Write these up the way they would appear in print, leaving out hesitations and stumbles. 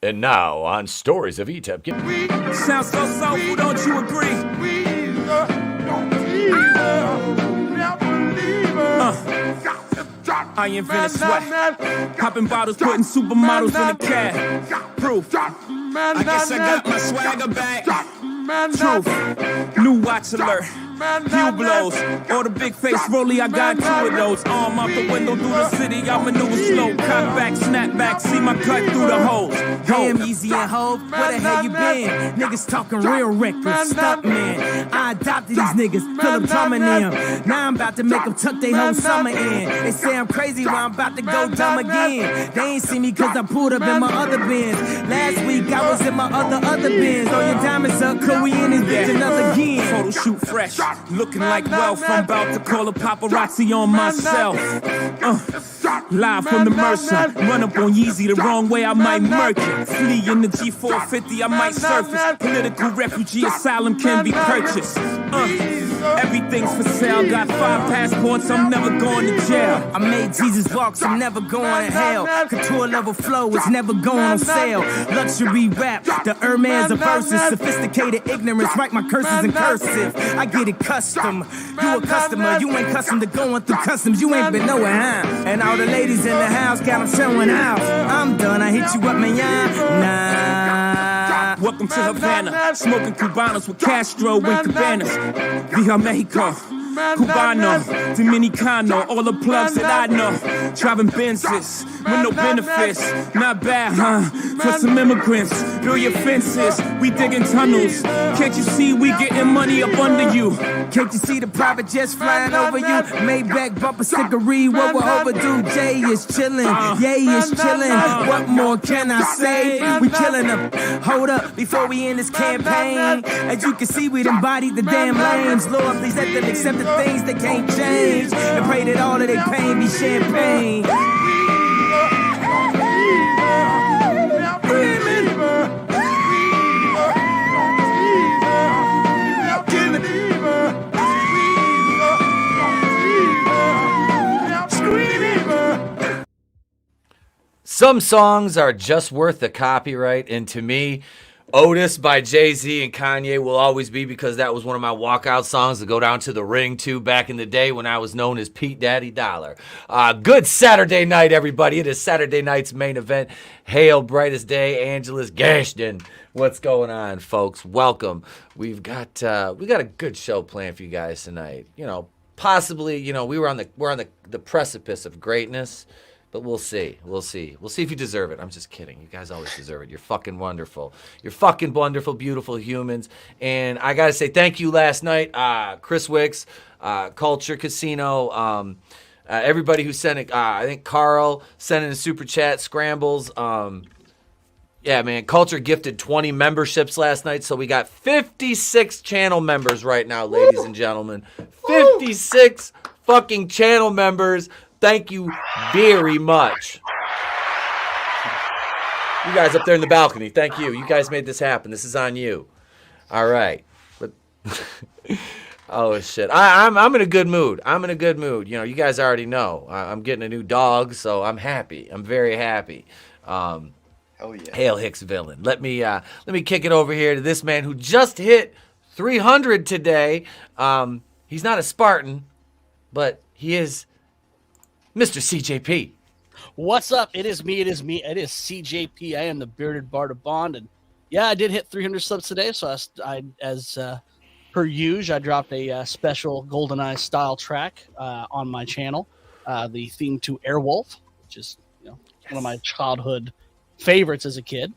And now on Stories of Etep. Sounds so soulful, don't you agree? I invented sweat. Popping bottles, putting supermodels in the cab. Proof. I guess I got my swagger back. Truth. New watch alert. Few blows. Or the big face rolly, I got 2 of those. Arm out the window through the city, I maneuver slow. Cock back, snap back, see my cut through the holes. Damn, Easy and Hove, where the hell you been? Niggas talking real reckless, stunt man. I adopted these niggas, Philip drumming them. Now I'm about to make them tuck their whole summer in. They say I'm crazy, well I'm about to go dumb again. They ain't see me cause I pulled up in my other bins. Last week I was in my other bins. Throw your diamonds up, cause we in this bitch another again. Photo shoot fresh, looking like wealth. I'm about to call a paparazzi on myself. Live from the Mercer. Run up on Yeezy the wrong way, I might murk it. Flee in the G450, I might surface. Political refugee asylum can be purchased. Everything's for sale. Got 5 passports, I'm never going to jail. I made Jesus walk, so I'm never going to hell. Couture level flow is never going on sale. Luxury rap, the Hermes of verses. Sophisticated ignorance, write my curses in cursive. I get it custom. You a customer, you ain't custom to going through customs. You ain't been nowhere, huh? And all the ladies in the house got them showing out. I'm done, I hit you up, man, nah. Welcome to Havana, smoking Cubanos with Castro and Cabanas. Via Mexico, Cubano, Dominicano, all the plugs that I know. Driving Benzes with no benefits, not bad, huh? For some immigrants, build your fences, we digging tunnels. Can't you see we getting money up under you? Can't you see the private jets flying over you? Maybach bumper stickery, what we're overdue. Jay is chillin', Yay is chillin'. What more can I say? We killing them. Hold up, before we end this campaign. As you can see, we embodied the damn lames. Lord, please let them accept the things they can't change. And pray that all of their pain be champagne. Some songs are just worth the copyright, and to me, Otis by Jay-Z and Kanye will always be, because that was one of my walkout songs to go down to the ring to back in the day when I was known as Pete Daddy Dollar. Good Saturday night, everybody. It is Saturday night's main event. Hail brightest day, Angelus Gashton. What's going on, folks? Welcome. We got a good show planned for you guys tonight. You know, possibly, you know, we're on the precipice of greatness. But we'll see. We'll see if you deserve it. I'm just kidding. You guys always deserve it. You're fucking wonderful. You're fucking wonderful, beautiful humans. And I got to say thank you last night. Chris Wicks, Culture Casino, everybody who sent it. I think Carl sent in a super chat, Scrambles. Yeah, man, Culture gifted 20 memberships last night. So we got 56 channel members right now, ladies and gentlemen. 56 fucking channel members. Thank you very much. You guys up there in the balcony, thank you. You guys made this happen. This is on you. All right. But oh, shit. I'm in a good mood. I'm in a good mood. You know, you guys already know. I'm getting a new dog, so I'm happy. I'm very happy. Hell yeah. Hail Hicks Villain. Let me kick it over here to this man who just hit 300 today. He's not a Spartan, but he is Mr. CJP. What's up? It is me. It is CJP. I am the bearded bard of Bond, and yeah, I did hit 300 subs today. So I as per usual, I dropped a special GoldenEye style track on my channel, the theme to Airwolf, which is one of my childhood favorites as a kid.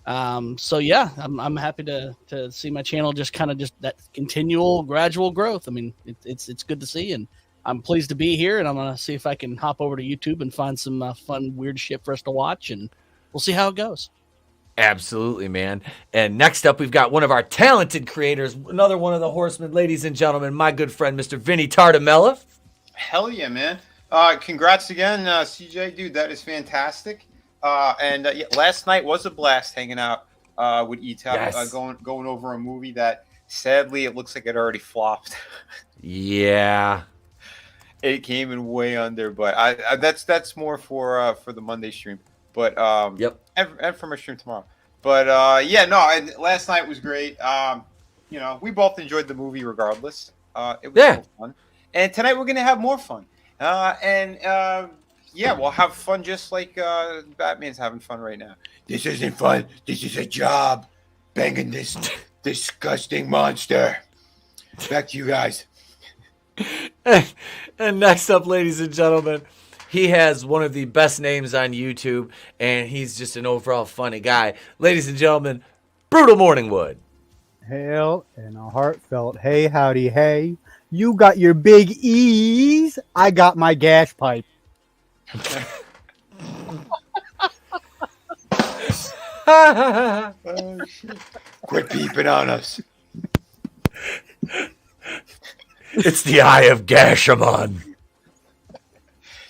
So yeah, I'm happy to see my channel just that continual gradual growth. I mean, it's good to see, and I'm pleased to be here, and I'm going to see if I can hop over to YouTube and find some fun, weird shit for us to watch, and we'll see how it goes. Absolutely, man. And next up, we've got one of our talented creators, another one of the horsemen, ladies and gentlemen, my good friend, Mr. Vinnieart. Hell yeah, man. Congrats again, CJ. Dude, that is fantastic. Yeah, last night was a blast hanging out with Etep, yes. Going over a movie that, sadly, it looks like it already flopped. Yeah. It came in way under, but that's more for the Monday stream. But Yep. and for my stream tomorrow. But last night was great. We both enjoyed the movie regardless. It was so fun. And tonight we're gonna have more fun. We'll have fun just like Batman's having fun right now. This isn't fun. This is a job. Banging this disgusting monster. Back to you guys. And next up, ladies and gentlemen, he has one of the best names on YouTube, and he's just an overall funny guy. Ladies and gentlemen, Brutal Morningwood. Hail and a heartfelt hey, howdy, hey. You got your big E's. I got my gas pipe. Oh, shit. Quit peeping on us. It's the Eye of Gashamon.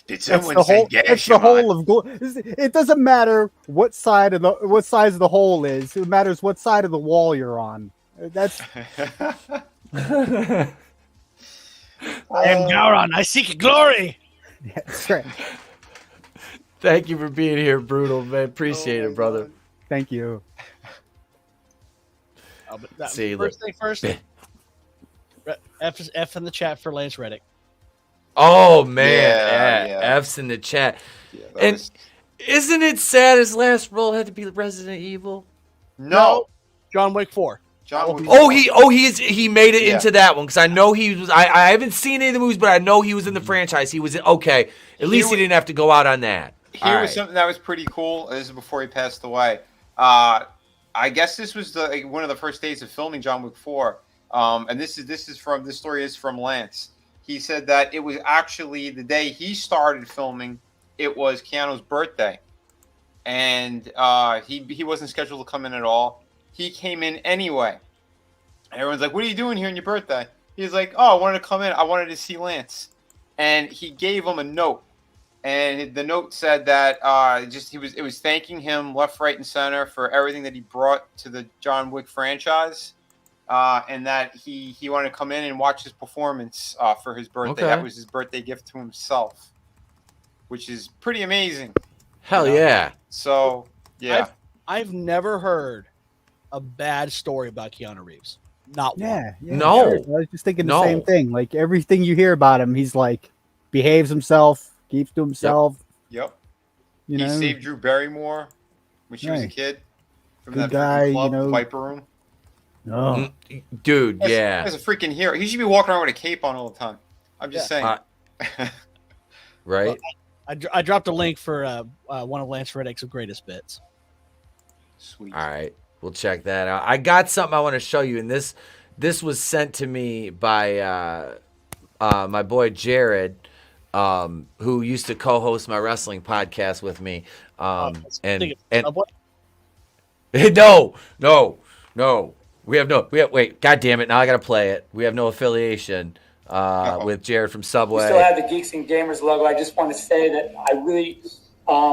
Did someone say Gashamon? It's the whole of. It doesn't matter what size of the hole is. It matters what side of the wall you're on. That's. I am Gauron. I seek glory. That's right. Thank you for being here, Brutal, man. Appreciate it, brother. God. Thank you. See, first thing first. F in the chat for Lance Reddick. Oh man, Yeah. F's in the chat. Yeah, And isn't it sad his last role had to be Resident Evil? no. John Wick 4. John Wick. He made it Yeah. into that one because I know he was. I haven't seen any of the movies, but I know he was in the franchise. He was in, okay. At least he didn't have to go out on that. Here was something that was pretty cool. This is before he passed away. I guess this was one of the first days of filming John Wick 4. And this story is from Lance. He said that it was actually the day he started filming. It was Keanu's birthday, and he wasn't scheduled to come in at all. He came in anyway. And everyone's like, "What are you doing here on your birthday?" He's like, "Oh, I wanted to come in. I wanted to see Lance." And he gave him a note. And the note said that it was thanking him left, right, and center for everything that he brought to the John Wick franchise, and that he wanted to come in and watch his performance for his birthday. Okay. That was his birthday gift to himself, which is pretty amazing. Hell yeah! So yeah, I've never heard a bad story about Keanu Reeves. Not one. Yeah. No. Sure. I was just thinking the same thing. Like everything you hear about him, he's like behaves himself, keeps to himself. Yep. You He know, saved Drew Barrymore when she was a Right. kid from Good that guy, freaking club, you know. Viper Room. oh, Dude, That's yeah. a freaking hero. He should be walking around with a cape on all the time. I'm just saying. Right? I dropped a link for one of Lance Reddick's greatest bits. Sweet. All right, we'll check that out. I got something I want to show you, and this was sent to me by my boy Jared, who used to co-host my wrestling podcast with me. And no, wait, God damn it! Now I gotta play it. We have no affiliation with Jared from Subway. We still have the Geeks and Gamers logo. I just want to say that I really,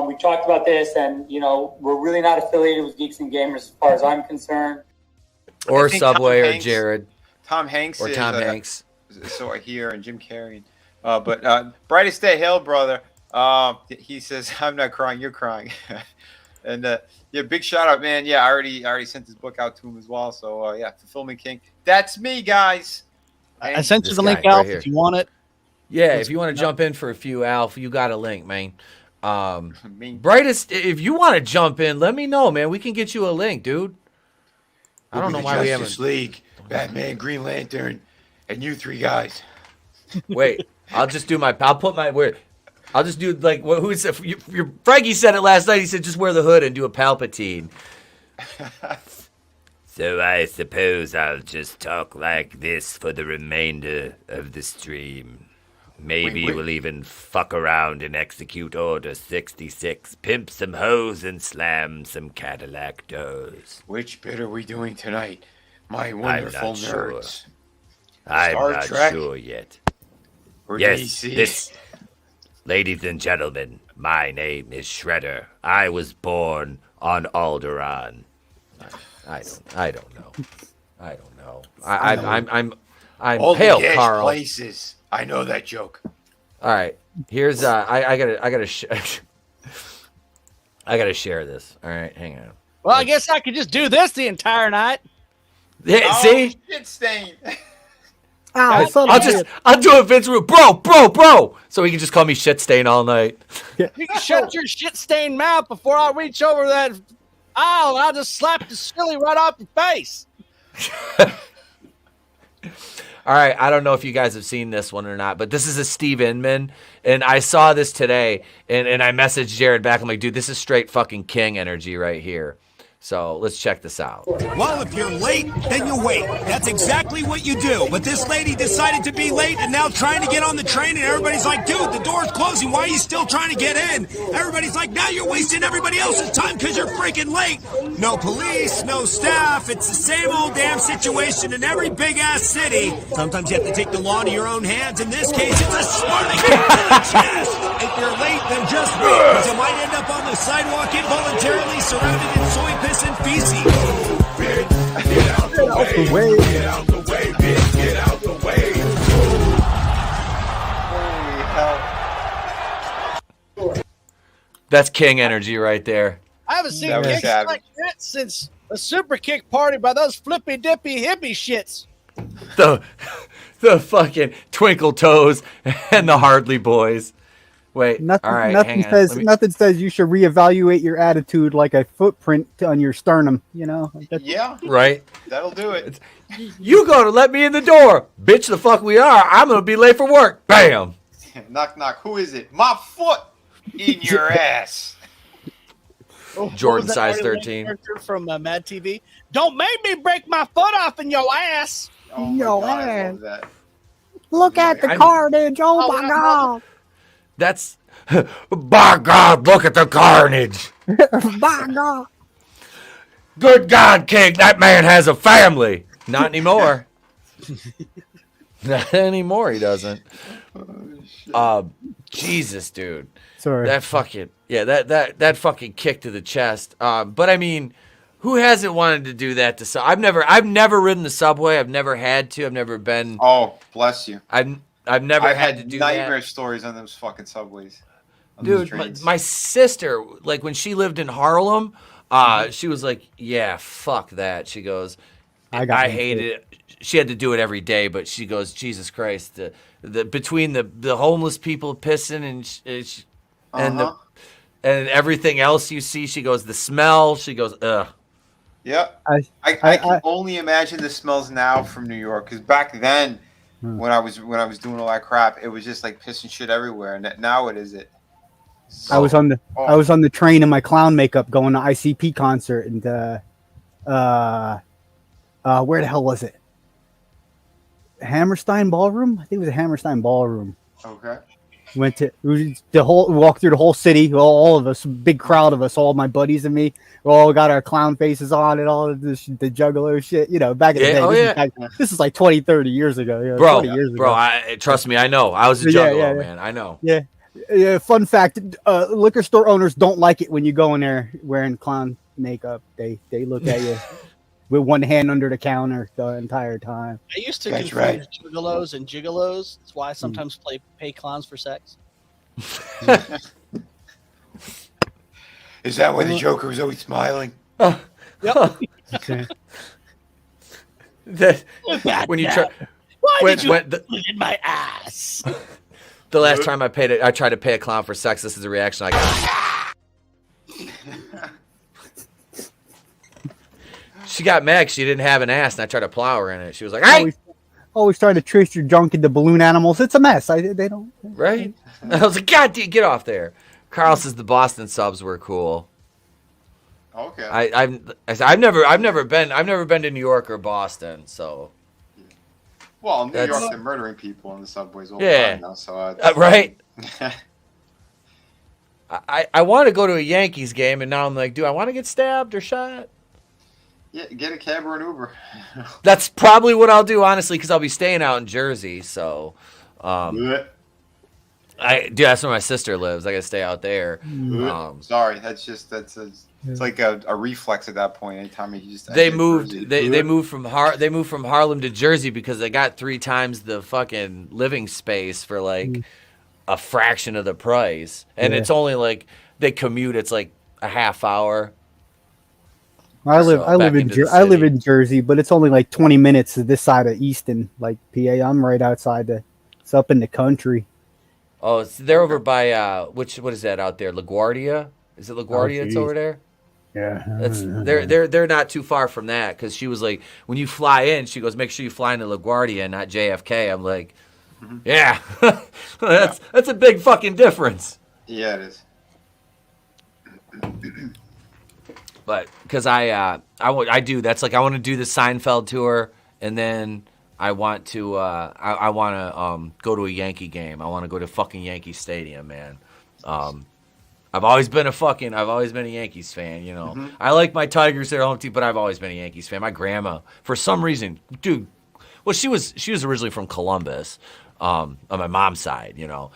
we talked about this, and we're really not affiliated with Geeks and Gamers as far as I'm concerned. Or I think Subway Tom or Hanks- Jared Tom Hanks or is, Tom Hanks. So I hear, and Jim Carrey. But brightest day, hail, brother. He says, "I'm not crying, you're crying." And big shout out, man. Yeah, I already sent this book out to him as well. So Fulfillment King. That's me, guys. I sent you This the link, guy right Alf, here. if you want it. Yeah, if you want to jump in for a few, Alf, you got a link, man. Me. Brightest, if you want to jump in, let me know, man. We can get you a link, dude. I don't know why we haven't. League, Batman, Green Lantern, and you three guys. Wait, I'll just do my. I'll put my. I'll just do like who said. Frankie said it last night. He said just wear the hood and do a Palpatine. So I suppose I'll just talk like this for the remainder of the stream. Maybe Wait. we'll even fuck around and execute Order 66, pimp some hoes and slam some Cadillac doors. Which bit are we doing tonight, my not wonderful sure. nerds? I'm Star not Trek? sure yet. Or Yes, DC? ladies and gentlemen, my name is Shredder. I was born on Alderaan. I don't know. I'm All pale, the Carl. places. I know that joke. All right, here's I gotta I gotta share this. All right, hang on. Well, I guess I could just do this the entire night. Yeah, Oh, see, shit stain. Ow, son of a shit. I'll do it, Vince. Bro. So he can just call me shit stain all night. You can shut your shit-stained mouth before I reach over that aisle, and I'll just slap the silly right off your face. All right, I don't know if you guys have seen this one or not, but this is a Steve Inman, and I saw this today, and I messaged Jared back. I'm like, dude, this is straight fucking King energy right here. So let's check this out. Well, if you're late, then you wait. That's exactly what you do. But this lady decided to be late and now trying to get on the train, and everybody's like, dude, the door's closing. Why are you still trying to get in? Everybody's like, now you're wasting everybody else's time because you're freaking late. No police, no staff. It's the same old damn situation in every big-ass city. Sometimes you have to take the law into your own hands. In this case, it's a Spartan kick to the chest. If you're late, then just wait, because you might end up on the sidewalk involuntarily surrounded in soy piss and feces. Get out the way. Get out the way, bitch. Get out the way. Holy hell. That's King energy right there. I haven't seen That was kicks savage. like that since a super kick party by those flippy dippy hippie shits. The fucking Twinkle Toes and the Hardly Boys. Wait, Nothing, all right, nothing hang on. says Let me- nothing says you should reevaluate your attitude like a footprint on your sternum. You know. Yeah, right? that'll do it. You gonna let me in the door, bitch? The fuck we are. I'm gonna be late for work. Bam. Knock, knock. Who is it? My foot in your ass. Jordan What was that size Artie Lang 13. character from Mad TV. Don't make me break my foot off in your ass. Oh my Yo, God, I man. love that. Look at the I- carnage! Oh my wow. god! That's by God, look at the carnage. My god! Good God, King, that man has a family. Not anymore. Not anymore, he doesn't. Jesus, dude. Sorry. That fucking that fucking kick to the chest. But I mean, who hasn't wanted to do that to I've never ridden the subway. I've never had to. I've never been. Oh, bless you. I've never I've had to had do nightmare that. stories on those fucking subways. On those Dude, trains. my sister, like when she lived in Harlem, she was like, "Yeah, fuck that." She goes, I hated it. She had to do it every day, but she goes, "Jesus Christ, the between the homeless people pissing and Uh-huh. and everything else you see," she goes, "the smell." She goes, "Ugh." Yeah, I can only imagine the smells now from New York, because back then, when I was doing all that crap, it was just like piss and shit everywhere. And now what is it? I was on the Oh. I was on the train in my clown makeup going to ICP concert and where the hell was it? Hammerstein Ballroom? I think it was a Hammerstein Ballroom. Okay. Walked through the whole city, all of us, big crowd of us, all my buddies and me. We all got our clown faces on and all of this, the juggalo shit. You know, back in the day. Yeah, oh, this, yeah. this is like 20, 30 years ago. You know, Bro, 20 years bro, ago. trust me, I know. I was a Yeah, juggalo, yeah. man. I know. Yeah, fun fact: liquor store owners don't like it when you go in there wearing clown makeup. They look at you with one hand under the counter the entire time. I used to That's confuse juggalos and gigolos. That's why I sometimes pay clowns for sex. Is that why the Joker was always smiling? Yep. Okay. When you try, Why when, did you when look in my ass? the last time I tried to pay a clown for sex, this is the reaction I got. She got mad 'cause she didn't have an ass, and I tried to plow her in it. She was like, "Hey!" Always trying to trace your junk into balloon animals. It's a mess. They don't. Right? I was like, "God, dude, get off there." Carl says the Boston subs were cool. Okay. I've never been to New York or Boston, so Well, in New That's- York, they're murdering people in the subways all Yeah. the time now. So right. I want to go to a Yankees game, and now I'm like, do I want to get stabbed or shot? yeah, get a cab or an Uber. That's probably what I'll do, honestly, because I'll be staying out in Jersey. So, Blech. that's where my sister lives. I gotta stay out there. Sorry, it's like a reflex at that point. Anytime you just They enter moved. Jersey. They moved from Harlem to Jersey because they got 3 times the fucking living space for like a fraction of the price, and Yeah. it's only like they commute. It's like a half hour. I live back into the I live city. in Jersey, but it's only like 20 minutes to this side of Easton, like PA. I'm right outside it's up in the country. Oh, they're over by what is that out there? LaGuardia? Is it LaGuardia that's geez. over there? Yeah. They're not too far from that, because she was like, when you fly in, she goes, make sure you fly into LaGuardia and not JFK. I'm like, yeah, that's a big fucking difference. Yeah, it is. But because I do, that's like, I want to do the Seinfeld tour, and then I want to I want to go to a Yankee game. I want to go to fucking Yankee Stadium, man. I've always been a Yankees fan, you know. I like my Tigers, their home team, but I've always been a Yankees fan. My grandma, for some reason, dude, well, she was originally from Columbus, on my mom's side, you know.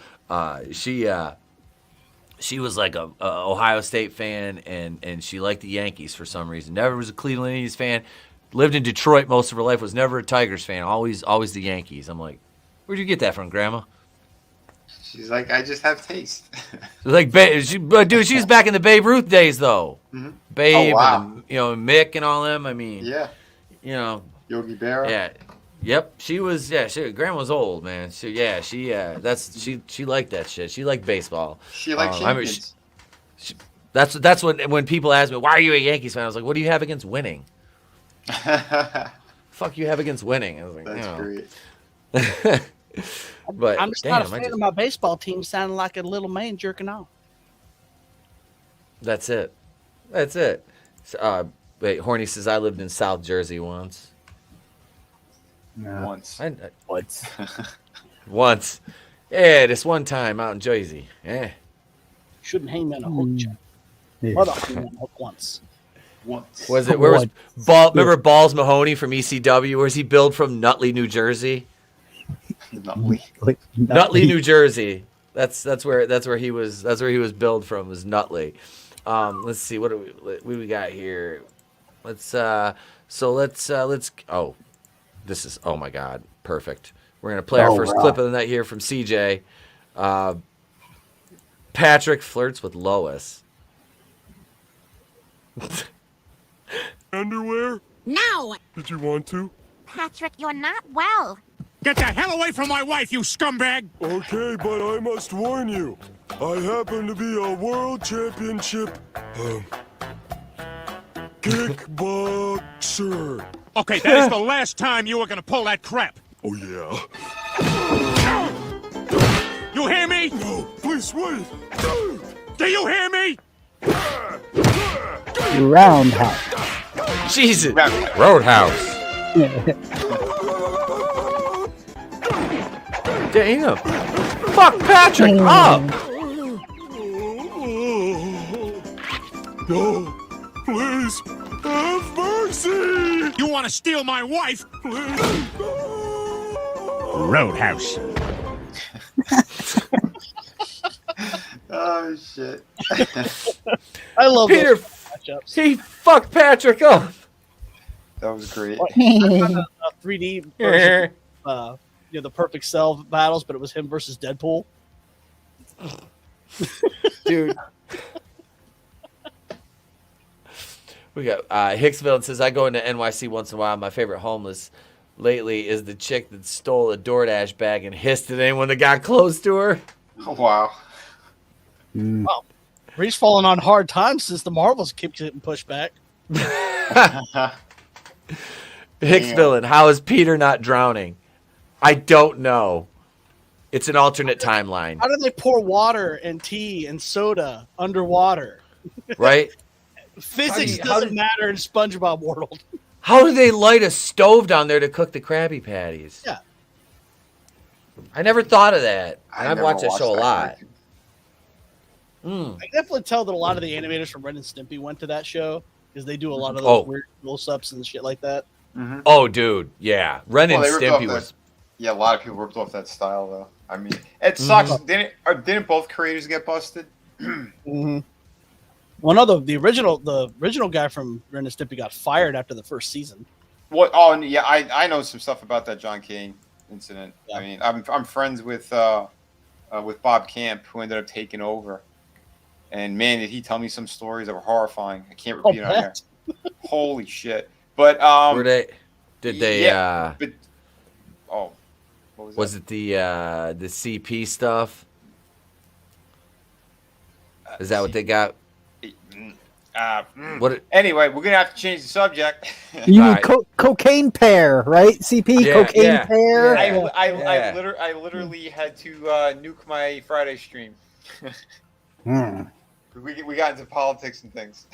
She was like a Ohio State fan, and she liked the Yankees for some reason. Never was a Cleveland Indians fan. Lived in Detroit most of her life. Was never a Tigers fan. Always the Yankees. I'm like, where'd you get that from, Grandma? She's like, I just have taste. Like, dude, she's back in the Babe Ruth days, though. Babe, Oh, wow. and, you know, Mick and all them. I mean, Yeah. you know, Yogi Berra. yeah, yep. She was, Grandma's old, man. She liked that shit. She liked baseball. She liked I mean, champions. That's when people ask me, why are you a Yankees fan? I was like, what do you have against winning? Fuck you have against winning? I was like, That's you know. great. But I'm just damn, not a fan of my baseball team sounding like a little man jerking off. That's it. So, wait, Horny says I lived in South Jersey once. Once. Once. Yeah, this one time out in Jersey. Yeah. Shouldn't hang on a hook, Jack. Yeah. Mother hung on a hook once. Once. Was it? Where was Ball? Remember Balls Mahoney from ECW? Where's he billed from? Nutley, New Jersey. Nutley. Nutley, New Jersey. That's where he was. That's where he was billed from. Was Nutley. Let's see. What do we got here? Let's. Oh, this is. Oh my God, perfect. We're gonna play our first clip of the night here from CJ. Patrick flirts with Lois. Underwear? No! Did you want to? Patrick, you're not well. Get the hell away from my wife, you scumbag! Okay, but I must warn you. I happen to be a world championship, kickboxer. Okay, that is the last time you were gonna pull that crap. Oh, yeah? You hear me? No, please wait. Do you hear me? Roundhouse. Jesus. Roadhouse. Damn. Fuck Patrick up. No, please, have mercy. You want to steal my wife? Please. Roadhouse. Oh, shit. I love Peter. those matchups. He fucked Patrick up. That was great. A 3D version, the Perfect Cell battles, but it was him versus Deadpool. Dude. We got Hicksville says, I go into NYC once in a while. My favorite homeless lately is the chick that stole a DoorDash bag and hissed at anyone that got close to her. Oh, wow. Well, Reed's fallen on hard times since the Marvels keep getting pushed back. Hicksville, how is Peter not drowning? I don't know. It's an alternate timeline, How do they pour water and tea and soda underwater? right? Physics doesn't matter in SpongeBob world. How do they light a stove down there to cook the Krabby Patties? Yeah. I never thought of that. And I've never watched that show a lot. cartoon. I can definitely tell that a lot of the animators from Ren and Stimpy went to that show because they do a lot of those weird close-ups and shit like that. Oh, dude. Yeah. Ren and Well, they ripped Stimpy off was... Yeah, a lot of people ripped off that style, though. I mean, it sucks. Didn't both creators get busted? Mm-hmm. Well, no, the original guy from Ren and Stimpy got fired after the first season. What? Oh, and yeah, I know some stuff about that John Kane incident. Yeah. I mean, I'm friends with Bob Camp, who ended up taking over. And man, did he tell me some stories that were horrifying. I can't repeat it on here. Holy shit! But were they? Did they? Yeah, but what was it the CP stuff? Is that what they got? What? Anyway, we're gonna have to change the subject. You mean cocaine pair, right? CP cocaine pair. I literally had to nuke my Friday stream. We got into politics and things,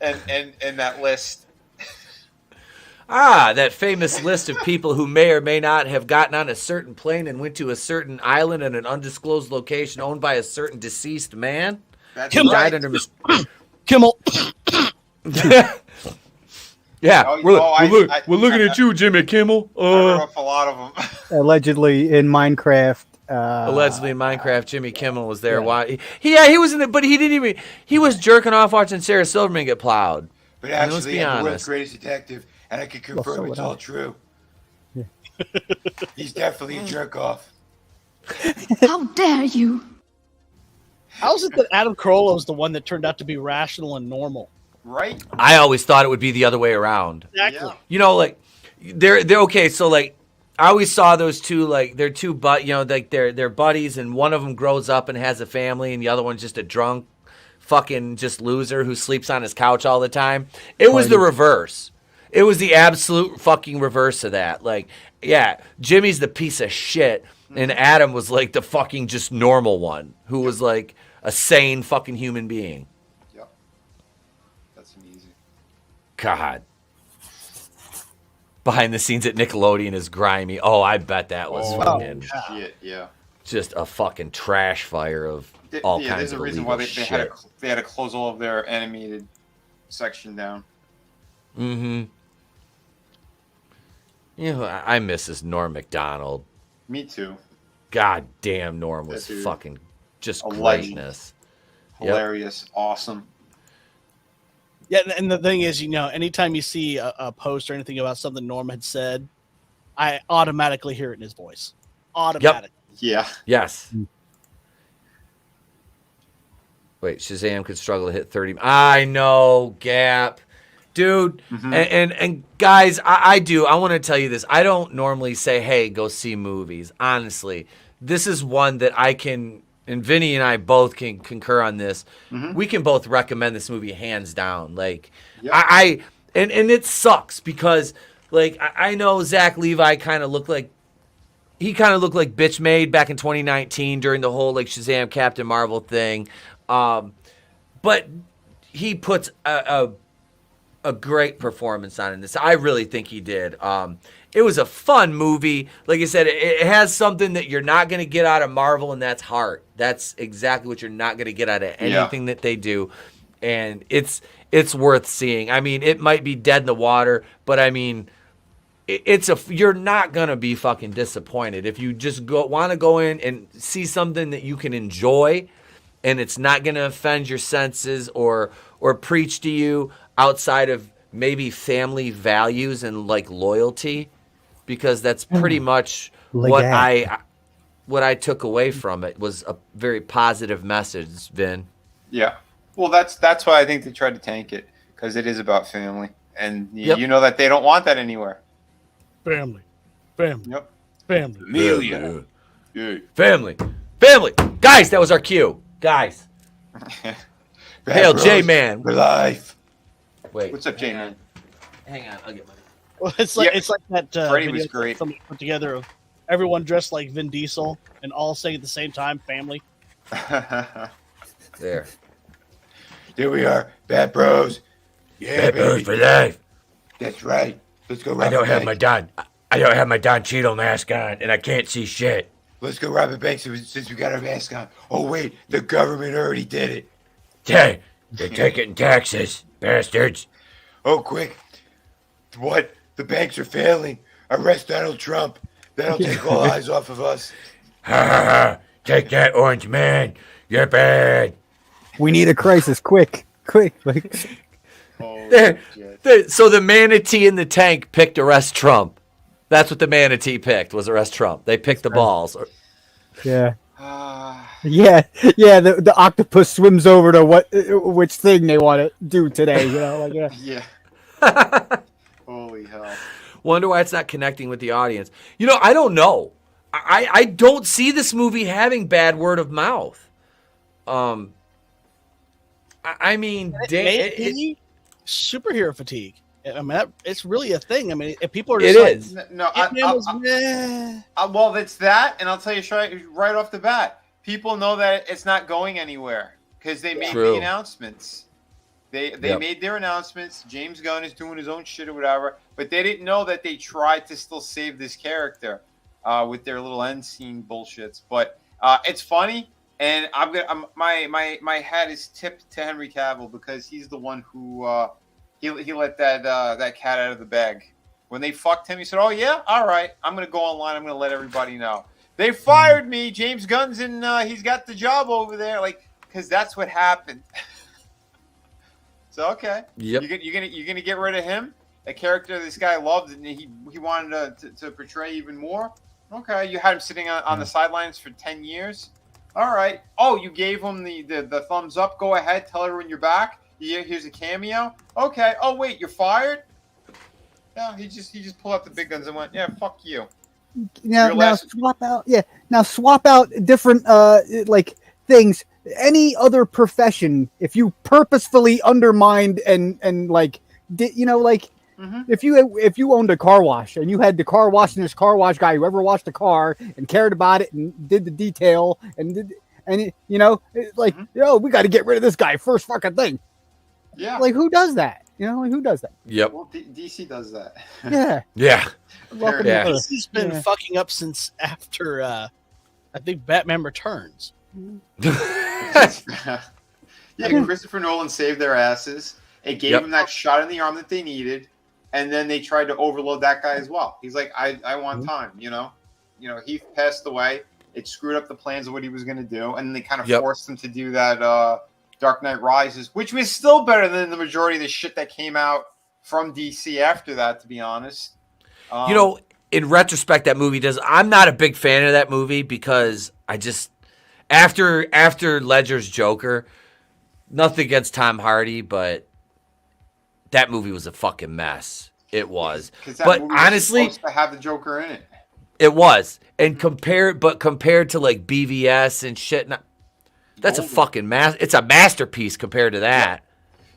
and that list. That famous list of people who may or may not have gotten on a certain plane and went to a certain island in an undisclosed location owned by a certain deceased man. That's Kimmel right. died under Kimmel. Yeah, we're looking at you, Jimmy Kimmel. I wrote off a lot of them. Allegedly in Minecraft. Allegedly in Minecraft, Jimmy Kimmel was there. Why? He was in it, but he didn't even. He was jerking off watching Sarah Silverman get plowed. But actually, I'm the world's greatest detective, and I can confirm it's all true. Yeah. He's definitely a jerk off. How dare you? How is it that Adam Carolla was the one that turned out to be rational and normal? Right? I always thought it would be the other way around. Exactly. Yeah. You know, like they're okay. So like, I always saw those two like they're two, like they're buddies, and one of them grows up and has a family, and the other one's just a drunk, fucking just loser who sleeps on his couch all the time. It was the reverse. It was the absolute fucking reverse of that. Like, yeah, Jimmy's the piece of shit, and Adam was like the fucking just normal one who was like a sane fucking human being. Yep. That's amazing. God. Behind the scenes at Nickelodeon is grimy. Oh, I bet that was fucking shit. Yeah. Just a fucking trash fire of all kinds there's of a reason illegal why shit. they had to close all of their animated section down. Mm-hmm. You know, I miss this Norm Macdonald. Me too. God damn, Norm was That dude. fucking just A legend. greatness. Hilarious. Awesome. Yeah, and the thing is, anytime you see a post or anything about something Norm had said, I automatically hear it in his voice. Automatic. Yeah. Yes. Wait, Shazam could struggle to hit 30. I know, Gap. Dude, and guys, I want to tell you this. I don't normally say, hey, go see movies. Honestly, this is one that I can, and Vinny and I both can concur on this. We can both recommend this movie hands down. Like, and it sucks because, like, I know Zach Levi kind of looked like Bitch Made back in 2019 during the whole, like, Shazam Captain Marvel thing. But he puts a great performance on this. I really think he did. It was a fun movie. Like I said, it has something that you're not going to get out of Marvel, and that's heart. That's exactly what you're not going to get out of anything that they do. And it's worth seeing. I mean, it might be dead in the water, but I mean, you're not going to be fucking disappointed. If you just want to go in and see something that you can enjoy, and it's not going to offend your senses or preach to you outside of maybe family values and like loyalty, because that's pretty much what I took away from it was a very positive message, Vin. Yeah. Well, that's why I think they tried to tank it, because it is about family, and you know that they don't want that anywhere. Family. Yep. Family. Amelia. Yeah. Family. Guys, that was our cue. Guys. Hail, J-Man. For life. Wait. What's up, J-Man? Hang on, I'll get my... Well, it's like that Freddie video was great. somebody put together of everyone dressed like Vin Diesel and all saying at the same time, family. There. Here we are, bad bros. Yeah, Bad Bros baby. for life. That's right. Let's go I rob don't a have bank. I don't have my Don Cheadle mask on, and I can't see shit. Let's go rob a bank since we got our mask on. Oh wait, the government already did it. Hey, they're taking taxes, bastards. Oh quick. What? The banks are failing. Arrest Donald Trump. That'll take all eyes off of us. Ha ha ha! Take that, Orange Man. You're bad. We need a crisis, quick. Like, So the manatee in the tank picked arrest Trump. That's what the manatee picked, was arrest Trump. They picked the balls. yeah. Yeah, yeah. The octopus swims over to which thing they want to do today. You know, like Yeah. Holy hell. Wonder why it's not connecting with the audience. You know, I don't know. I don't see this movie having bad word of mouth. I mean, superhero fatigue. I mean, it's really a thing. I mean, if people are it just is. No, well, it's that, and I'll tell you right off the bat, people know that it's not going anywhere because they made the announcements. They made their announcements. James Gunn is doing his own shit or whatever, but they didn't know that they tried to still save this character with their little end scene bullshits. But it's funny, and my hat is tipped to Henry Cavill because he's the one who he let that cat out of the bag. When they fucked him, he said, "Oh yeah, all right, I'm gonna go online. I'm gonna let everybody know they fired me. James Gunn's in. He's got the job over there, like because that's what happened." So okay, you're gonna get rid of him, a character this guy loved and he wanted to portray even more. Okay, you had him sitting on the sidelines for 10 years. All right. Oh, you gave him the thumbs up. Go ahead, tell everyone you're back. Here's a cameo. Okay. Oh wait, you're fired. Yeah, he just pulled out the big guns and went, yeah, fuck you. Now swap out. Yeah, now swap out different like things. Any other profession, if you purposefully undermined and like if you owned a car wash and you had the car wash and this car wash guy who ever washed a car and cared about it and did the detail we got to get rid of this guy first fucking thing. Yeah, like who does that? Who does that? Yep. Well, DC does that. Yeah. Yeah. DC's been fucking up since after I think Batman Returns. Yeah, Christopher Nolan saved their asses. It gave them that shot in the arm that they needed, and then they tried to overload that guy as well. He's like, I want time, Heath passed away. It screwed up the plans of what he was going to do, and they kind of forced him to do that Dark Knight Rises, which was still better than the majority of the shit that came out from DC after that, to be honest. In retrospect, that movie I'm not a big fan of that movie because I just After Ledger's Joker, nothing against Tom Hardy, but that movie was a fucking mess. It was. But honestly, supposed to have the Joker in it. It was. And compared to like BVS and shit, that's a fucking it's a masterpiece compared to that.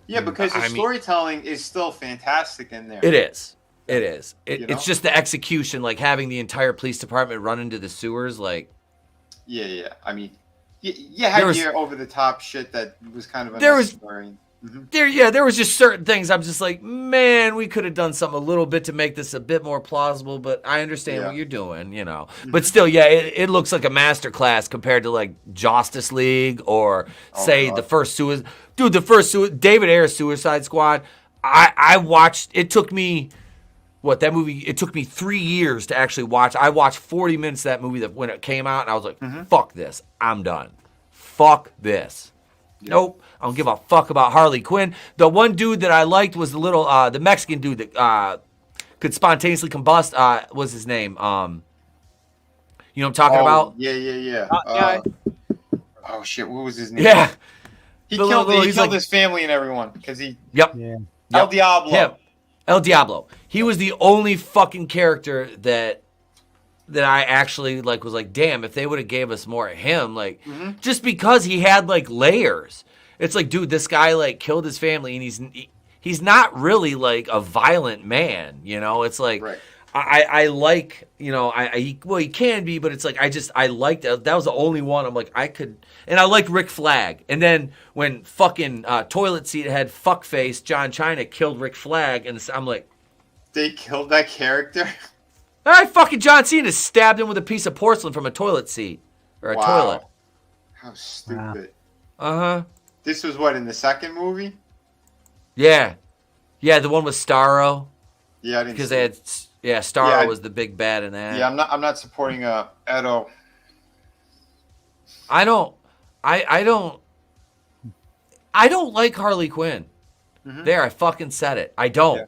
Yeah, because the storytelling is still fantastic in there. It is. It is. It's just the execution, like having the entire police department run into the sewers, like. Yeah. I mean, you had your over-the-top shit that was kind of unnecessary. There was just certain things I'm just like, man, we could have done something a little bit to make this a bit more plausible, but I understand what you're doing, But still, it looks like a masterclass compared to like Justice League or the first Suicide. Dude, the first David Ayer's Suicide Squad. I watched. It took me. That movie? It took me 3 years to actually watch. I watched 40 minutes of that movie when it came out, and I was like, fuck this. I'm done. Fuck this. Yep. Nope. I don't give a fuck about Harley Quinn. The one dude that I liked was the Mexican dude that could spontaneously combust. What's his name? You know what I'm talking about? Yeah. Oh, shit. What was his name? Yeah. He killed his family and everyone because he... Yep. Yeah. El Diablo. Him. El Diablo. He was the only fucking character that I actually was like, damn, if they would have gave us more of him, just because he had like layers. It's like, dude, this guy killed his family and he's not really like a violent man, It's like I like, he can be, but it's like I liked that was the only one I'm like I could, and I liked Rick Flag. And then when fucking toilet seat head fuckface John China killed Rick Flag, and I'm like, they killed that character. All right, fucking John Cena stabbed him with a piece of porcelain from a toilet seat or a toilet. How stupid. Wow. This was what in the second movie? Yeah, the one with Starro. Yeah, I didn't because see they had Starro was the big bad in that. Yeah, I'm not supporting Edo. I don't like Harley Quinn. There, I fucking said it. I don't. Yeah.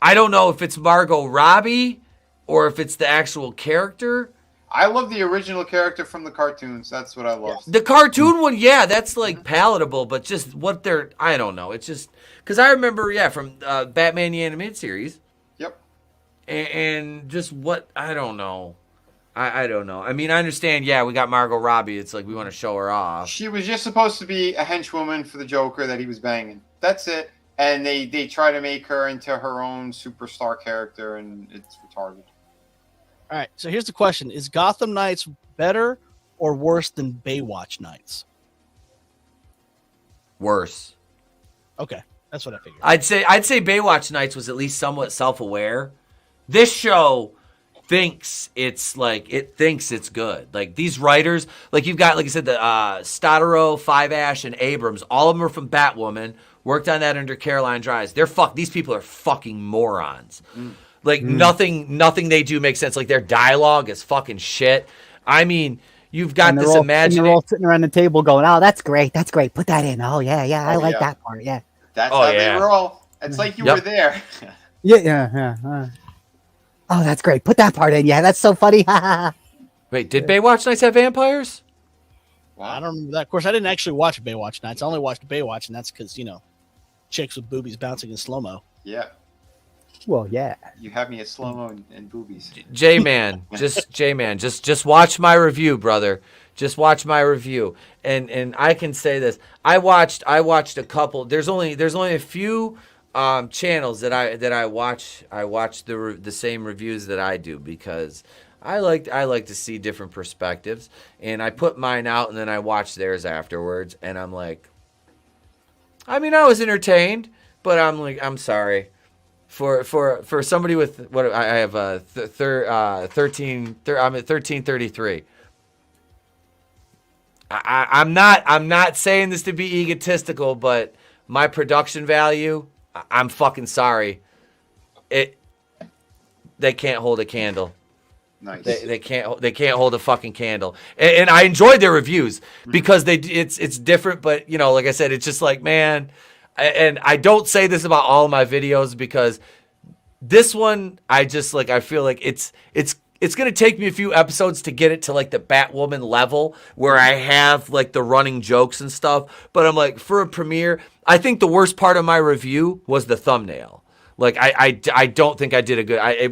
I don't know if it's Margot Robbie or if it's the actual character. I love the original character from the cartoons. That's what I love. The cartoon one, yeah, that's like palatable, but just what they're, I don't know. It's just, because I remember, from Batman the Animated Series. Yep. And just what, I don't know. I don't know. I mean, I understand, we got Margot Robbie. It's like we want to show her off. She was just supposed to be a henchwoman for the Joker that he was banging. That's it. And they try to make her into her own superstar character, and it's retarded. All right, so here's the question. Is Gotham Knights better or worse than Baywatch Nights? Worse. Okay, that's what I figured. I'd say Baywatch Nights was at least somewhat self-aware. This show thinks it's good. Like these writers, like you've got, like I said, the Stottero, Five Ash, and Abrams. All of them are from Batwoman. Worked on that under Caroline Dries. These people are fucking morons. Like nothing they do makes sense. Like their dialogue is fucking shit. I mean, you've got this imagination. They're all sitting around the table going, "Oh, that's great. That's great. Put that in. Oh yeah, I like that part. Yeah." That's how they roll. It's like you were there. Yeah. Oh, that's great. Put that part in. Yeah, that's so funny. Wait, did Baywatch Nights have vampires? Well, I don't remember that. Of course, I didn't actually watch Baywatch Nights. I only watched Baywatch, and that's because, chicks with boobies bouncing in slow-mo. Yeah. Well, yeah. You have me at slow-mo and boobies. J-Man, just watch my review, brother. Just watch my review. And I can say this. I watched a couple. There's only a few channels that I watch. I watch the same reviews that I do because I like to see different perspectives, and I put mine out and then I watch theirs afterwards, and I'm like, I mean, I was entertained, but I'm like, I'm sorry for somebody with what I have 1333. I'm not saying this to be egotistical, but my production value, I'm fucking sorry. They can't hold a candle. Nice. They can't hold a fucking candle. And I enjoyed their reviews because it's different, but like I said, it's just like, man, and I don't say this about all of my videos because this one I feel like it's going to take me a few episodes to get it to like the Batwoman level where I have like the running jokes and stuff, but I'm like, for a premiere, I think the worst part of my review was the thumbnail. Like I don't think I did a good I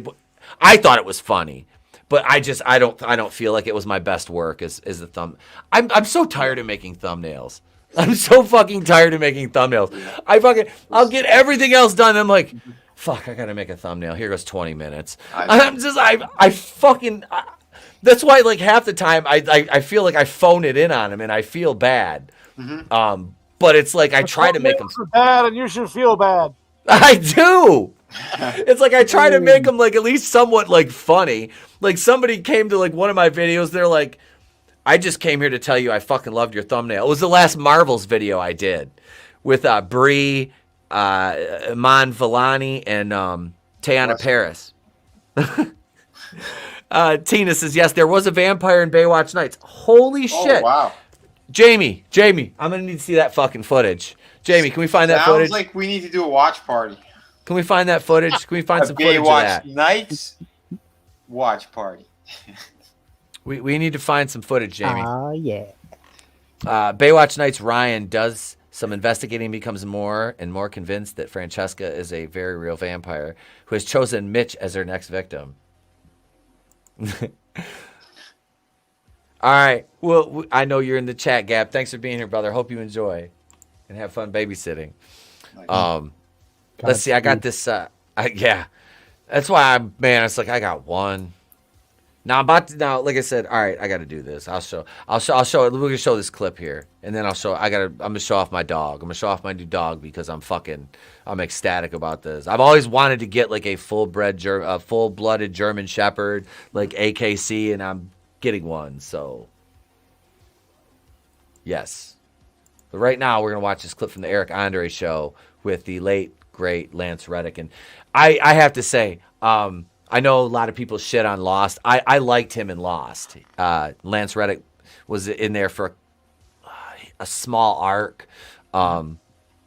thought it was funny. But I don't feel like it was my best work as the thumb. I'm so tired of making thumbnails. I'm so fucking tired of making thumbnails. I'll get everything else done. I'm like, fuck, I gotta make a thumbnail. Here goes 20 minutes. That's why like half the time I feel like I phone it in on him and I feel bad. But it's like I try to make them bad, and you should feel bad. I do. It's like I try to make them like at least somewhat like funny. Like somebody came to like one of my videos, they're like, I just came here to tell you I fucking loved your thumbnail. It was the last Marvels video I did with Brie, Iman Vellani, and Teyana Paris. Tina says, yes, there was a vampire in Baywatch Nights. Holy shit. Wow. Jamie, I'm going to need to see that fucking footage. Jamie, can we find that footage? Sounds like we need to do a watch party. Can we find that footage? Can we find some footage of that? Baywatch Nights watch party. We need to find some footage, Jamie. Oh, yeah. Baywatch Nights Ryan does some investigating, becomes more and more convinced that Francesca is a very real vampire who has chosen Mitch as her next victim. All right. Well, I know you're in the chat, Gab. Thanks for being here, brother. Hope you enjoy and have fun babysitting. Let's see. I got this. Yeah. That's why it's like I got one. Now like I said, all right, I got to do this. I'll show it. We're gonna show this clip here, and then I'm gonna show off my dog. I'm gonna show off my new dog because I'm ecstatic about this. I've always wanted to get like a full-blooded German Shepherd, like AKC, and I'm getting one. So yes. But right now we're gonna watch this clip from the Eric Andre show with the late great Lance Reddick, and I have to say, I know a lot of people shit on Lost. I liked him in Lost. Lance Reddick was in there for a small arc.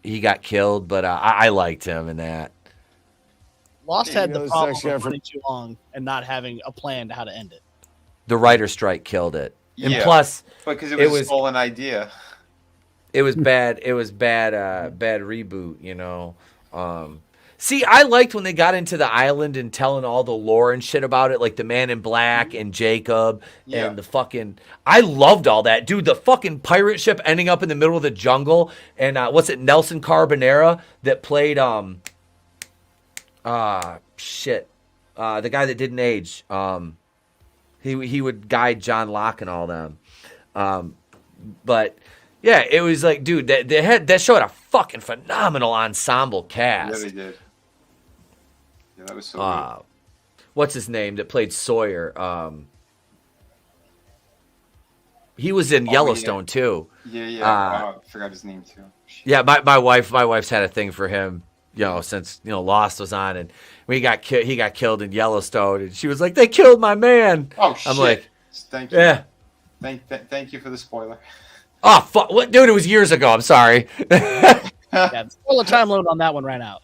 He got killed, but I liked him in that. Lost had the problem of running too long and not having a plan to how to end it. the writer strike killed it. And Yeah. plus, because it was a stolen idea. It was bad. It was bad. Bad reboot. You know. See, I liked when they got into the island and telling all the lore and shit about it, like the Man in Black and Jacob and the fucking. I loved all that, dude. The fucking pirate ship ending up in the middle of the jungle, and what's it, Nelson Carbonera that played shit, the guy that didn't age. He would guide John Locke and all them, but. Yeah, it was like, dude, that show had a fucking phenomenal ensemble cast. Yeah, they did. Yeah, that was so good. What's his name that played Sawyer? He was in Yellowstone too. Yeah. I forgot his name too. Yeah, my wife's had a thing for him, you know, since Lost was on, and he got killed in Yellowstone, and she was like, they killed my man. Oh shit! I'm like, thank you. Yeah. Thank you for the spoiler. Oh fuck! What, dude? It was years ago. I'm sorry. Yeah, the spoiler time limit on that one ran out.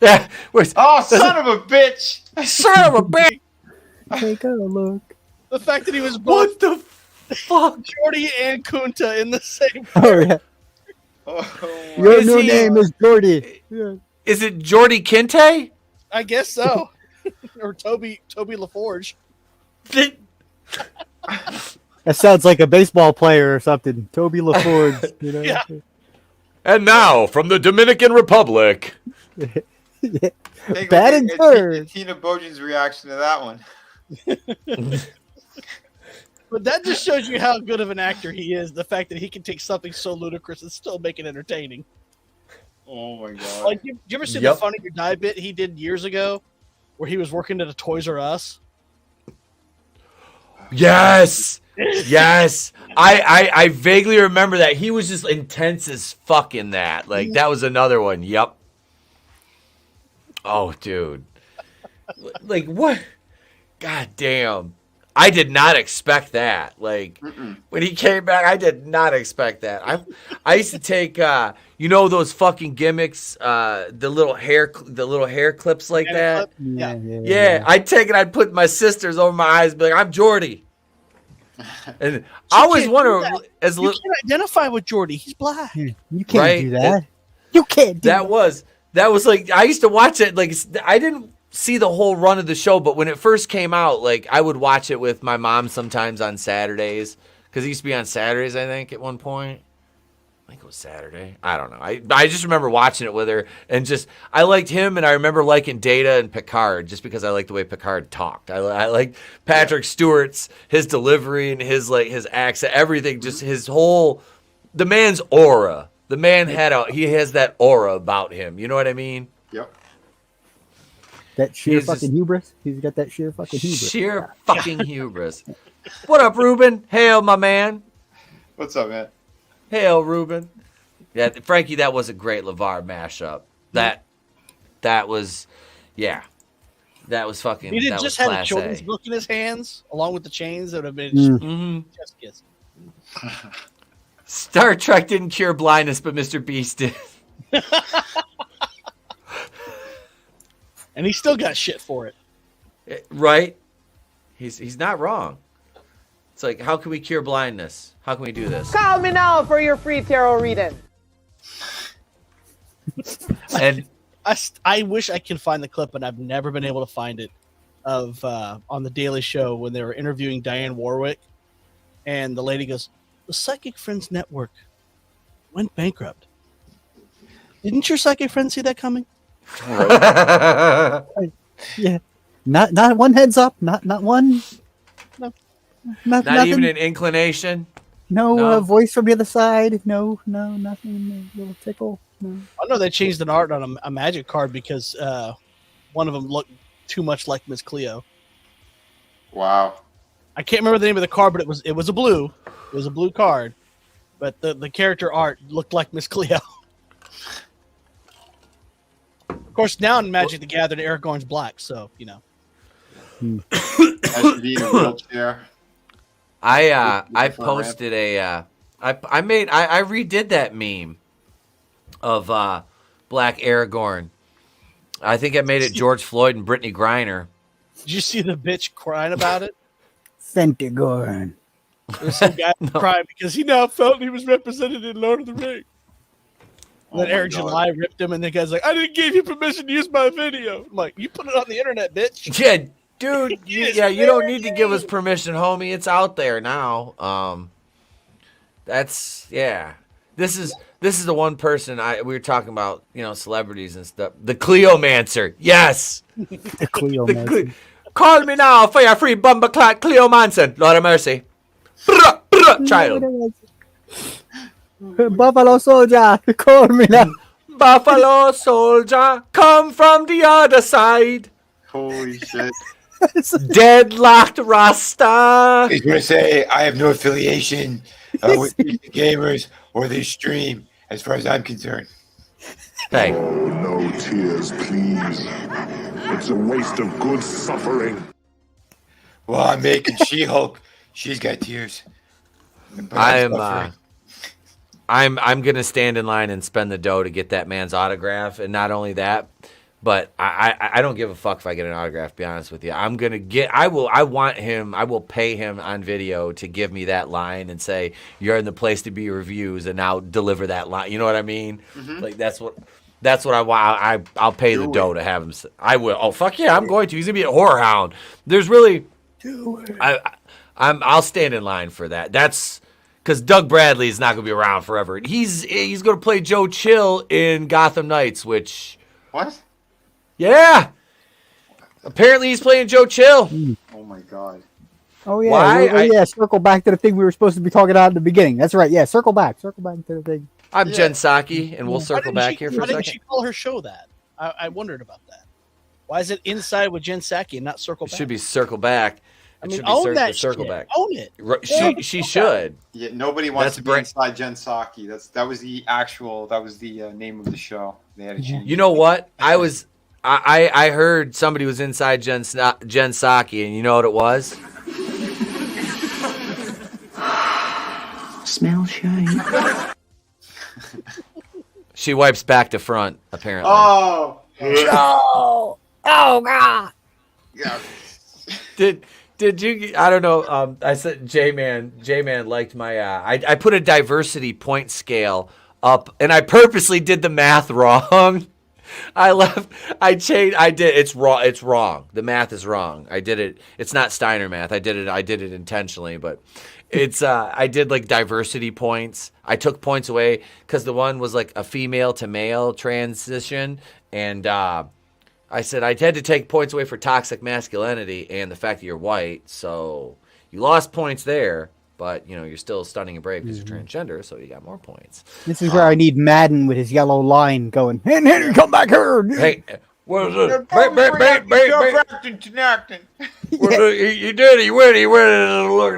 Yeah. Oh, son of a bitch! Son of a bitch! Take a look. The fact that he was both the fuck, Jordy and Kunta in the same. Oh yeah. Your new name is Jordy. Yeah. Is it Jordy Kinte? I guess so. Or Toby LaForge. That sounds like a baseball player or something. Toby LaForge. You know? Yeah. And now from the Dominican Republic. Yeah. Bad and third. Tina Bojan's reaction to that one. But that just shows you how good of an actor he is. The fact that he can take something so ludicrous and still make it entertaining. Oh my god! Like, you ever see the Funny or Die bit he did years ago, where he was working at a Toys R Us? Yes. Yes. I vaguely remember that. He was just intense as fuck in that. Like, that was another one. Yep. Oh, dude. Like, what? God damn. I did not expect that. Like, when he came back, I did not expect that. I used to take, those fucking gimmicks, the little hair clips like that. Yeah. I'd take it, I'd put my sisters over my eyes, and be like, I'm Jordy. And I always wonder, you can't identify with Jordy. He's black. You can't do that. You can't do that. That was like, I used to watch it. Like, I didn't see the whole run of the show, but when it first came out, like, I would watch it with my mom sometimes on Saturdays, because it used to be on Saturdays, I think, at one point. I think it was Saturday. I don't know. I just remember watching it with her, and just, I liked him, and I remember liking Data and Picard, just because I liked the way Picard talked. I liked Patrick Stewart's, his delivery and his accent, everything, just his whole, the man's aura. The man he has that aura about him. You know what I mean? Yep. That sheer fucking hubris. He's got that sheer fucking hubris. Sheer fucking hubris. What up, Ruben? Hail, my man. What's up, man? Hail, Ruben. Yeah, Frankie, that was a great LeVar mashup. That was, yeah. That was fucking. He just had a children's book in his hands, along with the chains that would have been just kiss. Star Trek didn't cure blindness, but Mr. Beast did. And he still got shit for it. Right? He's not wrong. It's like, how can we cure blindness? How can we do this? Call me now for your free tarot reading. And I wish I could find the clip, and I've never been able to find it, of on the Daily Show when they were interviewing Diane Warwick, and the lady goes, "The Psychic Friends Network went bankrupt. Didn't your psychic friend see that coming?" Yeah, not one heads up, not one. No, not nothing. even an inclination. No. Voice from the other side. No, nothing. A little tickle. No. I know they changed an art on a magic card because one of them looked too much like Miss Cleo. Wow. I can't remember the name of the card, but it was a blue. It was a blue card, but the character art looked like Miss Cleo. Of course, now in Magic the Gathering, Aragorn's black, so you know. I should be in a wheelchair. I posted I redid that meme of Black Aragorn. I think I made it George Floyd and Brittany Griner. Did you see the bitch crying about it? Fentigorn. There's some guy crying because he now felt he was represented in Lord of the Rings. And then Eric July ripped him, and the guy's like, I didn't give you permission to use my video. I'm like, you put it on the internet, bitch. Yeah, dude. You don't need to give us permission, homie. It's out there now. This is the one person we were talking about, celebrities and stuff. The Cleomancer. Yes. The Cleomancer. Call me now for your free bumbleclot Cleomancer. Lord of mercy. Child. Buffalo Soldier, call me now. Buffalo Soldier, come from the other side. Holy shit. Deadlocked Rasta. He's going to say, I have no affiliation with the gamers or this stream, as far as I'm concerned. Hey. Oh, no tears, please. It's a waste of good suffering. Well, I'm making She-Hulk. She's got tears. I'm gonna stand in line and spend the dough to get that man's autograph, and not only that, but I don't give a fuck if I get an autograph. To be honest with you, I will pay him on video to give me that line and say you're in the place to be reviews, and now deliver that line. You know what I mean? Mm-hmm. Like that's what I want. I'll pay the dough to have him. I will. Oh fuck yeah, I'm going to. He's gonna be a horror hound. There's really, I'll stand in line for that. That's. Because Doug Bradley is not going to be around forever. He's going to play Joe Chill in Gotham Knights, which... What? Yeah. Apparently he's playing Joe Chill. Oh, my God. Oh, yeah. Why? Circle back to the thing we were supposed to be talking about at the beginning. That's right. Yeah, circle back. Circle back to the thing. I'm Jen Psaki, and we'll circle back here for a second. Why didn't she call her show that? I wondered about that. Why is it Inside with Jen Psaki and not Circle Back? It should be Circle Back. Own that circle shit. back. Own it. She should. Yeah, nobody wants to be inside Jen Psaki. That was the name of the show. They had to change. You know what? I heard somebody was inside Jen Psaki, and you know what it was? Smell shine. She wipes back to front, apparently. Oh. No. Oh God. Yeah. Did you? I don't know. I said J-Man liked my. I put a diversity point scale up, and I purposely did the math wrong. I changed. I did. It's wrong. It's wrong. The math is wrong. I did it. It's not Steiner math. I did it intentionally, but it's. I did like diversity points. I took points away because the one was like a female to male transition, and. I said I had to take points away for toxic masculinity and the fact that you're white, so you lost points there, but you're still stunning and brave because you're transgender, so you got more points. This is where I need Madden with his yellow line going, Henry, come back here. Hey, what is it? He did. He went.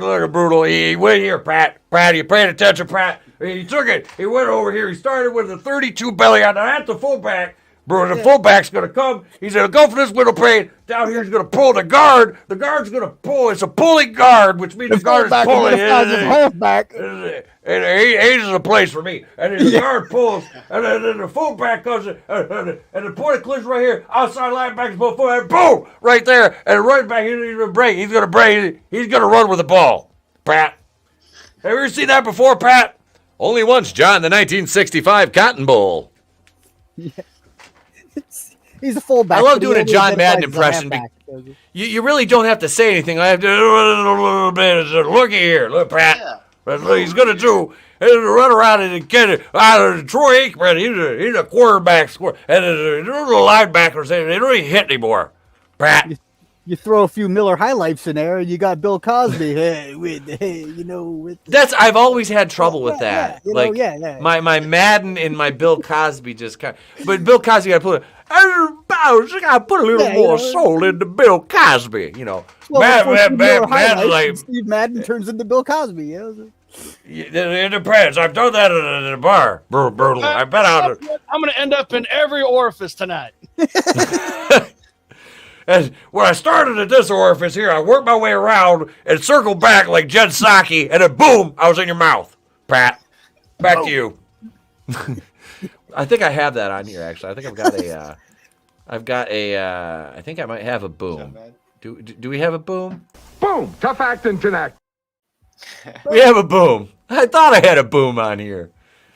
Look, brutal. He went here, Pat. Pat, you paying attention, Pat? He took it. He went over here. He started with a 32 belly on at the fullback. Bro, the fullback's going to come. He's going to go for this window pane. Down here, he's going to pull the guard. The guard's going to pull. It's a pulling guard, which means the guard is pulling. Halfback. And he's the place for me. And then the guard pulls, and then the fullback comes, and the point of collision right here, outside linebackers, both fullback, boom, right there. And right back, he's going to break. He's going to break. He's going to run with the ball. Pat. Have you ever seen that before, Pat? Only once, John, the 1965 Cotton Bowl. Yeah. He's a fullback. I love doing a John Madden impression. You really don't have to say anything. I have to do a little bit. Looky here. Look, Pat. Yeah. What he's going to do is run around and get it. Troy Aikman, he's a quarterback. And the linebackers, they don't even hit anymore. Pat. You throw a few Miller High Lifes in there, and you got Bill Cosby. I've always had trouble with that. My Madden and my Bill Cosby just kind of. But Bill Cosby got to put. I got to put a little more soul into Bill Cosby. Well, Steve Madden turns into Bill Cosby. It depends. I've done that at a bar. Brutal. I bet I'm going to end up in every orifice tonight. And when I started at this orifice here, I worked my way around and circled back like Jen Psaki, and then boom, I was in your mouth. Pat, back to you. I think I have that on here, actually. I think I think I might have a boom. Do we have a boom? Boom! Tough acting tonight. We have a boom. I thought I had a boom on here.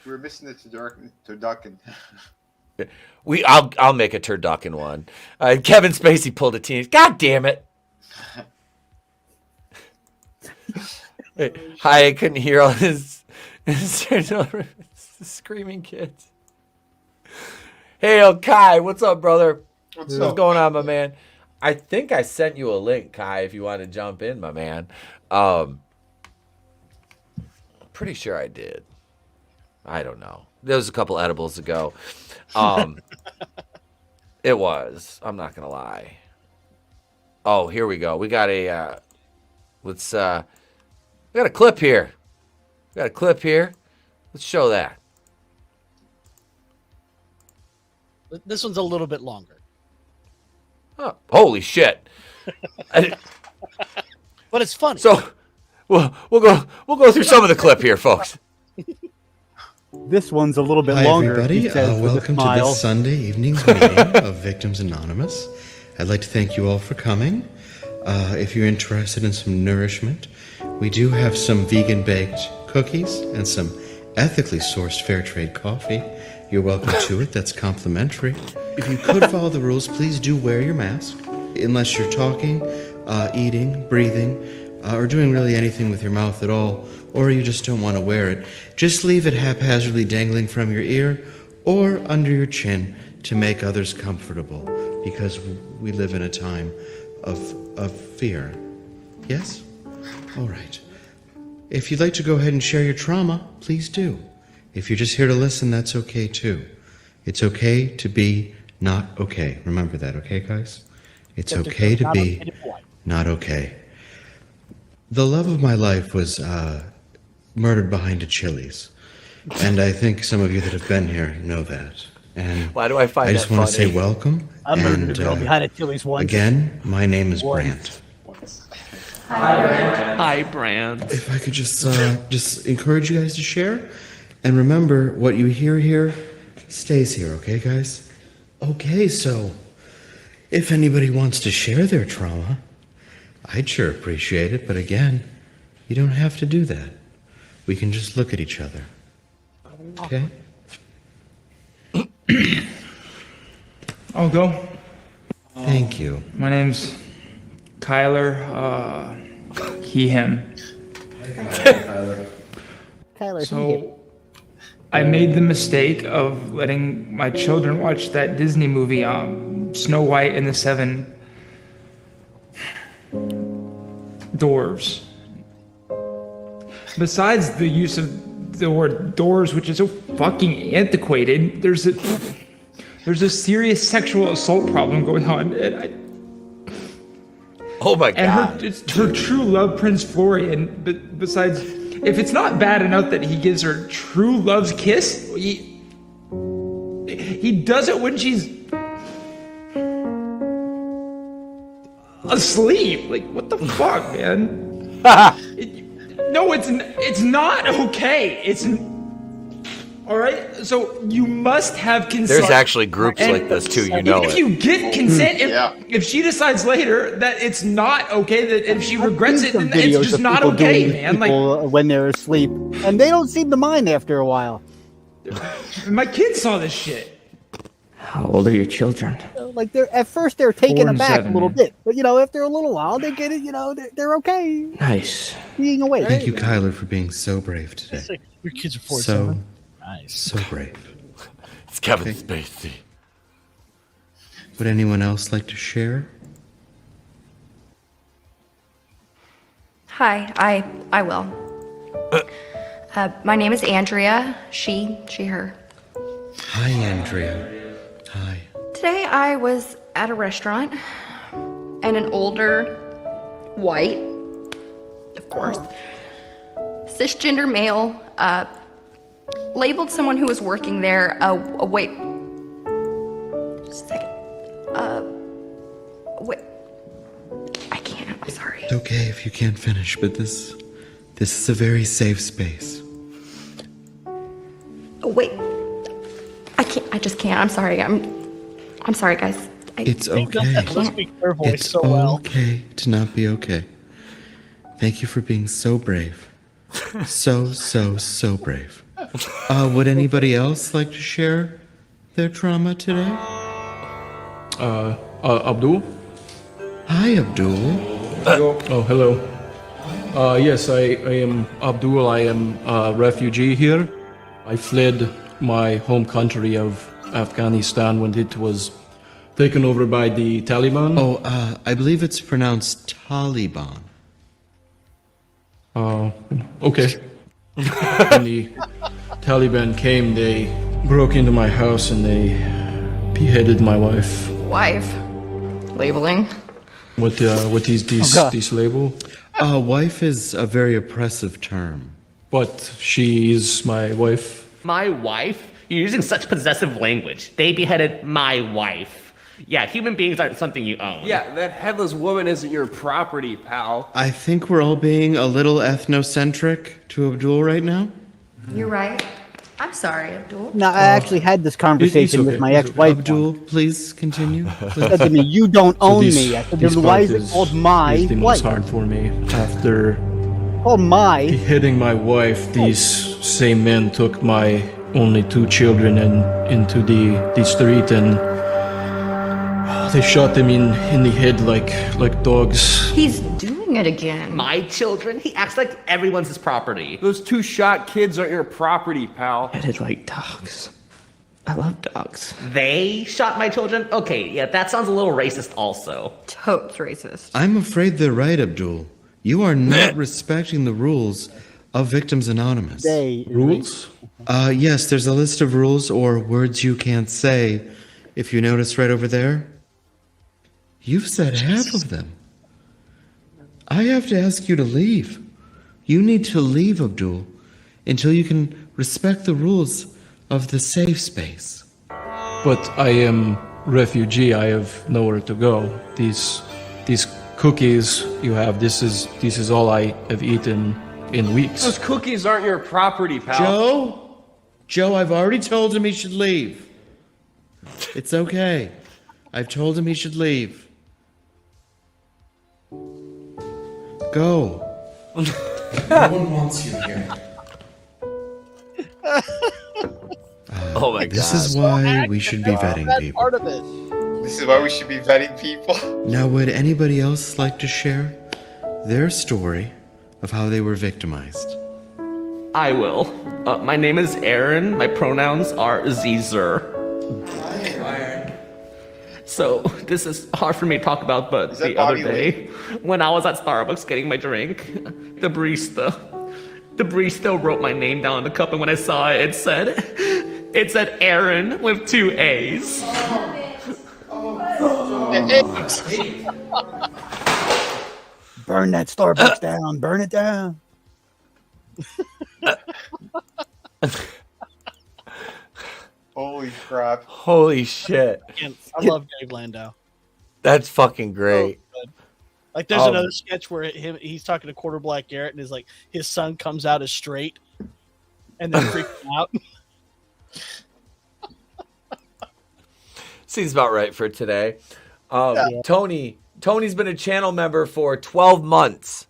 We're missing the turducken. I'll make a turducken one. Kevin Spacey pulled a teenage. God damn it! Hi, I couldn't hear all this screaming kids. Hey, Kai, what's up, brother? What's going on, my man? I think I sent you a link, Kai, if you want to jump in, my man. Pretty sure I did. I don't know. There was a couple edibles ago. It was. I'm not gonna lie. Oh, here we go. We got a we got a clip here. Let's show that. This one's a little bit longer. Oh, holy shit! But it's funny. So, we'll go through some of the clip here, folks. This one's a little bit Hi, longer. Everybody. Welcome to this Sunday evening's meeting of Victims Anonymous. I'd like to thank you all for coming. If you're interested in some nourishment, we do have some vegan baked cookies and some ethically sourced fair trade coffee. You're welcome to it. That's complimentary. If you could follow the rules, please do wear your mask. Unless you're talking, eating, breathing, or doing really anything with your mouth at all, or you just don't want to wear it, just leave it haphazardly dangling from your ear or under your chin to make others comfortable, because we live in a time of fear. Yes? All right. If you'd like to go ahead and share your trauma, please do. If you're just here to listen, that's okay too. It's okay to be not okay. Remember that, okay, guys? It's okay to be not okay. The love of my life was murdered behind a Chili's. And I think some of you that have been here know that. And why do I find that I just want to funny? say welcome. I murdered a girl behind a Chili's once. Again, my name is Brandt. Hi, Brand. If I could just encourage you guys to share. And remember, what you hear here stays here, okay, guys? Okay, so if anybody wants to share their trauma, I'd sure appreciate it. But again, you don't have to do that. We can just look at each other. Okay? I'll go. Thank you. My name's Kyler. He, him. Kyler, So, I made the mistake of letting my children watch that Disney movie, Snow White and the Seven Dwarves. Besides the use of the word doors, which is so fucking antiquated, there's a serious sexual assault problem going on, and oh my god! And her true love, Prince Florian. But besides, if it's not bad enough that he gives her true love's kiss, he does it when she's asleep. Like, what the fuck, man? No, it's not okay. It's all right. So you must have consent. There's actually groups like this too. You know if it. you get consent, if she decides later that it's not okay, that if she regrets it, then it's just not okay, man. Like when they're asleep, and they don't seem to mind after a while. My kids saw this shit. How old are your children? Like at first they're taken 4 and aback 7, a little man. bit, but after a little while they get it. They're okay. Nice. Being awake. Thank you, Kyler, for being so brave today. Your kids are 4 and So 7. Nice. So brave. It's Kevin Spacey. Would anyone else like to share? Hi, I will. My name is Andrea. She, her. Hi, Andrea. Hi. Today I was at a restaurant and an older, white, of course, cisgender male labeled someone who was working there wait. Just a second. Wait. I can't. I'm sorry. It's okay if you can't finish, but this is a very safe space. Oh, wait. I just can't. I'm sorry. I'm sorry, guys. It's Let's okay. speak her voice It's so well. okay to not be okay. Thank you for being so brave. So brave. Would anybody else like to share their trauma today? Abdul? Hi, Abdul. Oh, hello. Yes, I am Abdul. I am a refugee here. I fled my home country of Afghanistan when it was taken over by the Taliban. Oh, I believe it's pronounced Taliban. Okay. When the Taliban came, they broke into my house and they beheaded my wife. Wife. Labeling. What is this label? Wife is a very oppressive term. But she is my wife. My wife? You're using such possessive language. They beheaded my wife. Yeah, human beings aren't something you own. Yeah, that headless woman isn't your property, pal. I think we're all being a little ethnocentric to Abdul right now. You're right. I'm sorry, Abdul. No, I actually had this conversation with my ex-wife. Abdul, please continue. She said to me, "You don't own me." I said, "Then why is it called my is the wife?" most hard for me. After Called my. beheading my wife, these same men took my only 2 children and into the street and they shot them in the head like dogs. He's doing it again. My children? He acts like everyone's his property. Those 2 shot kids aren't your property, pal. Headed like dogs. I love dogs. They shot my children? Okay, yeah, that sounds a little racist also. Totes racist. I'm afraid they're right, Abdul. You are not respecting the rules of Victims Anonymous. Rules? Yes, there's a list of rules or words you can't say. If you notice right over there, you've said half of them. I have to ask you to leave. You need to leave, Abdul, until you can respect the rules of the safe space. But I am refugee. I have nowhere to go. These cookies you have, this is all I have eaten in weeks. Those cookies aren't your property, pal. Joe, I've already told him he should leave. It's okay. I've told him he should leave. Go. No one wants you here. Oh my This God. is why we should be vetting people. Part of it. This is why we should be vetting people. Now, would anybody else like to share their story of how they were victimized? I will. My name is Aaron. My pronouns are Zezer. Hi, Aaron. So, this is hard for me to talk about, but the other day, when I was at Starbucks getting my drink, the barista wrote my name down in the cup, and when I saw it, it said Aaron with 2 A's. Burn that Starbucks down. Burn it down. Holy crap. Holy shit. I love Dave Landau. That's fucking great. Like there's another sketch where he's talking to Quarter Black Garrett and his son comes out as straight and then freaks him out. Seems about right for today. Tony's been a channel member for 12 months.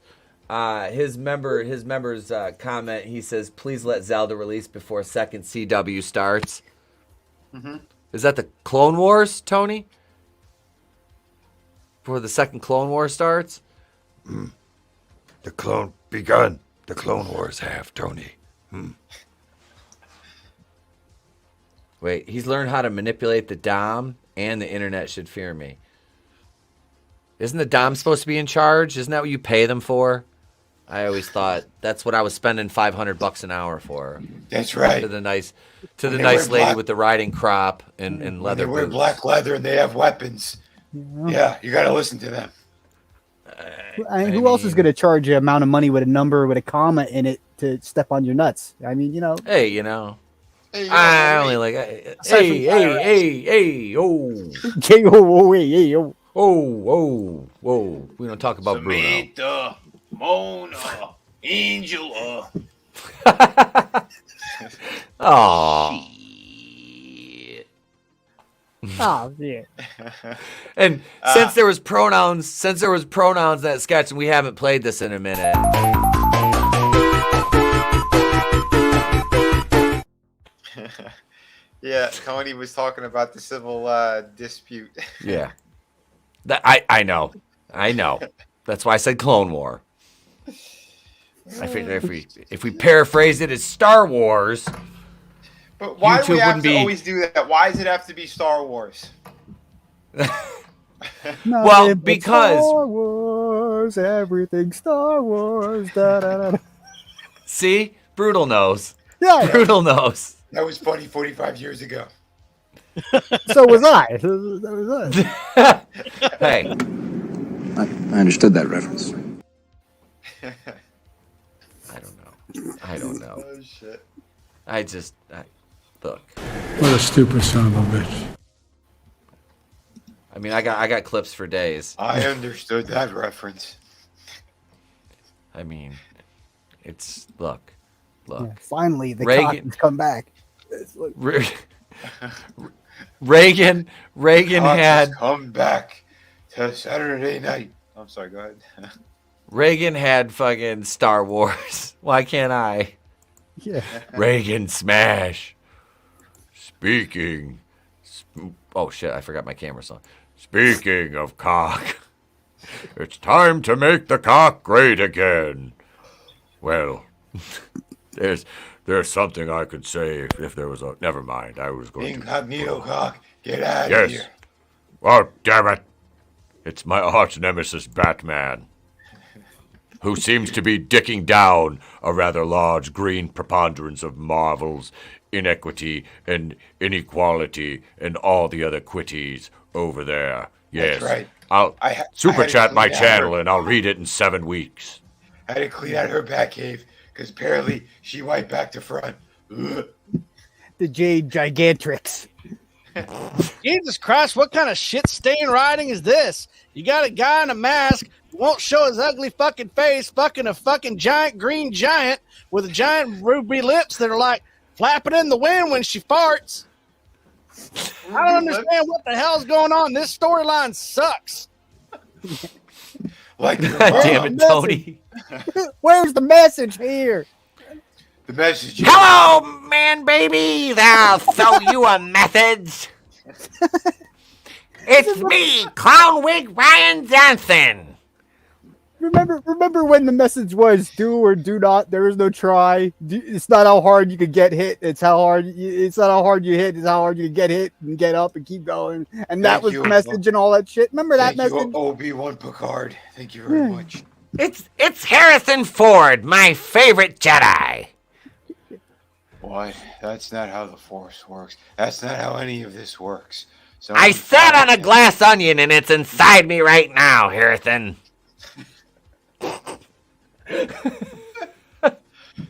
His member's comment, he says, please let Zelda release before second CW starts. Mm-hmm. Is that the Clone Wars, Tony? Before the second Clone War starts? The Clone Wars have, Tony. Wait, he's learned how to manipulate the Dom, and the internet should fear me. Isn't the Dom supposed to be in charge? Isn't that what you pay them for? I always thought that's what I was spending $500 an hour for. That's right. To the nice When they lady wear with the riding crop and leather They wear boots. black leather and they have weapons. Yeah, you got to listen to them. Who else is going to charge you an amount of money with a number with a comma in it to step on your nuts? I mean, you know. Hey, you know. I only like hey, oh. Whoa. We don't talk about Bruno. Samantha, Mona, Angela. Aww. Oh yeah. And since there was pronouns in that sketch, and we haven't played this in a minute. Yeah, Tony was talking about the civil dispute. Yeah. I know. That's why I said Clone War. I figure if we paraphrase it as Star Wars. But why do we have to be... always do that? Why does it have to be Star Wars? Well, because Star Wars, everything Star Wars. Da, da, da. See, Brutal knows. Yeah, Brutal knows. That was funny 45 years ago. So was I. So was I. Hey, I understood that reference. I don't know. Oh shit. Look. What a stupid son of a bitch. I mean, I got clips for days. I understood that reference. I mean, it's look. Yeah, finally, the Reagan cock has come back. Reagan had come back to Saturday night. I'm sorry. Go ahead. Reagan had fucking Star Wars. Why can't I? Yeah. Reagan smash. Speaking. Oh shit! I forgot my camera song. Speaking of cock, it's time to make the cock great again. Well, there's something I could say if there was a. Never mind. I was going Incognito cock, get out Yes. of here. Oh damn it! It's my arch nemesis Batman, who seems to be dicking down a rather large green preponderance of marvels, inequity, and inequality, and all the other quitties over there. Yes. That's right. I'll super had to chat my clean out channel her- and I'll read it in 7 weeks. I had to clean out her back cave because apparently she wiped back to front. Ugh. The Jade Gigantrix. Jesus Christ, what kind of shit stain writing is this? You got a guy in a mask who won't show his ugly fucking face, fucking a fucking giant green giant with a giant ruby lips that are like flapping in the wind when she farts. I don't understand what the hell's going on. This storyline sucks. Like your God damn it, mom. Tony. Where's the message here? The message. Hello, man, baby. I'll show you a message. It's me, Clownwig Ryan Johnson. Remember when the message was do or do not. There is no try. It's not how hard you could get hit. It's how hard. It's not how hard you hit. It's how hard you can get hit and get up and keep going. And that was the message and all that shit. Remember that Thank message? you, Obi-Wan Picard. Thank you very much. It's Harrison Ford, my favorite Jedi. What? That's not how the Force works. That's not how any of this works. So I sat on a glass onion and it's inside me right now, Harrison.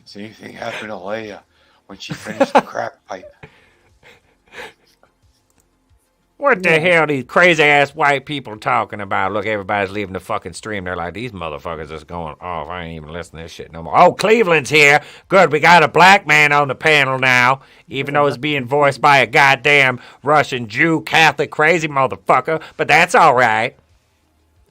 Same thing happened to Leia when she finished the crack pipe. What the hell are these crazy ass white people talking about? Look, everybody's leaving the fucking stream. They're like, these motherfuckers is going off. I ain't even listening to this shit no more. Oh, Cleveland's here. Good, we got a black man on the panel now, even though it's being voiced by a goddamn Russian Jew, Catholic, crazy motherfucker. But that's all right.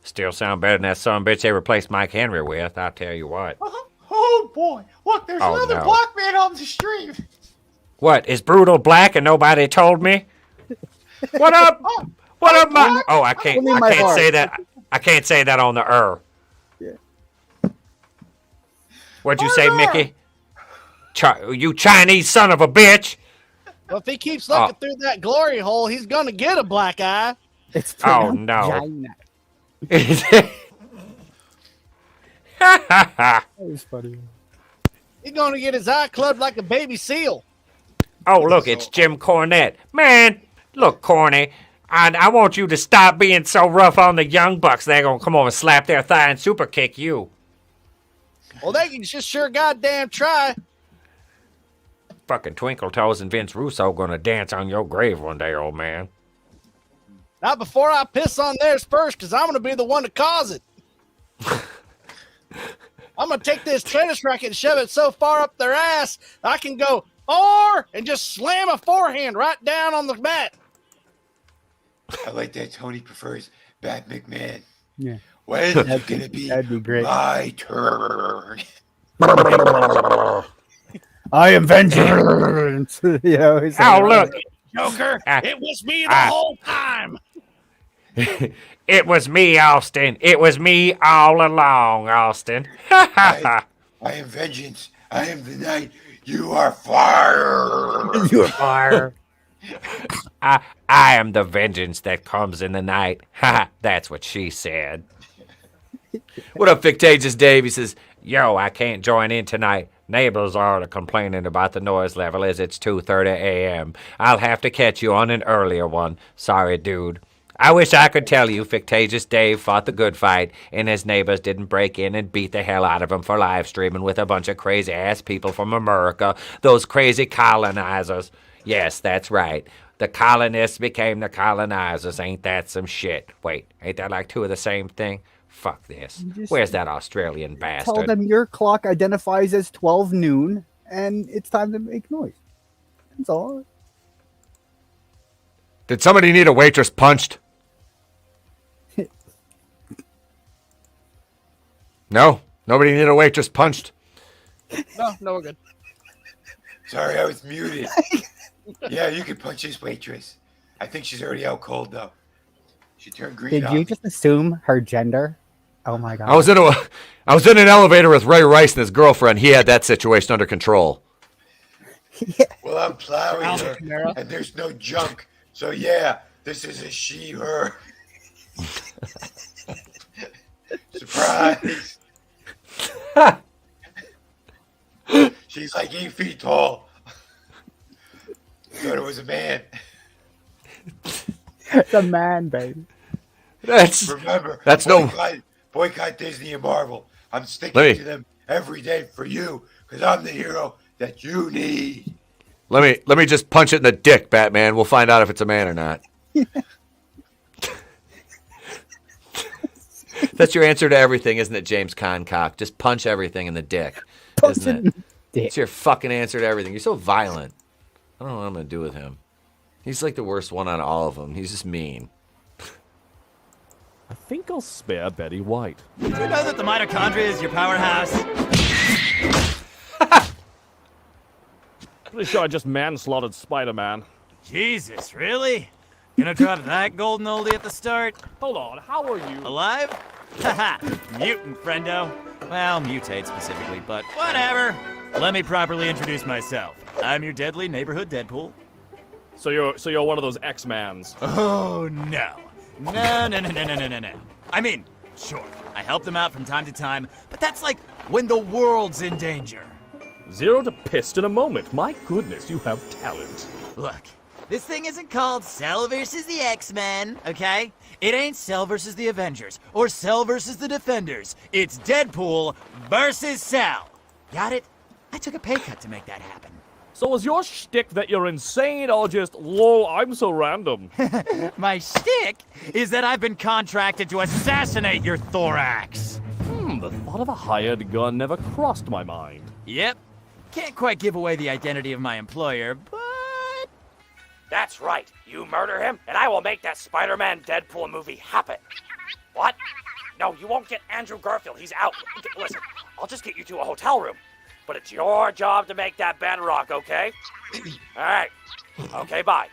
Still sound better than that son of a bitch they replaced Mike Henry with, I'll tell you what. Oh boy! Look, there's Oh, another no. black man on the stream. What, is Brutal black and nobody told me? What up? What up, my... Oh, I can't say that. I can't say that on the Yeah. What'd you say, Mickey? You Chinese son of a bitch! Well, if he keeps looking through that glory hole, he's gonna get a black eye. It's Oh no! That was funny. He's gonna get his eye clubbed like a baby seal. Oh, look, it's Jim Cornette. Man, look, Corny, I want you to stop being so rough on the young bucks. They're gonna come over and slap their thigh and super kick you. Well, they can just sure goddamn try. Fucking Twinkle Toes and Vince Russo gonna dance on your grave one day, old man. Not before I piss on theirs first, because I'm gonna be the one to cause it. I'm gonna take this tennis racket and shove it so far up their ass I can go and just slam a forehand right down on the mat. I like that Tony prefers Bat McMahon. Yeah. When's it gonna be? That'd be great. My turn. I am vengeance. Look, Joker, it was me the whole time. It was me, Austin. It was me all along, Austin. I am vengeance. I am the night. You are fire. You are fire. I am the vengeance that comes in the night. That's what she said. What up, Fictitious Dave? He says, yo, I can't join in tonight. Neighbors are complaining about the noise level as it's 2:30 a.m. I'll have to catch you on an earlier one. Sorry, dude. I wish I could tell you Fictitious Dave fought the good fight and his neighbors didn't break in and beat the hell out of him for live streaming with a bunch of crazy-ass people from America, those crazy colonizers. Yes, that's right. The colonists became the colonizers. Ain't that some shit? Wait, ain't that like two of the same thing? Fuck this. Where's that Australian bastard? Tell them your clock identifies as 12 noon, and it's time to make noise. That's all. Did somebody need a waitress punched? No? Nobody need a waitress punched? No, we're good. Sorry, I was muted. Yeah, you can punch this waitress. I think she's already out cold, though. She turned green. Did you just assume her gender? Oh my god. I was in an elevator with Ray Rice and his girlfriend. He had that situation under control. Well, I'm plowing her, and there's no junk. So, yeah, this is a she, her. Surprise. She's like 8 feet tall. Thought it was a man. It's a man, baby. Remember, boycott Disney and Marvel. I'm sticking to them every day for you because I'm the hero that you need. Let me just punch it in the dick, Batman. We'll find out if it's a man or not. That's your answer to everything, isn't it, James Concock? Just punch everything in the dick, isn't it? It's your fucking answer to everything. You're so violent. I don't know what I'm going to do with him. He's like the worst one out of all of them. He's just mean. I think I'll spare Betty White. Do you know that the mitochondria is your powerhouse? Pretty sure I just manslaughtered Spider-Man. Jesus, really? Gonna drop that golden oldie at the start? Hold on, how are you? Alive? Haha, mutant, friendo. Well, mutate specifically, but whatever. Let me properly introduce myself. I'm your deadly neighborhood Deadpool. So you're one of those X-Mans. Oh, no. No. I mean, sure, I help them out from time to time, but that's like when the world's in danger. 0 to pissed in a moment. My goodness, you have talent. Look, this thing isn't called Cell versus the X-Men, okay? It ain't Cell versus the Avengers, or Cell versus the Defenders. It's Deadpool versus Cell. Got it? I took a pay cut to make that happen. So is your shtick that you're insane or just, lol, I'm so random? My shtick is that I've been contracted to assassinate your thorax. The thought of a hired gun never crossed my mind. Yep. Can't quite give away the identity of my employer, but... That's right. You murder him, and I will make that Spider-Man Deadpool movie happen. What? No, you won't get Andrew Garfield. He's out. Listen, I'll just get you to a hotel room. But it's your job to make that band rock, okay? All right. Okay, bye.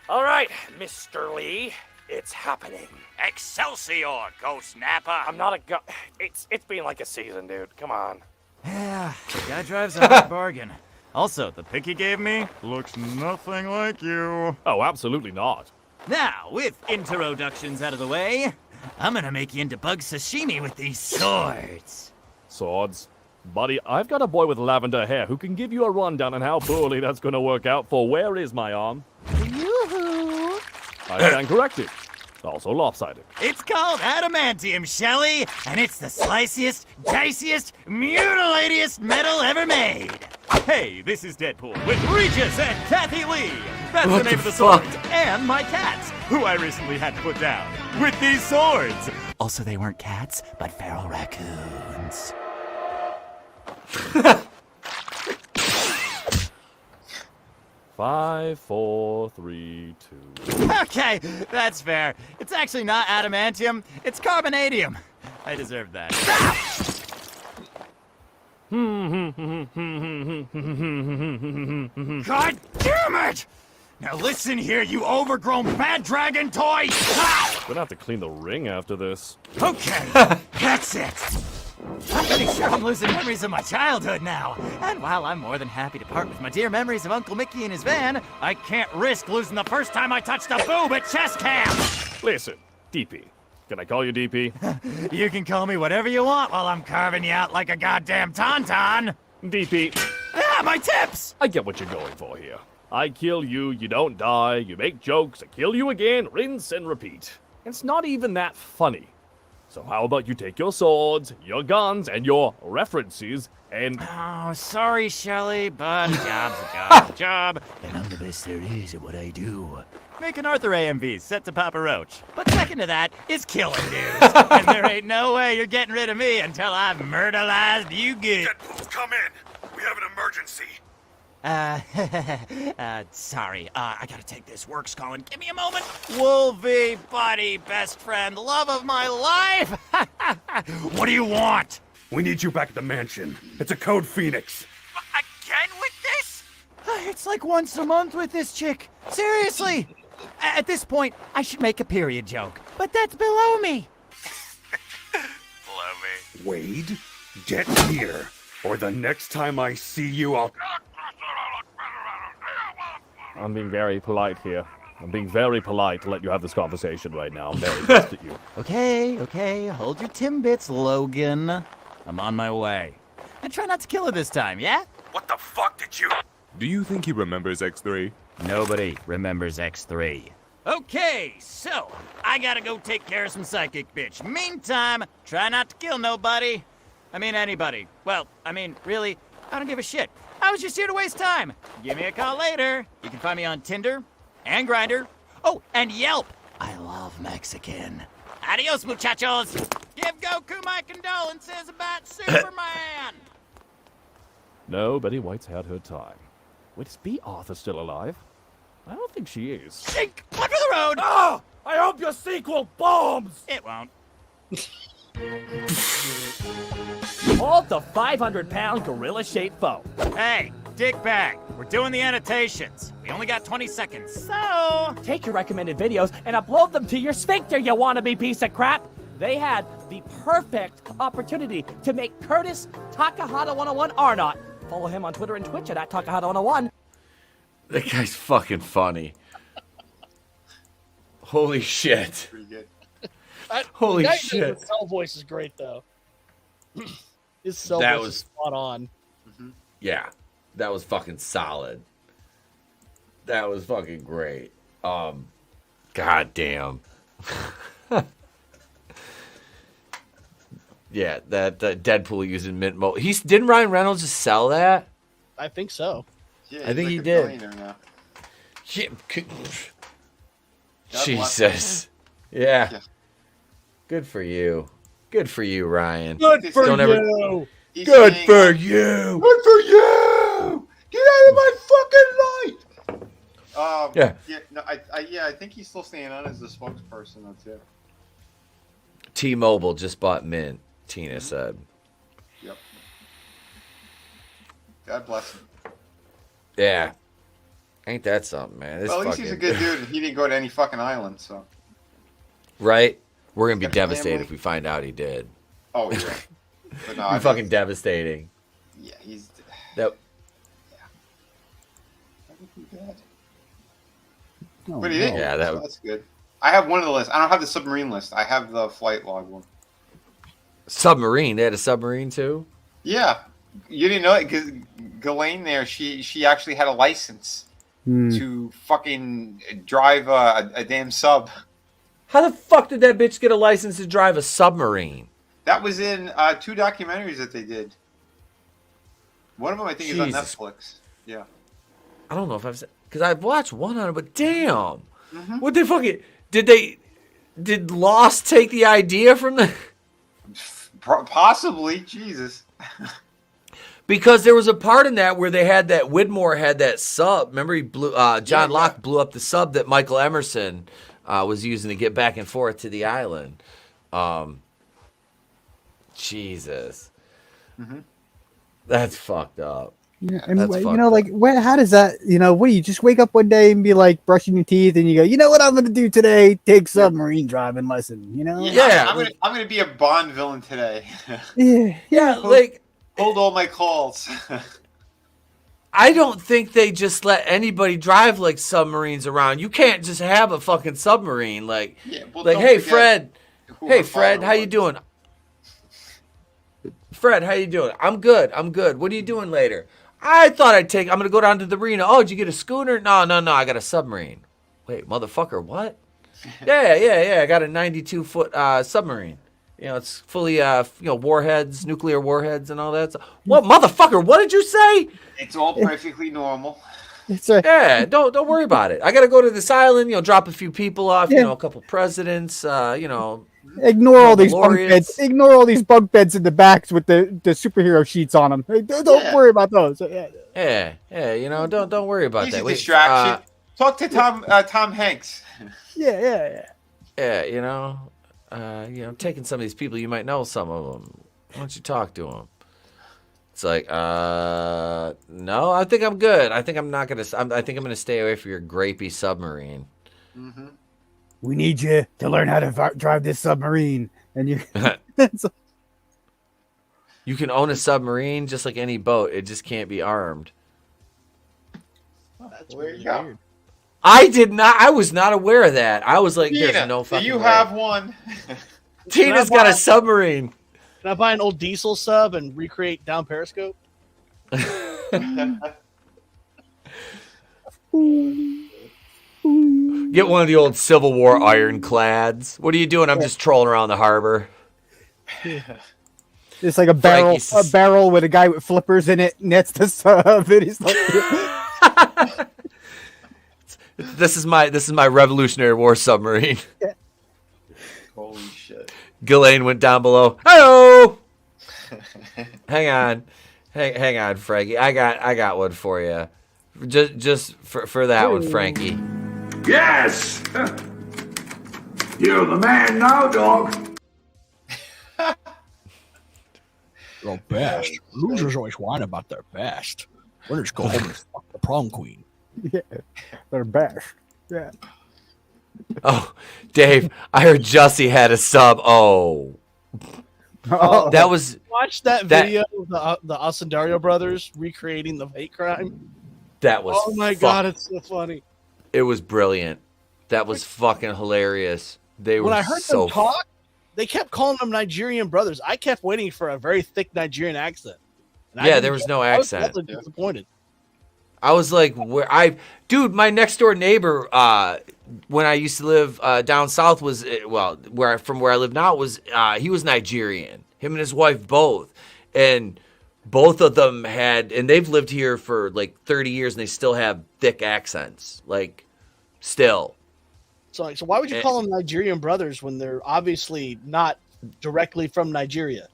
All right, Mr. Lee. It's happening. Excelsior, Ghost Napper. I'm not a It's been like a season, dude. Come on. Yeah, the guy drives a hard bargain. Also, the pic he gave me looks nothing like you. Oh, absolutely not. Now, with introductions out of the way, I'm gonna make you into bug sashimi with these swords. Swords? Buddy, I've got a boy with lavender hair who can give you a rundown on how poorly that's gonna work out for where is my arm. Yoo-hoo! I stand corrected. Also lopsided. It's called adamantium, Shelley, and it's the sliciest, diciest, mutilatiest metal ever made. Hey, this is Deadpool with Regis and Kathy Lee. That's the name of the swords, and my cats, who I recently had to put down with these swords. Also, they weren't cats, but feral raccoons. 5, 4, 3, 2. Okay, that's fair. It's actually not adamantium, it's carbonadium. I deserve that. God damn it! Now listen here, you overgrown bad dragon toy! Gonna have to clean the ring after this. Okay, that's it. I'm pretty sure I'm losing memories of my childhood now. And while I'm more than happy to part with my dear memories of Uncle Mickey and his van, I can't risk losing the first time I touched a boob at chess camp. Listen, DP. Can I call you DP? You can call me whatever you want while I'm carving you out like a goddamn tauntaun. DP. Ah, my tips! I get what you're going for here. I kill you, you don't die, you make jokes, I kill you again, rinse and repeat. It's not even that funny. So how about you take your swords, your guns, and your references, and... Oh, sorry, Shelley, but a job's a job's a job, and I'm the best there is at what I do. Make an Arthur AMV set to Papa Roach. But second to that is killing dudes. And there ain't no way you're getting rid of me until I've murderized you good. Deadpool, come in. We have an emergency. Sorry, I gotta take this. Work's calling. Give me a moment. Wolvie, buddy, best friend, love of my life. What do you want? We need you back at the mansion. It's a code Phoenix. Again with this? It's like once a month with this chick. Seriously. At this point, I should make a period joke. But that's below me. Wade, get here, or the next time I see you, I'll... I'm being very polite here. I'm being very polite to let you have this conversation right now. I'm very pissed at you. Okay, hold your Timbits, Logan. I'm on my way. And try not to kill her this time, yeah? What the fuck did you... Do you think he remembers X3? Nobody remembers X3. Okay, so I gotta go take care of some psychic bitch. Meantime, try not to kill nobody. I mean anybody. Well, I mean, really, I don't give a shit. I was just here to waste time. Give me a call later. You can find me on Tinder and Grindr. Oh, and Yelp. I love Mexican. Adios, muchachos. Give Goku my condolences about Superman. No, Betty White's had her time. Wait, is B. Arthur still alive? I don't think she is. Shink! Look for the road! Oh! I hope your sequel bombs! It won't. Hold the 500-pound gorilla-shaped foe. Hey, dickbag, we're doing the annotations. We only got 20 seconds, so... Take your recommended videos and upload them to your sphincter, you wannabe piece of crap! They had the perfect opportunity to make Curtis Takahata 101 Arnott. Follow him on Twitter and Twitch at Takahata 101. That guy's fucking funny. Holy shit. Pretty good. Holy that shit. His cell voice is great, though. His cell That voice was is spot on. Yeah, that was fucking solid. That was fucking great. God damn. Yeah, that Deadpool using mint mode. Didn't Ryan Reynolds just sell that? I think so. Yeah, I think like he a did. billionaire now. Shit. God Jesus. Yeah. Good for you. Good for you, Ryan. Good for Don't you. Ever... He's Good saying, for you. Good for you! Get out of my fucking light! Yeah. I think he's still staying on as the spokesperson though too. T-Mobile just bought Mint, Tina said. Yep. God bless him. Yeah. Ain't that something, man? This Well, at least he's a good dude and he didn't go to any fucking island, so. Right? We're going to be Got a devastated family. if we find out he did. Oh, yeah. But no, It'd be fucking devastating. Yeah, he's. That, That would be bad. No, But he didn't. Yeah, that so would- that's good. I have one of the lists. I don't have the submarine list. I have the flight log one. submarine. They had a submarine too? Yeah. You didn't know it because Ghislaine there, she actually had a license to fucking drive a damn sub. How the fuck did that bitch get a license to drive a submarine? That was in 2 documentaries that they did. One of them I think is on Jesus. Netflix. Yeah. I don't know if I've because I've watched one on it, but damn. Mhm. What they fucking did Lost take the idea from the Possibly. Jesus. Because there was a part in that where they had that Widmore had that sub. Remember, he blew John Locke blew up the sub that Michael Emerson was using to get back and forth to the island. Jesus, that's fucked up. Yeah, I mean, you know, like, how does that, you know, what do you just wake up one day and be like brushing your teeth and you go, you know what I'm going to do today? Take submarine driving lesson, you know? Yeah, I'm gonna be a Bond villain today. Yeah, like hold all my calls. I don't think they just let anybody drive like submarines around. You can't just have a fucking submarine. Like, hey Fred, how you doing? Fred, how you doing? I'm good. What are you doing later? I'm going to go down to the marina. Oh, did you get a schooner? No, I got a submarine. Wait, motherfucker, what? Yeah, I got a 92-foot submarine. You know, it's fully, warheads, nuclear warheads and all that. What, motherfucker, what did you say? It's all perfectly normal. Yeah, don't worry about it. I got to go to this island, drop a few people off, a couple presidents, Ignore all these bunk beds. Ignore all these bunk beds in the backs with the superhero sheets on them. Don't worry about those. Yeah, don't worry about Easy that. Distraction. Talk to Tom Hanks. Yeah. Yeah, taking some of these people, you might know some of them. Why don't you talk to them? It's like, no, I think I'm good. I think I'm gonna stay away from your grapey submarine. Mm-hmm. We need you to learn how to drive this submarine, and you. You can own a submarine just like any boat. It just can't be armed. Oh, that's weird. Go. I was not aware of that. I was like, Tina, there's no fucking you way. have one. Tina's got a submarine. Can I buy an old diesel sub and recreate down Periscope? Get one of the old Civil War ironclads. What are you doing? I'm just trolling around the harbor. It's like a barrel with a guy with flippers in it, and that's the sub. And he's like, This is my Revolutionary War submarine. Yeah. Holy shit! Ghislaine went down below. Hello. Hang on, Frankie. I got one for you. Just for that one, Frankie. Yes! You're the man now, dog. Your best. Losers always whine about their best. Winners go home and fuck the prom queen. Yeah, they're best. Yeah. Oh, Dave, I heard Jussie had a sub. Oh. That was... Watch that video of the Osendario brothers recreating the hate crime. That was... Oh my God, it's so funny. It was brilliant. That was fucking hilarious. When I heard them talk, they kept calling them Nigerian brothers. I kept waiting for a very thick Nigerian accent. Yeah, there was no accent. I was disappointed. I was like, dude, my next door neighbor, when I used to live down south was, from where I live now was, he was Nigerian. Him and his wife both. And both of them and they've lived here for like 30 years and they still have thick accents. Like, still. So why would you call them Nigerian brothers when they're obviously not directly from Nigeria?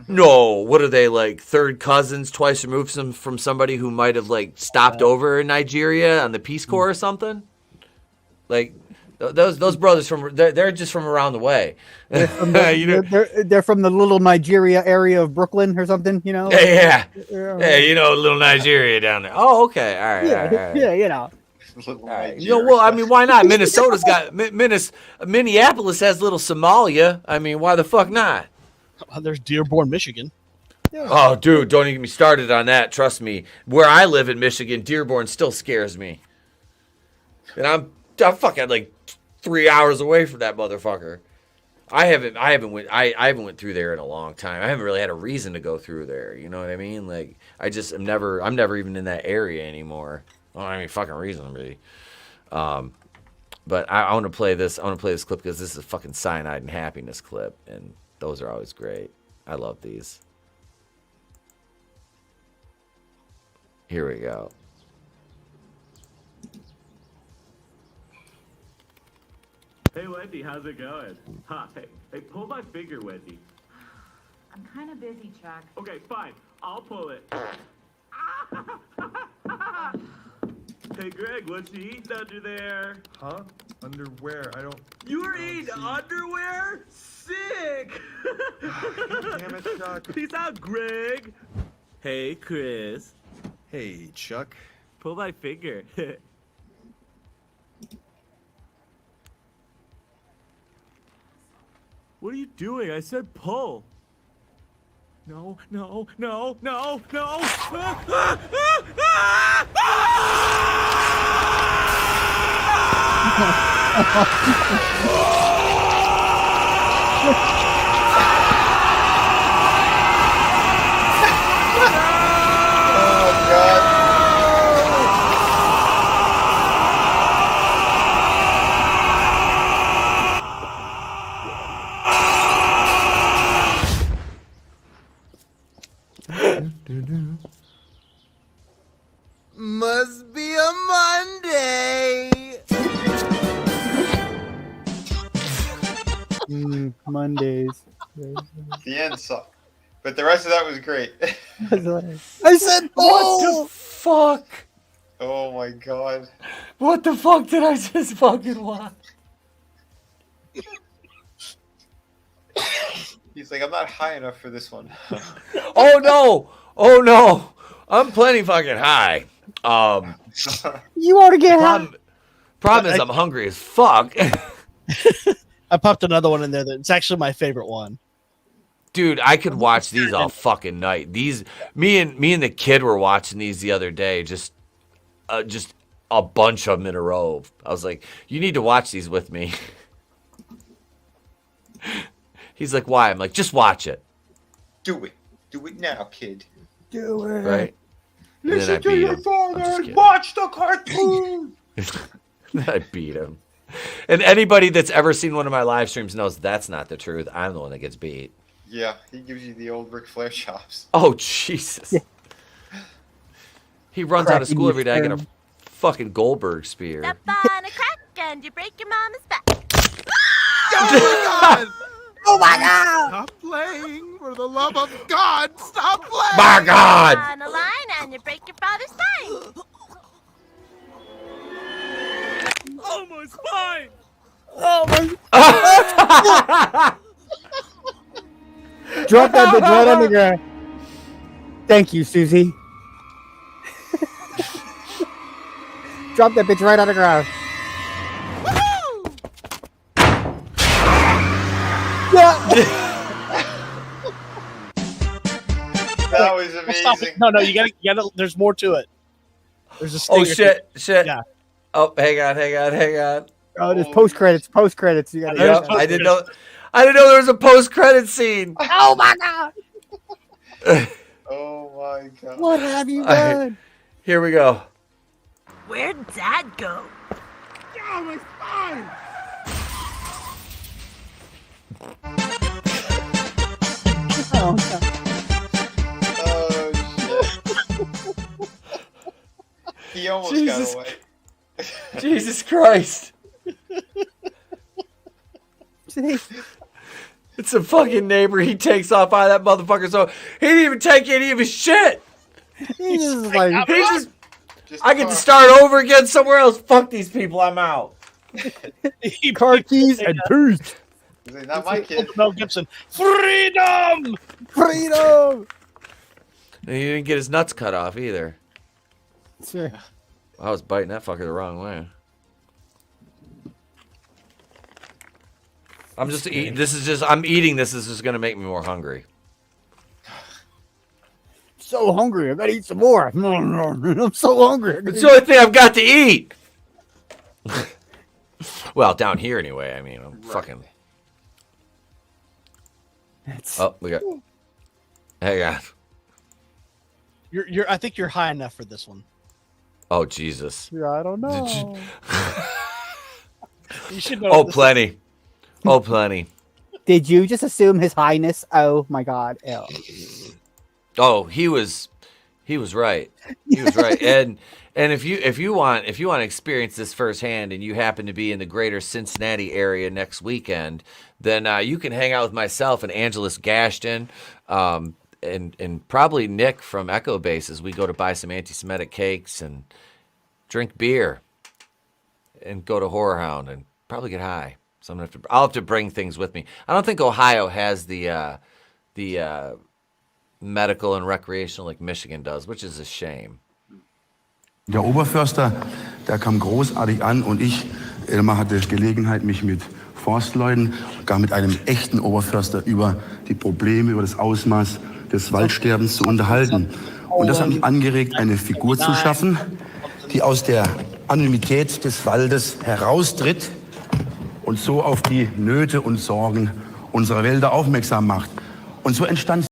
No, what are they, like third cousins, twice removed from somebody who might have like stopped over in Nigeria on the Peace Corps or something? Like those brothers they're just from around the way. They're from the little Nigeria area of Brooklyn or something, you know? Yeah, little Nigeria down there. Oh, okay, all right. Yeah, you know. Well, I mean, why not? Minnesota's got Minneapolis has little Somalia. I mean, why the fuck not? There's Dearborn, Michigan. Oh, dude, don't even get me started on that. Trust me. Where I live in Michigan, Dearborn still scares me. And I'm fucking like 3 hours away from that motherfucker. I haven't went through there in a long time. I haven't really had a reason to go through there. You know what I mean? Like I'm never even in that area anymore. Well, I mean, fucking reason really. But I want to play this. I want to play this clip because this is a fucking Cyanide and Happiness clip, and those are always great. I love these. Here we go. Hey, Wendy, how's it going? Hi. Hey, pull my finger, Wendy. I'm kind of busy, Chuck. Okay, fine. I'll pull it. Hey, Greg, what you eating under there? Huh? Underwear? I don't. You were eating underwear? Sick! Damn it, Chuck. Peace out, Greg. Hey, Chris. Hey, Chuck. Pull my finger. What are you doing? I said pull. No, no, no, no, no. Must be a Monday. Mondays. The end sucked, but the rest of that was great. I said, What the fuck? Oh my god. What the fuck did I just fucking watch? He's like, I'm not high enough for this one. Oh no! Oh no! I'm plenty fucking high. You ought to get high. Problem is, I'm hungry as fuck. I popped another one in there that's actually my favorite one. Dude, I could watch these all fucking night. These, me and the kid were watching these the other day. Just a bunch of them in a row. I was like, you need to watch these with me. He's like, why? I'm like, just watch it. Do it. Do it now, kid. Do it. Right? And then I Listen to beat your him. father I'm just and kidding. watch the cartoon. I beat him. And anybody that's ever seen one of my live streams knows that's not the truth. I'm the one that gets beat. Yeah, he gives you the old Ric Flair chops. Oh, Jesus. Yeah. He runs out of school every day. I get a fucking Goldberg spear. Step on a crack and you break your mama's back. Oh my god! Oh my god! Stop playing! For the love of God, stop playing! My God! On a line and you break your father's spine. Oh, my spine! Oh my! Drop that bitch right on the ground. Thank you, Susie. Drop that bitch right on the ground. That was amazing. No, you gotta. There's more to it. There's a Oh, stinger. shit. Yeah. Oh, hang on. Oh, there's post credits. You gotta. Yep, I didn't know there was a post-credit scene. Oh my god! Oh my god. What have you All right, done? here we go. Where'd Dad go? Oh, my spine! Oh, no. Oh shit. He almost Jesus. got away. Jesus Christ. It's a fucking neighbor. He takes off out of that motherfucker. So he didn't even take any of his shit. He's just like, I get to start over again somewhere else. Fuck these people. I'm out. car keys and peace. He's like, not my kid. Mel Gibson. Freedom! Freedom! And he didn't get his nuts cut off either. Sure. I was biting that fucker the wrong way. I'm just eating. I'm eating this. This is going to make me more hungry. So hungry. I gotta eat some more. I'm so hungry. It's the only thing I've got to eat. Well, down here anyway. I mean, I'm fucking. Oh, we got. Hang on. I think you're high enough for this one. Oh, Jesus. Yeah, I don't know. You should know. Oh, plenty. Oh, plenty. Did you just assume His Highness? Oh my God. Ew. Oh, he was right. He was right. And if you want to experience this firsthand, and you happen to be in the greater Cincinnati area next weekend, then you can hang out with myself and AngelousDraven and probably Nick from Echo Bases, we go to buy some anti-Semitic cakes and drink beer and go to Horror Hound and probably get high. So I'll have to bring things with me. I don't think Ohio has the medical and recreational like Michigan does, which is a shame. Der Oberförster, der kam großartig an und ich, Elmar, hatte Gelegenheit, mich mit Forstleuten, gar mit einem echten Oberförster über die Probleme, über das Ausmaß des Waldsterbens zu unterhalten. Und das hat mich angeregt, eine Figur zu schaffen, die aus der Anonymität des Waldes heraustritt und so auf die Nöte und Sorgen unserer Wälder aufmerksam macht. Und so entstand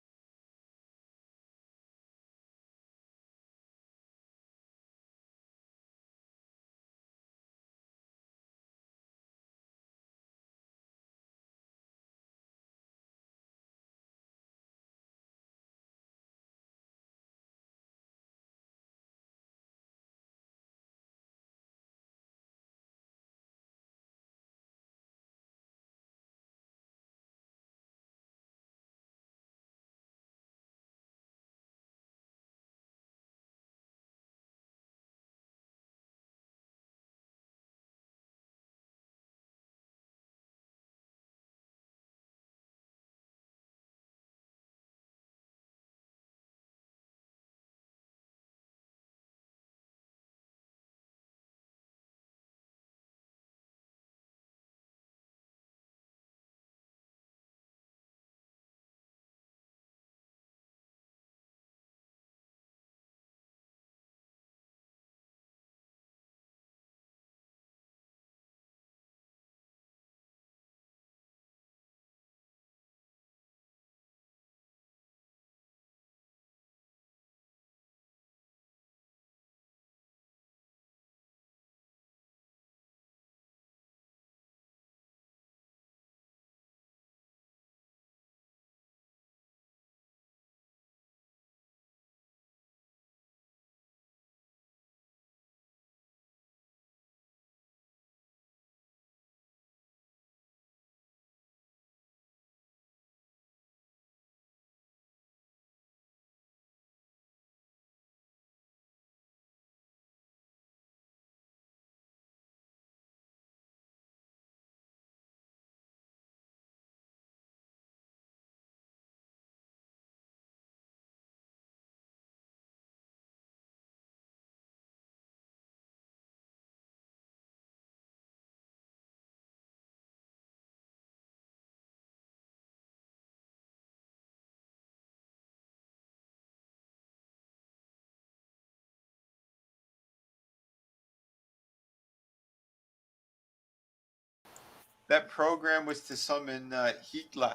That program was to summon Hitler.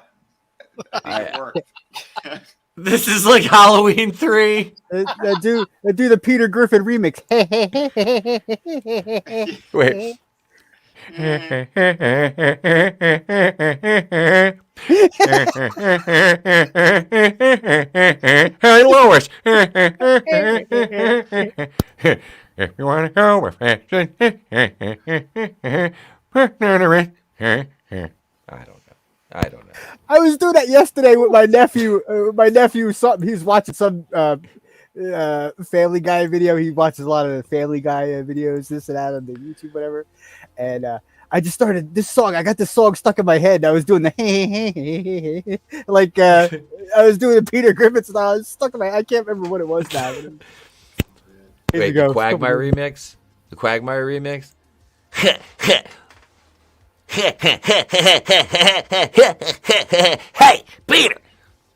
I think it worked. This is like Halloween 3. Do the Peter Griffin remix. Wait. Hey, Lois. If you want to go with fashion. I don't know. I was doing that yesterday with my nephew. He's watching some Family Guy video. He watches a lot of Family Guy videos, this and that on the YouTube, whatever. And I just started this song. I got this song stuck in my head. I was doing the like I was doing the Peter Griffin style. It's stuck in my. I can't remember what it was now. Wait, the Quagmire remix. The Quagmire remix. Hey, Peter!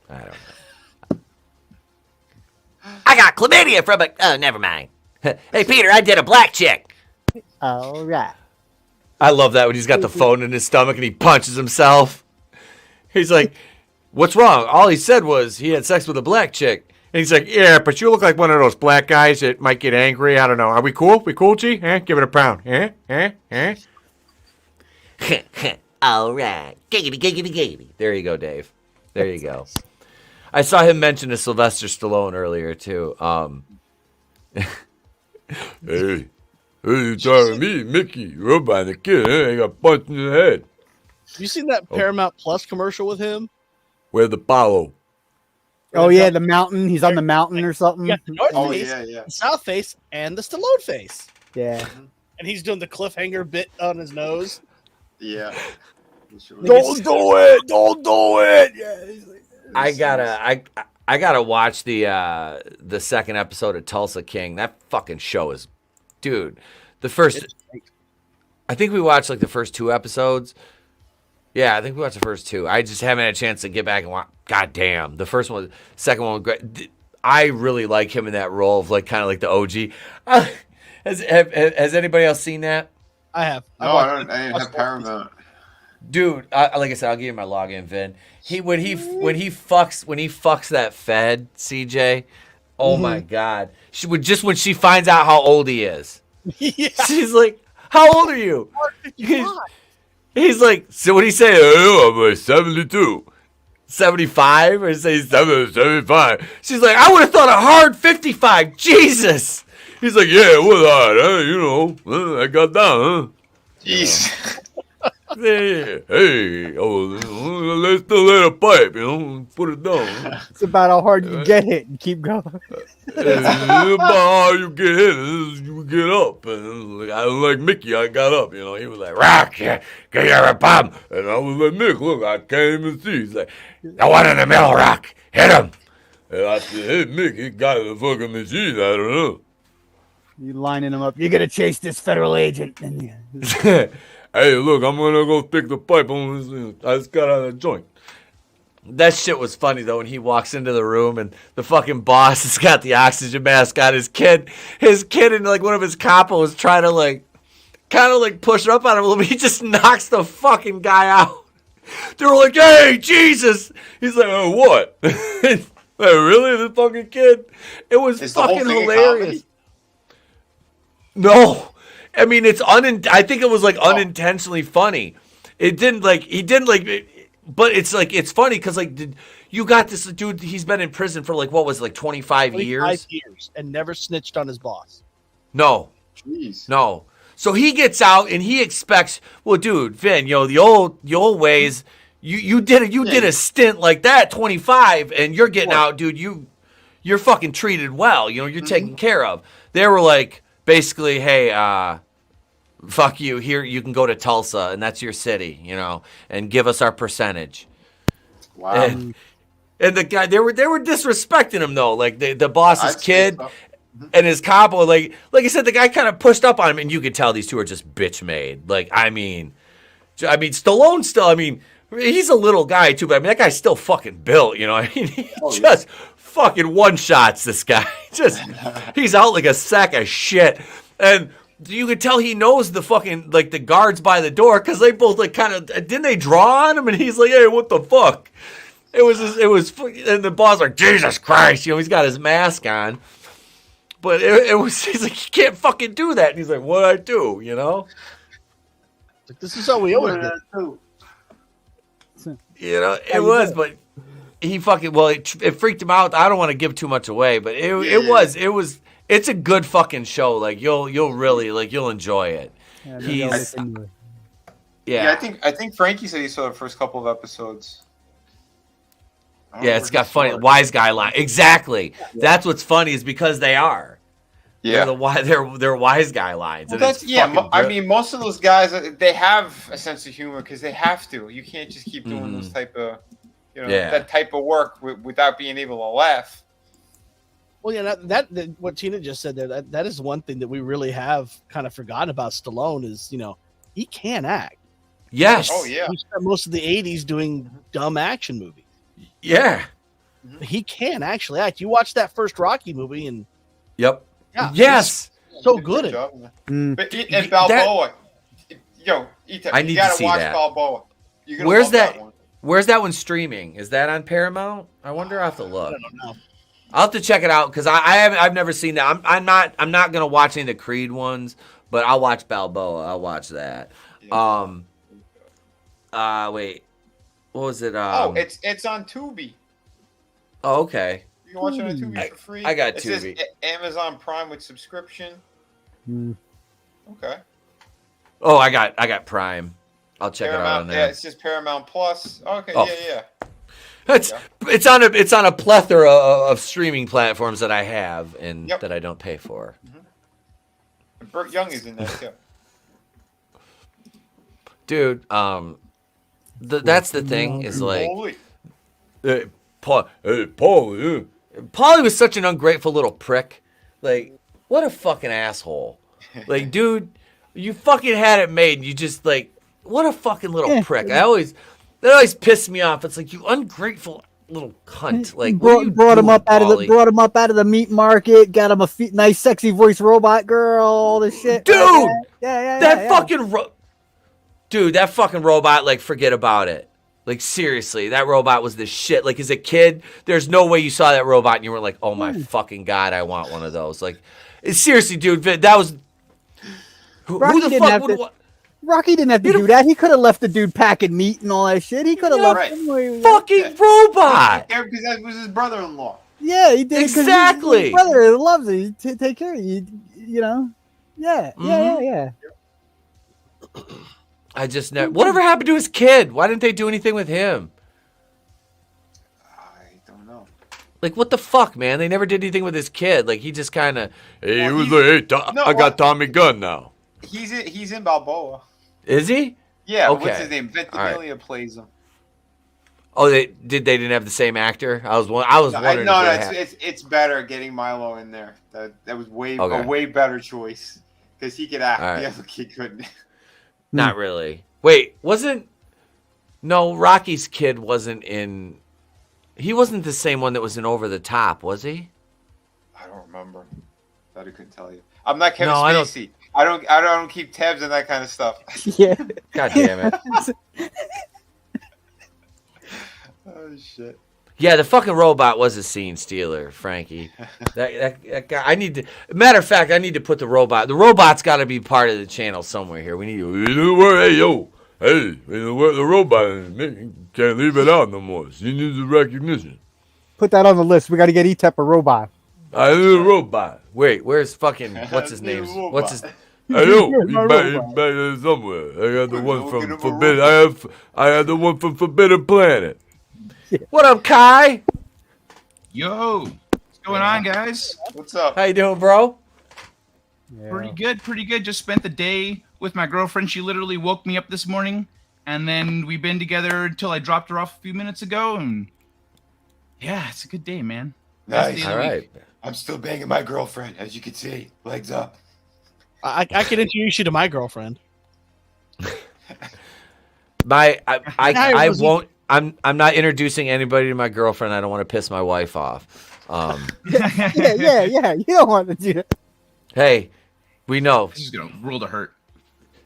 I don't know. I got chlamydia from a... Oh, never mind. Hey, Peter, I did a black chick. All right. I love that when he's got the phone in his stomach and he punches himself. He's like, what's wrong? All he said was he had sex with a black chick. And he's like, yeah, but you look like one of those black guys that might get angry. I don't know. Are we cool? We cool, G? Give it a pound. All right. Giggity, giggity, giggity. There you go, Dave. There you go. I saw him mention to Sylvester Stallone earlier, too. Hey, you telling me, Mickey, you're by the kid, I got punched in the head. Have you seen that Paramount Plus commercial with him? Where the Paulo? Oh yeah, the mountain. He's on the mountain or something. Yeah, the north Oh, face, yeah. the south face, and the Stallone face. Yeah. And he's doing the cliffhanger bit on his nose. Yeah. Don't do it! Don't do it! Yeah. I gotta watch the second episode of Tulsa King. That fucking show is, dude. The first, I think we watched like the first 2 episodes. Yeah, I think we watched the first 2. I just haven't had a chance to get back and watch. God damn, the first one, second one was great. I really like him in that role of like kind of like the OG. Has anybody else seen that? I have. No, I didn't have Paramount. Dude, like I said, I'll give you my login, Vin. When he fucks that Fed, CJ. Oh my God! She would just when she finds out how old he is. Yeah. She's like, "How old are you?" He's like, "So what do you say?" "Oh, I'm 72, 75," or say 75. She's like, "I would have thought a hard 55." Jesus. He's like, "Yeah, what hard? You know, I got down, huh?" Jeez. Hey, let's still let a pipe, you know, put it down. It's about how hard you get hit and keep going. About how you get hit, you get up. And like Mickey, I got up, you know. He was like, "Rock, yeah, get your bomb." And I was like, "Mick, look, I can't even see." He's like, "The one in the middle, Rock, hit him." And I said, "Hey, Mick, he got the fucking machine, I don't know." You lining him up. You're gonna chase this federal agent. Hey, look, I'm gonna go stick the pipe on this. I just got out of the joint. That shit was funny though when he walks into the room and the fucking boss has got the oxygen mask on. His kid and like one of his couples trying to like kind of like push up on him a little bit. He just knocks the fucking guy out. They were like, "Hey, Jesus!" He's like, "Oh, what?" Like, really, this fucking kid? It was fucking hilarious. No. I mean, I think it was like unintentionally funny. It didn't like, he didn't like, but it's like, it's funny because like, you got this dude, he's been in prison for like, what was it, like 25 years? 25 years and never snitched on his boss. No. Jeez. No. So he gets out and he expects, well, dude, Vin, you know, the old ways, you did a stint like that, 25, and you're getting out, dude, you're fucking treated well, you know, you're taken care of. They were like, basically, hey, fuck you. Here, you can go to Tulsa, and that's your city, you know, and give us our percentage. Wow. And the guy, they were disrespecting him though, like the boss's kid and his capo, like I said, the guy kind of pushed up on him, and you could tell these two are just bitch made. Like, I mean, Stallone still, I mean, he's a little guy too, but I mean, that guy's still fucking built, you know. I mean, he just fucking one shots this guy. Just he's out like a sack of shit, and you could tell he knows the fucking like the guards by the door because they both like kind of didn't they draw on him, and he's like, "Hey, what the fuck?" It was and the boss like, "Jesus Christ," you know, he's got his mask on, but he's like, "You can't fucking do that," and he's like, "What'd I do?" You know, like, this is how we always do. You know, it was, but he fucking it freaked him out. I don't want to give too much away, but it's a good fucking show. Like you'll really like you'll enjoy it. Yeah, I think Frankie said he saw the first couple of episodes. Yeah, it's got funny wise guy line. Exactly. Yeah. That's what's funny is because they are. Yeah, they're wise guy lines. Well, I mean, most of those guys they have a sense of humor because they have to. You can't just keep doing those type of, that type of work without being able to laugh. Well, yeah, that what Tina just said there. That is one thing that we really have kind of forgotten about Stallone is he can act. Yes. Oh yeah. He spent most of the '80s doing dumb action movies. Yeah. He can actually act. You watch that first Rocky movie and. Yep. Yeah, yes. So good. But and Balboa, Etep, I need to see watch that. Balboa. Where's that? Where's that one streaming? Is that on Paramount? I wonder. I have to look. I don't know. I'll have to check it out because I've never seen that. I'm not gonna watch any of the Creed ones, but I'll watch Balboa. I'll watch that. Wait, what was it? It's on Tubi. Oh, okay. You can watch it on Tubi for free. I got it Tubi. Says Amazon Prime with subscription. Okay. Oh, I got Prime. I'll check Paramount, it out on there. Yeah, it says Paramount Plus. Okay, Oh. yeah. It's on a plethora of streaming platforms that I have and that I don't pay for. And Burt Young is in that too. Dude, that's the thing is like, Paulie was such an ungrateful little prick. Like, what a fucking asshole. Like, dude, you fucking had it made. You just like, what a fucking little prick. That always pissed me off. It's like, you ungrateful little cunt. Like, brought him up out of the meat market. Got him a nice, sexy voice robot girl. All this shit, dude. That fucking robot. Like, forget about it. Like, seriously, that robot was the shit. Like, as a kid, there's no way you saw that robot and you were like, oh my fucking God, I want one of those. Like, seriously, dude, that was... Who the fuck would... Rocky didn't have to do that. He could have left the dude packing meat and all that shit. He could have left him where he was. Fucking robot! Because that was his brother-in-law. Yeah, he did. Exactly. His brother loves it. He take care of you. You know? Yeah, yeah. I just never... Whatever happened to his kid? Why didn't they do anything with him? I don't know. Like, what the fuck, man? They never did anything with his kid. Like, he just kind of... Hey, he was like, hey, I got Tommy Gunn now. He's in Balboa. Is he? Yeah, okay. What's his name? Ventimiglia plays him. Oh, they didn't have the same actor? I was wondering. No, it's better getting Milo in there. That was a way better choice because he could act. Right. The other kid couldn't. Not really. Wait, Rocky's kid wasn't in. He wasn't the same one that was in Over the Top, was he? I don't remember. That I couldn't tell you. I'm not Kevin Spacey. I don't keep tabs on that kind of stuff. Yeah. God damn it. Oh shit. Yeah, the fucking robot was a scene stealer, Frankie. That guy. Matter of fact, I need to put the robot. The robot's got to be part of the channel somewhere here. We need to. Hey, the robot can't leave it out no more. She needs the recognition. Put that on the list. We got to get Etep a robot. I need a robot. Wait, where's fucking what's his name? What's his? I know he's back there somewhere. I got the one from Forbidden. I had the one from Forbidden Planet. What up, Kai? Yo, what's going on, guys? What's up? How you doing, bro? Yeah. Pretty good. Just spent the day with my girlfriend. She literally woke me up this morning, and then we've been together until I dropped her off a few minutes ago. And yeah, it's a good day, man. Nice. All right. I'm still banging my girlfriend, as you can see. Legs up. I can introduce you to my girlfriend. I won't. I'm not introducing anybody to my girlfriend. I don't want to piss my wife off. Yeah. You don't want to do that. Hey, we know. This is gonna rule to hurt.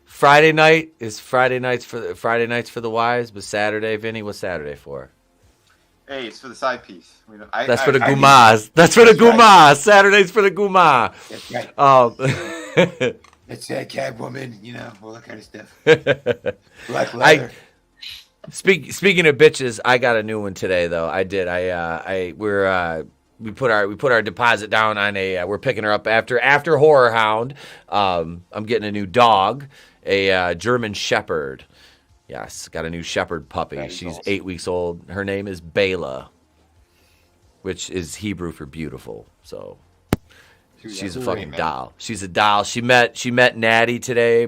Friday night is Friday nights for the wives, but Saturday, Vinny, what's Saturday for? Hey, it's for the side piece. That's for the gumas. That's for the gumas. Right. Saturday's for the guma. That's right. That's Catwoman, all that kind of stuff. Black leather. Speaking of bitches, I got a new one today though. I did. We put our deposit down on we're picking her up after Horror Hound. I'm getting a new dog, a German Shepherd. Yes, got a new shepherd puppy. She's awesome. 8 weeks old. Her name is Bela, which is Hebrew for beautiful. So she's a fucking doll. She's a doll. She met Natty today.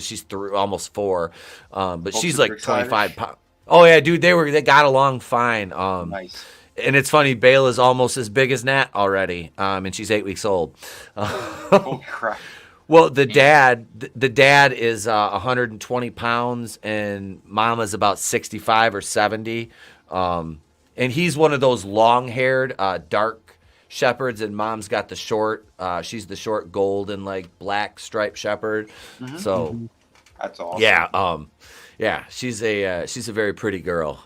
She's almost 4. But she's like 25 pounds. Oh yeah, dude, they got along fine. Nice. And it's funny, Bela's almost as big as Nat already. And she's 8 weeks old. Oh crap. Well, the dad is 120 pounds, and Mama's about 65 or 70. And he's one of those long-haired, dark shepherds, and Mom's got the short. She's the short gold and like black striped shepherd. Mm-hmm. So that's awesome. Yeah. She's a very pretty girl.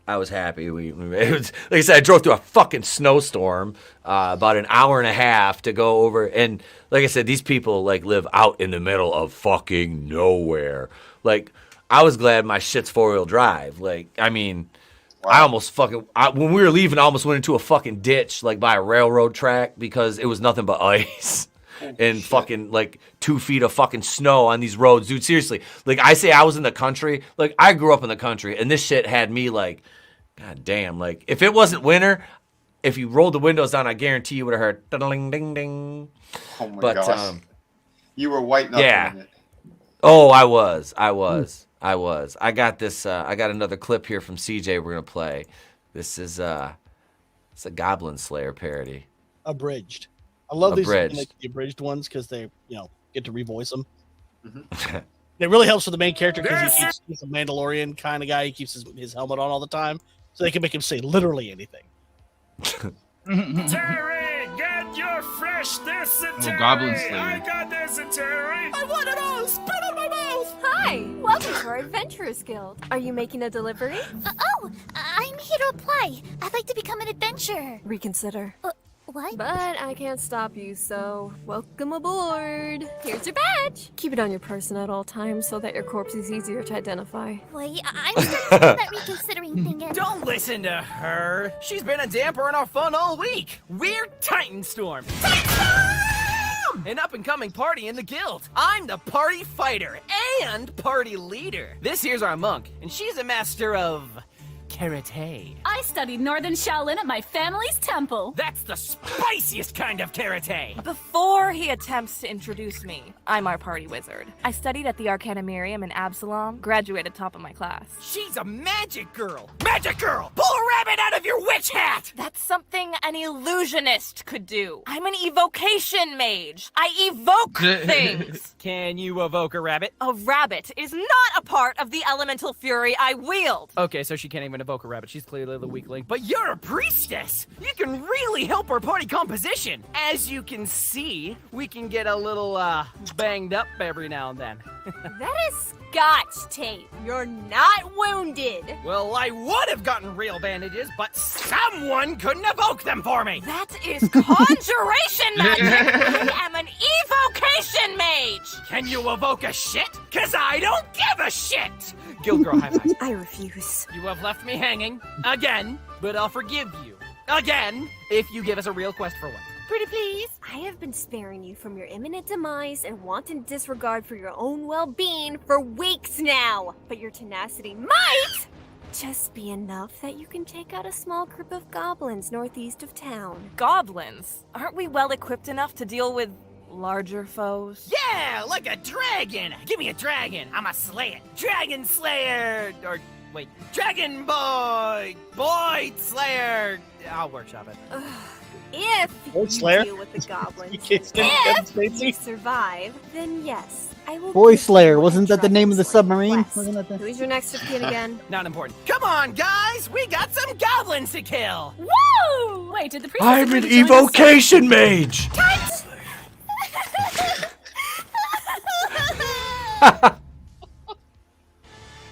I was happy. It was, like I said, I drove through a fucking snowstorm, about an hour and a half to go over. And like I said, these people like live out in the middle of fucking nowhere. Like, I was glad my shit's 4-wheel drive. Like, I mean, wow. I almost when we were leaving, I almost went into a fucking ditch, like by a railroad track because it was nothing but ice. in fucking like 2 feet of fucking snow on these roads, dude. Seriously, like I say, I was in the country. Like I grew up in the country, and this shit had me like, god damn. Like if it wasn't winter, if you rolled the windows down, I guarantee you would have heard ding ding ding. Oh my gosh. You were white knuckling it. Oh, I was. I got this. I got another clip here from CJ. We're gonna play. This is it's a Goblin Slayer parody. Abridged. I love these Abridged. like, the abridged ones because they, get to revoice them. It really helps with the main character because he's a Mandalorian kind of guy. He keeps his helmet on all the time, so they can make him say literally anything. Terry, get your fresh dysentery. Goblin Slayer. I got dysentery. I want it all. Spit on my mouth. Hi, welcome to our Adventurers Guild. Are you making a delivery? I'm here to apply. I'd like to become an adventurer. Reconsider. What? But I can't stop you, so welcome aboard. Here's your badge. Keep it on your person at all times so that your corpse is easier to identify. Wait, I'm starting to do that reconsidering thing again. Don't listen to her. She's been a damper in our fun all week. We're Titans!Storm. An up-and-coming party in the guild. I'm the party fighter and party leader. This here's our monk, and she's a master of karate. I studied Northern Shaolin at my family's temple. That's the spiciest kind of karate. Before he attempts to introduce me, I'm our party wizard. I studied at the Arcanumarium in Absalom, graduated top of my class. She's a magic girl. Magic girl! Pull a rabbit out of your witch hat! That's something an illusionist could do. I'm an evocation mage. I evoke things. Can you evoke a rabbit? A rabbit is not a part of the elemental fury I wield. Okay, so she can't even evoke a rabbit. She's clearly the weakling. But you're a priestess! You can really help our party composition. As you can see, we can get a little, banged up every now and then. That is Scotch tape. You're not wounded. Well, I would have gotten real bandages, but someone couldn't evoke them for me. That is conjuration magic. I am an evocation mage. Can you evoke a shit? Cause I don't give a shit. Guild girl, high five. I refuse. You have left me hanging again, but I'll forgive you again if you give us a real quest for once. Pretty please. I have been sparing you from your imminent demise and wanton disregard for your own well-being for weeks now. But your tenacity might just be enough that you can take out a small group of goblins northeast of town. Goblins? Aren't we well equipped enough to deal with larger foes? Yeah, like a dragon. Give me a dragon. I'ma slay it. Dragon Slayer. Or, wait, Dragon Boy. Boy Slayer. I'll workshop it. If you deal with the goblins, if you survive, then yes, I will. Boy Slayer, wasn't that the name of the submarine? Wasn't that the... Who's your next of kin again? Not important. Come on, guys, we got some goblins to kill. Woo! Wait, did the priest? I'm an evocation mage.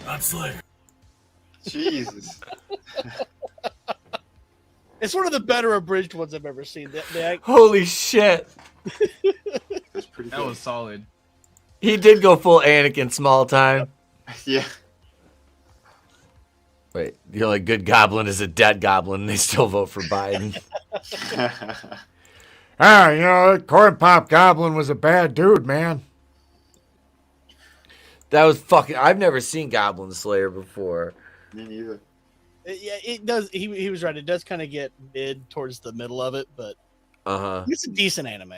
I'm Slayer. Jesus. It's one of the better abridged ones I've ever seen. Holy shit. That was solid. He did go full Anakin small time. Yeah. Wait, the only good goblin is a dead goblin, and they still vote for Biden. That corn pop goblin was a bad dude, man. That was fucking... I've never seen Goblin Slayer before. Me neither. Yeah, it does. He was right. It does kind of get mid towards the middle of it, but it's a decent anime.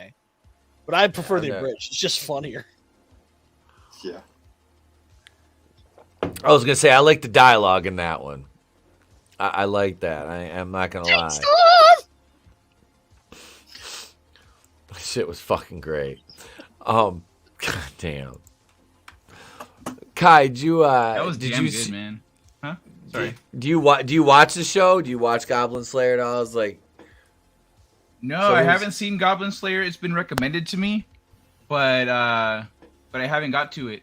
But I prefer the abridged. It's just funnier. Yeah. I was gonna say I like the dialogue in that one. I like that. I'm not gonna lie. Shit was fucking great. God damn. Kai, did you? That was did damn you good, man. Huh? Sorry. Do you watch the show? Do you watch Goblin Slayer at all? It's like. No, I haven't seen Goblin Slayer. It's been recommended to me, but I haven't got to it.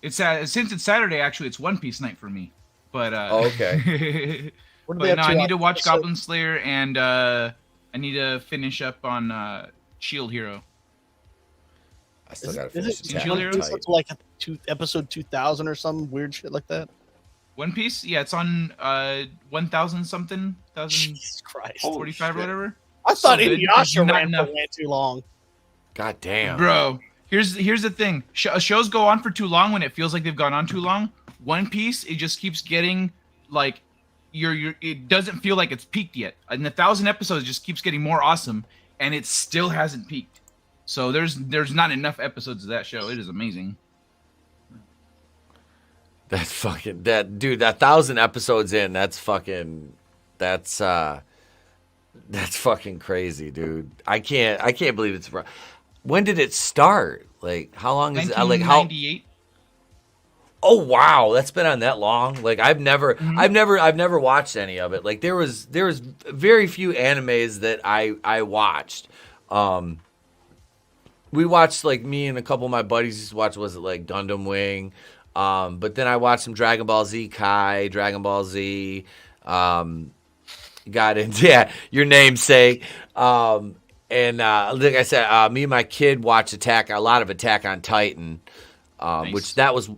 It's since it's Saturday. Actually, it's One Piece night for me. But okay. But no, I need to watch Goblin Slayer, and I need to finish up on Shield Hero. I still gotta finish it Shield Hero. It's like episode 2000 or some weird shit like that. One Piece, yeah, it's on 1000 something, Jesus Christ, 45 or whatever. I thought Inuyasha ran for way too long. God damn. Bro, here's the thing. Shows go on for too long when it feels like they've gone on too long. One Piece, it just keeps getting like it doesn't feel like it's peaked yet. And 1,000 episodes just keeps getting more awesome, and it still hasn't peaked. So there's not enough episodes of that show. It is amazing. That's fucking dude. 1,000 episodes in. That's fucking crazy, dude. I can't believe it's. When did it start? Like, how long is it? Like, how? 1998. Oh wow, that's been on that long. Like, I've never watched any of it. Like, there was very few animes that I watched. We watched, like, me and a couple of my buddies used to watch. Was it like Gundam Wing? But then I watched some Dragon Ball Z Kai, Dragon Ball Z. Got into your namesake. And like I said, me and my kid watched a lot of Attack on Titan, nice. Which that was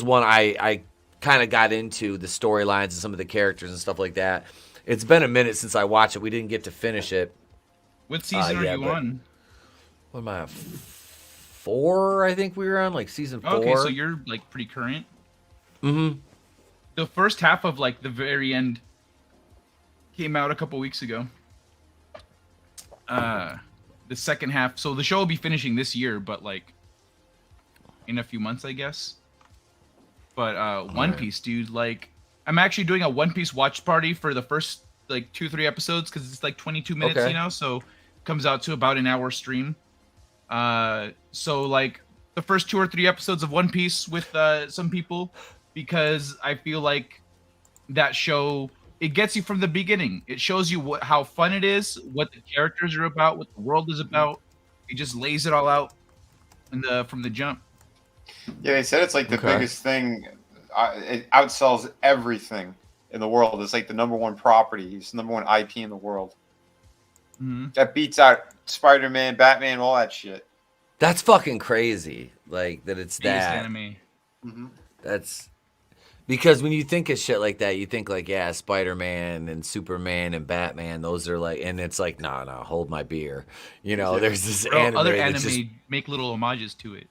one I kind of got into the storylines and some of the characters and stuff like that. It's been a minute since I watched it. We didn't get to finish it. What season are you on? What am I? 4, I think we were on, like season 4. Okay, so you're like pretty current. Mm-hmm. The first half of like the very end came out a couple weeks ago. The second half, so the show will be finishing this year, but like in a few months, I guess. But One Piece, dude, like I'm actually doing a One Piece watch party for the first like 2-3 episodes because it's like 22 minutes, you know, so it comes out to about an hour stream. So like the first 2 or 3 episodes of One Piece with some people, because I feel like that show, it gets you from the beginning. It shows you how fun it is, what the characters are about, what the world is about. It just lays it all out from the jump. Yeah, they said it's like the biggest thing. It outsells everything in the world. It's like the #1 property. It's the #1 IP in the world. Mm-hmm. That beats out Spider-Man, Batman, all that shit. That's fucking crazy. Like that it's Biggest that. anime. Mm-hmm. That's because when you think of shit like that, you think like, yeah, Spider-Man and Superman and Batman. Those are like, and it's like, no, hold my beer. You know, there's this anime. Other anime just, make little homages to it.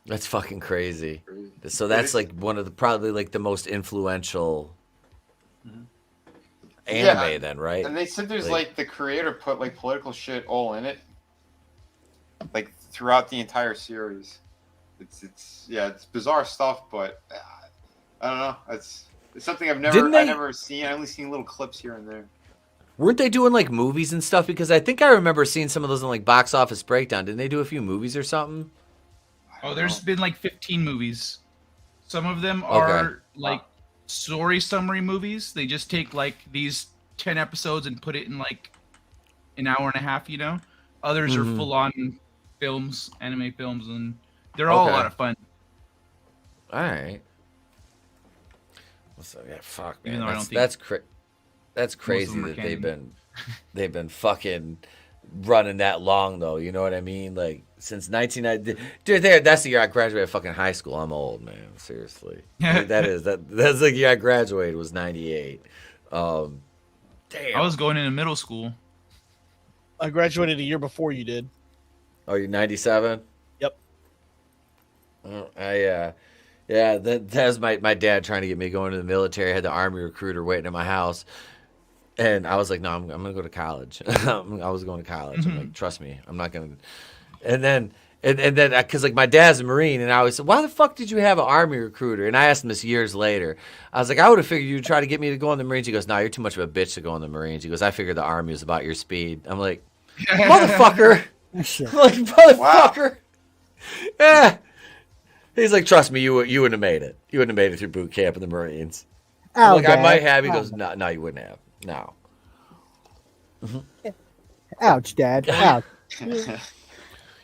That's fucking crazy. So that's like one of the probably like the most influential anime then, right? And they said there's like the creator put like political shit all in it, like throughout the entire series. It's bizarre stuff, but I don't know. It's something I've never seen. I only seen little clips here and there. Weren't they doing like movies and stuff? Because I think I remember seeing some of those in like Box Office Breakdown. Didn't they do a few movies or something? Oh, there's been like 15 movies. Some of them are like story summary movies. They just take like these 10 episodes and put it in like an hour and a half, you know? Others are full on films, anime films, and they're all a lot of fun. All right. So yeah, fuck, man. That's crazy that they've been fucking running that long though. You know what I mean? Like since 1990. Dude, that's the year I graduated fucking high school. I'm old, man. Seriously. That's the year I graduated was 98. Damn. I was going into middle school. I graduated a year before you did. Oh, you're 97? Yep. That was my dad trying to get me going to the military. I had the Army recruiter waiting at my house. And I was like, no, I'm going to go to college. I was going to college. I'm like, trust me, I'm not going to. And then, because like my dad's a Marine, and I always said, why the fuck did you have an Army recruiter? And I asked him this years later. I was like, I would have figured you'd try to get me to go in the Marines. He goes, no, you're too much of a bitch to go in the Marines. He goes, I figured the Army was about your speed. I'm like, motherfucker. I'm like, motherfucker. Wow. Yeah. He's like, trust me, you wouldn't have made it. You wouldn't have made it through boot camp in the Marines. I'm like, I might have. He goes, no, you wouldn't have. No. Ouch, Dad. Ouch.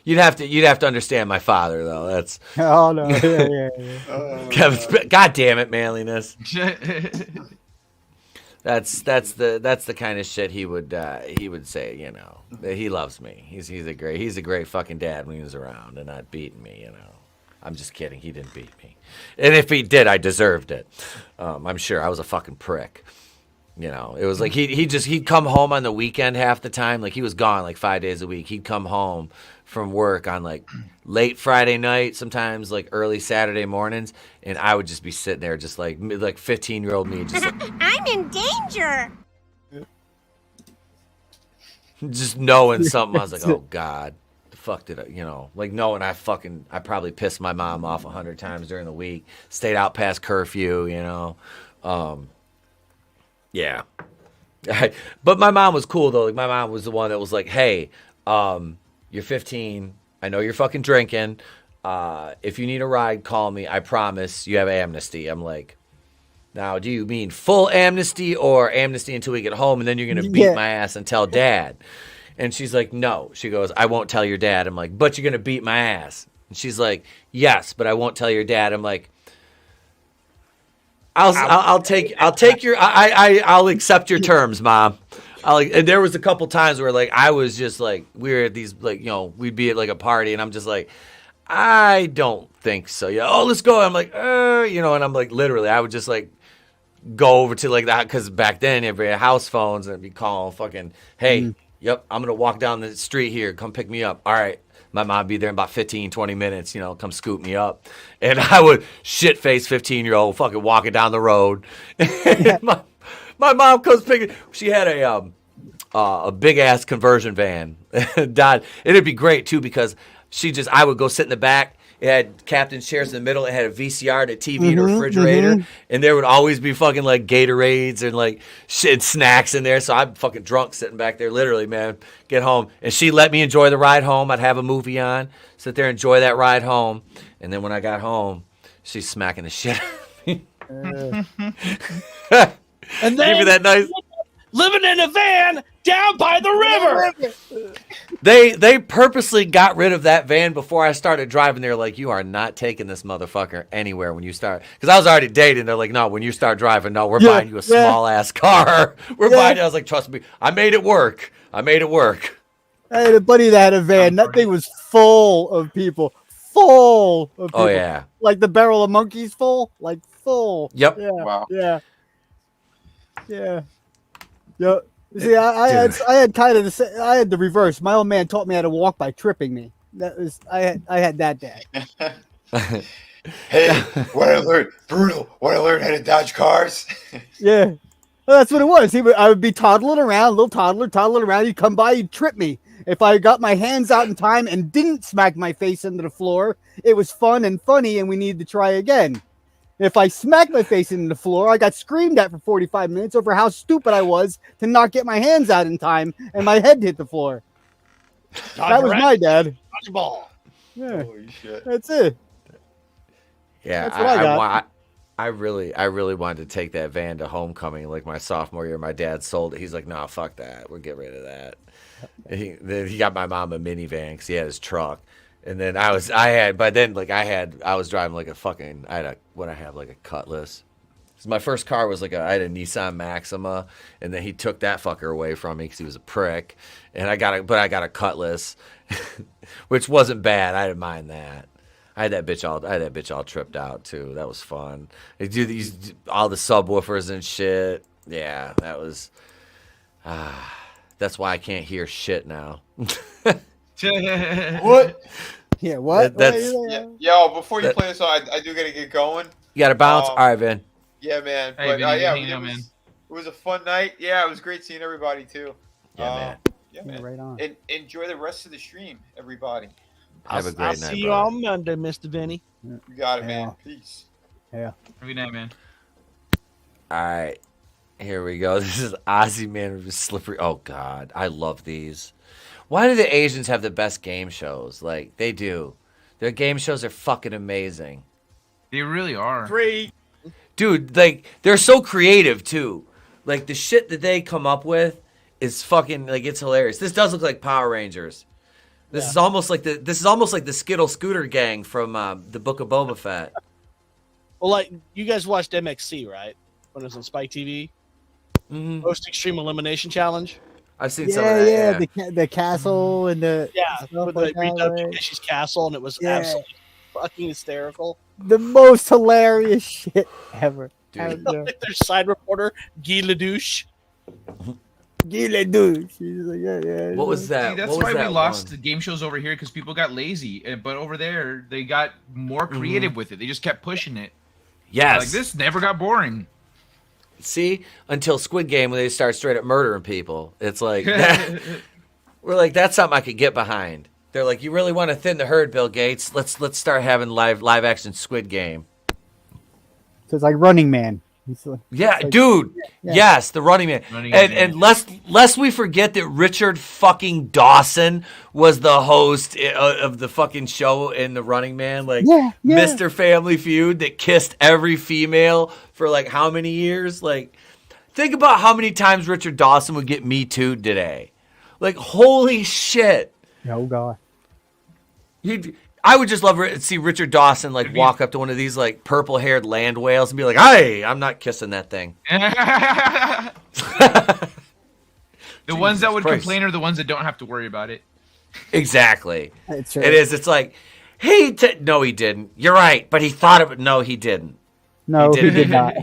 You'd have to understand my father though. That's oh no. Yeah. God damn it, manliness. That's the kind of shit he would say. You know, he loves me. He's a great fucking dad when he was around and not beating me. You know, I'm just kidding. He didn't beat me, and if he did, I deserved it. I'm sure I was a fucking prick. You know, it was like he'd come home on the weekend half the time. Like he was gone like 5 days a week. He'd come home from work on like late Friday night, sometimes like early Saturday mornings, and I would just be sitting there just like 15-year-old me, just like, I'm in danger. just knowing something. I was like, oh God, the fuck did I, like knowing I probably pissed my mom off 100 times during the week, stayed out past curfew, Yeah. But my mom was cool, though. Like, my mom was the one that was like, hey, you're 15. I know you're fucking drinking. If you need a ride, call me. I promise you have amnesty. I'm like, now, do you mean full amnesty or amnesty until we get home and then you're going to beat my ass and tell Dad? And she's like, no. She goes, I won't tell your dad. I'm like, but you're going to beat my ass. And she's like, yes, but I won't tell your dad. I'm like, I'll accept your terms, Mom. And there was a couple times where like I was just like, we were at these like, we'd be at like a party and I'm just like, I don't think so. Yeah. Oh, let's go. I'm like, and I'm like, literally, I would just like go over to like that because back then everybody had house phones and I'd be calling fucking, hey, yep, I'm gonna walk down the street here. Come pick me up. All right. My mom would be there in about 15, 20 minutes, come scoop me up. And I would shit-face 15-year-old fucking walking down the road. my mom comes picking. She had a big-ass conversion van. Dad, it'd be great, too, because I would go sit in the back. It had captain's chairs in the middle. It had a VCR, a TV, and a refrigerator. And there would always be fucking like Gatorades and like shit snacks in there. So I'm fucking drunk sitting back there, literally, man. Get home. And she let me enjoy the ride home. I'd have a movie on, sit there, enjoy that ride home. And then when I got home, she's smacking the shit out of me. And then give me that nice. Living in a van down by the river. They purposely got rid of that van before I started driving. They're like, you are not taking this motherfucker anywhere when you start. Because I was already dating. They're like, no, when you start driving, no, we're buying you a small-ass car. We're buying you. I was like, trust me. I made it work. I had a buddy that had a van. That thing was full of people. Full of people. Oh, yeah. Like the barrel of monkeys full? Like full. Yep. Yeah. Wow. Yeah. Yeah. Yep. See, I had kind of I had the reverse. My old man taught me how to walk by tripping me. That was I had that dad. Hey, what I learned, brutal. What I learned how to dodge cars. Yeah, well, that's what it was. I would be toddling around, little toddling around. He'd come by, he'd trip me. If I got my hands out in time and didn't smack my face into the floor, it was fun and funny, and we needed to try again. If I smacked my face into the floor, I got screamed at for 45 minutes over how stupid I was to not get my hands out in time, and my head hit the floor. That was my dad. Dodgeball. Yeah, holy shit. That's it. Yeah, that's what I got. I really wanted to take that van to homecoming like my sophomore year. My dad sold it. He's like, no, fuck that. We'll get rid of that. And he got my mom a minivan because he had his truck. And then I was driving like a fucking, like a Cutlass. So my first car was I had a Nissan Maxima, and then he took that fucker away from me because he was a prick. And I got a Cutlass, which wasn't bad. I didn't mind that. I had that bitch all tripped out too. That was fun. They do all the subwoofers and shit. Yeah, that was, that's why I can't hear shit now. What? Yeah, what? Yo, before you play this song, I do gotta get going. You gotta bounce? All right, Vin. Yeah, man. Hey, But Vinny, it was a fun night. Yeah, it was great seeing everybody too. Yeah, man. Yeah, man. Right on. And enjoy the rest of the stream, everybody. Have a great I'll night, see you brother. on Monday, Mr. Vinny. You got it, man. Peace. Yeah. Every night, man. All right. Here we go. This is Ozzy Man with Slippery. Oh, God. I love these. Why do the Asians have the best game shows? Like, they do. Their game shows are fucking amazing. They really are. Dude, like, they're so creative, too. Like, the shit that they come up with is fucking, like, it's hilarious. This does look like Power Rangers. This is almost like the Skittle Scooter gang from the Book of Boba Fett. Well, like, you guys watched MXC, right? When it was on Spike TV? Mm-hmm. Most Extreme Elimination Challenge? I've seen some of that. Yeah, the castle and the with like redone Takeshi's castle, and it was absolutely fucking hysterical. the most hilarious shit ever. Their side reporter, Guy Ledouche. Guy Ledouche. What was that? See, that's What was why we that lost one? the game shows over here because people got lazy. But over there, they got more creative with it. They just kept pushing it. Yes. Like this never got boring. See, until Squid Game when they start straight up murdering people, it's like we're like that's something I could get behind. They're like, you really want to thin the herd, Bill Gates? Let's start having live action Squid Game. So it's like Running Man. Yeah, like, dude. yeah. Yes, the Running Man. And lest we forget that Richard fucking Dawson was the host of the fucking show in the Running Man, like Mr. Family Feud that kissed every female for like how many years? Like, think about how many times Richard Dawson would get Me Too'd today. Like, holy shit. Oh god. I would just love to see Richard Dawson like walk up to one of these like purple-haired land whales and be like, "Hey, I'm not kissing that thing." The ones that would complain are the ones that don't have to worry about it. Exactly. It is. It's like, hey, no, he didn't. You're right, but he thought of it. No, he didn't. No, he did not.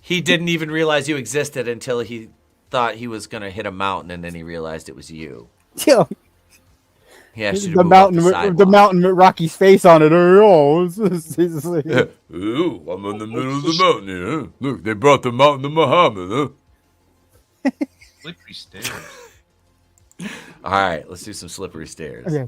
He didn't even realize you existed until he thought he was gonna hit a mountain, and then he realized it was you. Yo. He asked you to the move mountain, up the sidewalk. the mountain with Rocky's face on it. Oh, Ooh, I'm in the middle of the mountain here. Huh? Look, they brought the mountain to Muhammad, huh? Slippery stairs. All right, let's do some slippery stairs. Okay.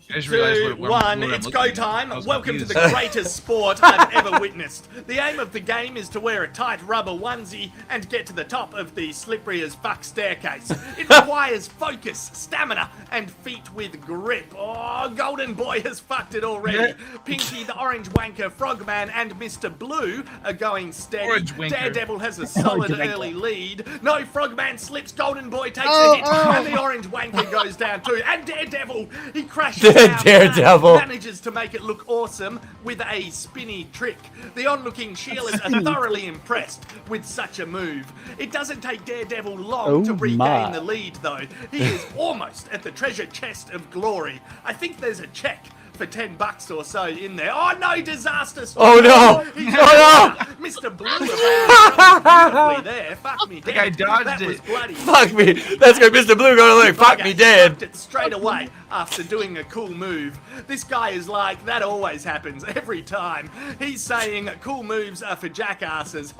You guys realize Two, what one, I'm it's looking go at? time. I was Welcome to the confused. greatest sport I've ever witnessed. The aim of the game is to wear a tight rubber onesie and get to the top of the slippery as fuck staircase. It requires focus, stamina, and feet with grip. Oh, Golden Boy has fucked it already. Pinky, the Orange Wanker, Frogman, and Mr. Blue are going steady. Orange Wanker. Daredevil has a solid Orange Wanker. early lead. No, Frogman slips, Golden Boy takes a hit, and the Orange Wanker goes down too. And Daredevil, he crashes down. Daredevil. Manages to make it look awesome with a spinny trick. The onlooking Sheilas are thoroughly impressed with such a move. It doesn't take Daredevil long to regain the lead, though. He is almost at the treasure chest of glory. I think there's a check for $10 or so in there. Oh no, disaster! Oh no! He's Oh no! Mr. Blue beautifully there. Fuck me dead. I dodged that it. was bloody. Fuck me. That's good. Mr. Blue going like, fuck me dead. Fucked it straight away after doing a cool move. This guy is like, that always happens every time. He's saying cool moves are for jackasses.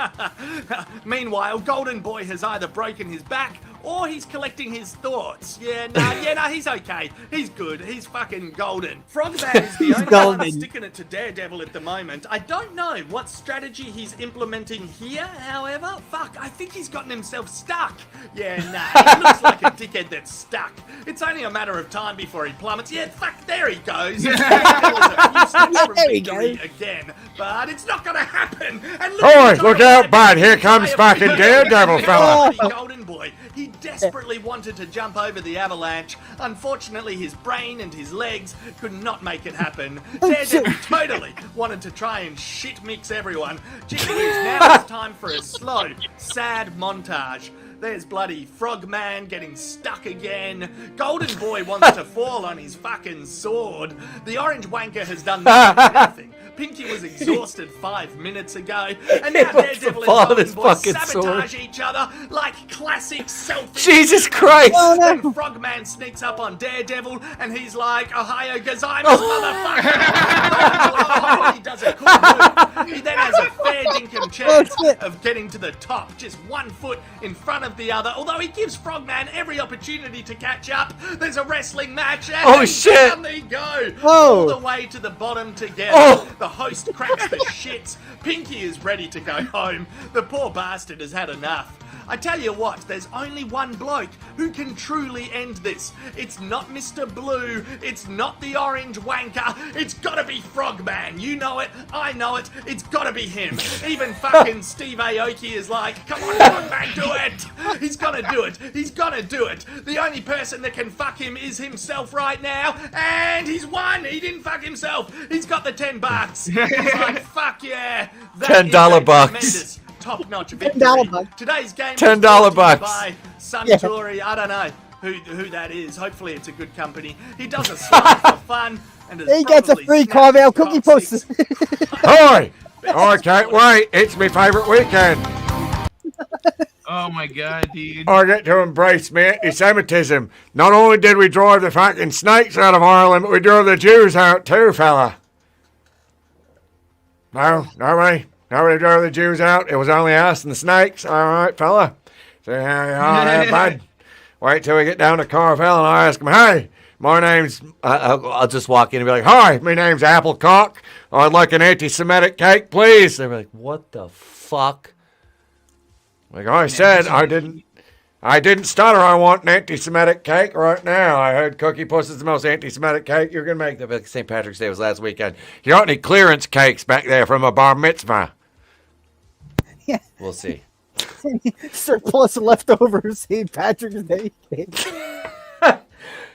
Meanwhile, Golden Boy has either broken his back or he's collecting his thoughts. Yeah, no, he's okay. He's good. He's fucking golden. Frogman is the only one sticking it to Daredevil at the moment. I don't know what strategy he's implementing here, however. Fuck, I think he's gotten himself stuck. Yeah, nah, he looks like a dickhead that's stuck. It's only a matter of time before he plummets. Yeah, fuck, there he goes. Daredevil is a few steps from victory again, but it's not gonna happen. And Look out, bud. Here comes fucking Daredevil, fella. Golden Boy. He desperately wanted to jump over the avalanche. Unfortunately, his brain and his legs could not make it happen. Daredevil totally wanted to try and shit mix everyone. Gee whiz, now it's time for a slow, sad montage. There's bloody Frogman getting stuck again. Golden Boy wants to fall on his fucking sword. The Orange Wanker has done nothing. Pinky was exhausted 5 minutes ago, and now Daredevil and Golden Boy sabotage each other like classic selfish. Jesus Christ! Then Frogman sneaks up on Daredevil, and he's like, "Ohio gozaimasu, motherfucker!" He does a cool move. He then has a fair dinkum chance of getting to the top, just 1 foot in front of the other. Although he gives Frogman every opportunity to catch up. There's a wrestling match, and down they go, all the way to the bottom together. The host cracks the shits. Pinky is ready to go home. The poor bastard has had enough. I tell you what, there's only one bloke who can truly end this. It's not Mr. Blue. It's not the Orange Wanker. It's gotta be Frogman. You know it. I know it. It's gotta be him. Even fucking Steve Aoki is like, come on, Frogman, do it. He's gonna do it. He's gonna do it. The only person that can fuck him is himself right now. And he's won. He didn't fuck himself. He's got the $10. He's like, fuck yeah. $10 bucks. Top-notch victory. Today's game $10 bucks by Suntory. I don't know who that is. Hopefully it's a good company. He does a slide for fun. and has He gets a probably free snapped Carvel his cookie coccyx. puss. Hi! I can't wait. It's my favourite weekend. Oh my god, dude. I get to embrace my anti-Semitism. Not only did we drive the fucking snakes out of Ireland, but we drove the Jews out too, fella. No, nobody drove the Jews out. It was only us and the snakes. All right, fella. So, yeah, bud. Wait till we get down to Carvel and I ask him, hey, my name's... I'll just walk in and be like, hi, my name's Applecock. I'd like an anti-Semitic cake, please. They're like, what the fuck? Like I said, I didn't stutter. I want an anti-Semitic cake right now. I heard Cookie Puss is the most anti-Semitic cake you can make. St. Patrick's Day was last weekend. You got any clearance cakes back there from a bar mitzvah? Yeah. We'll see. Surplus leftover St. Patrick's Day cake.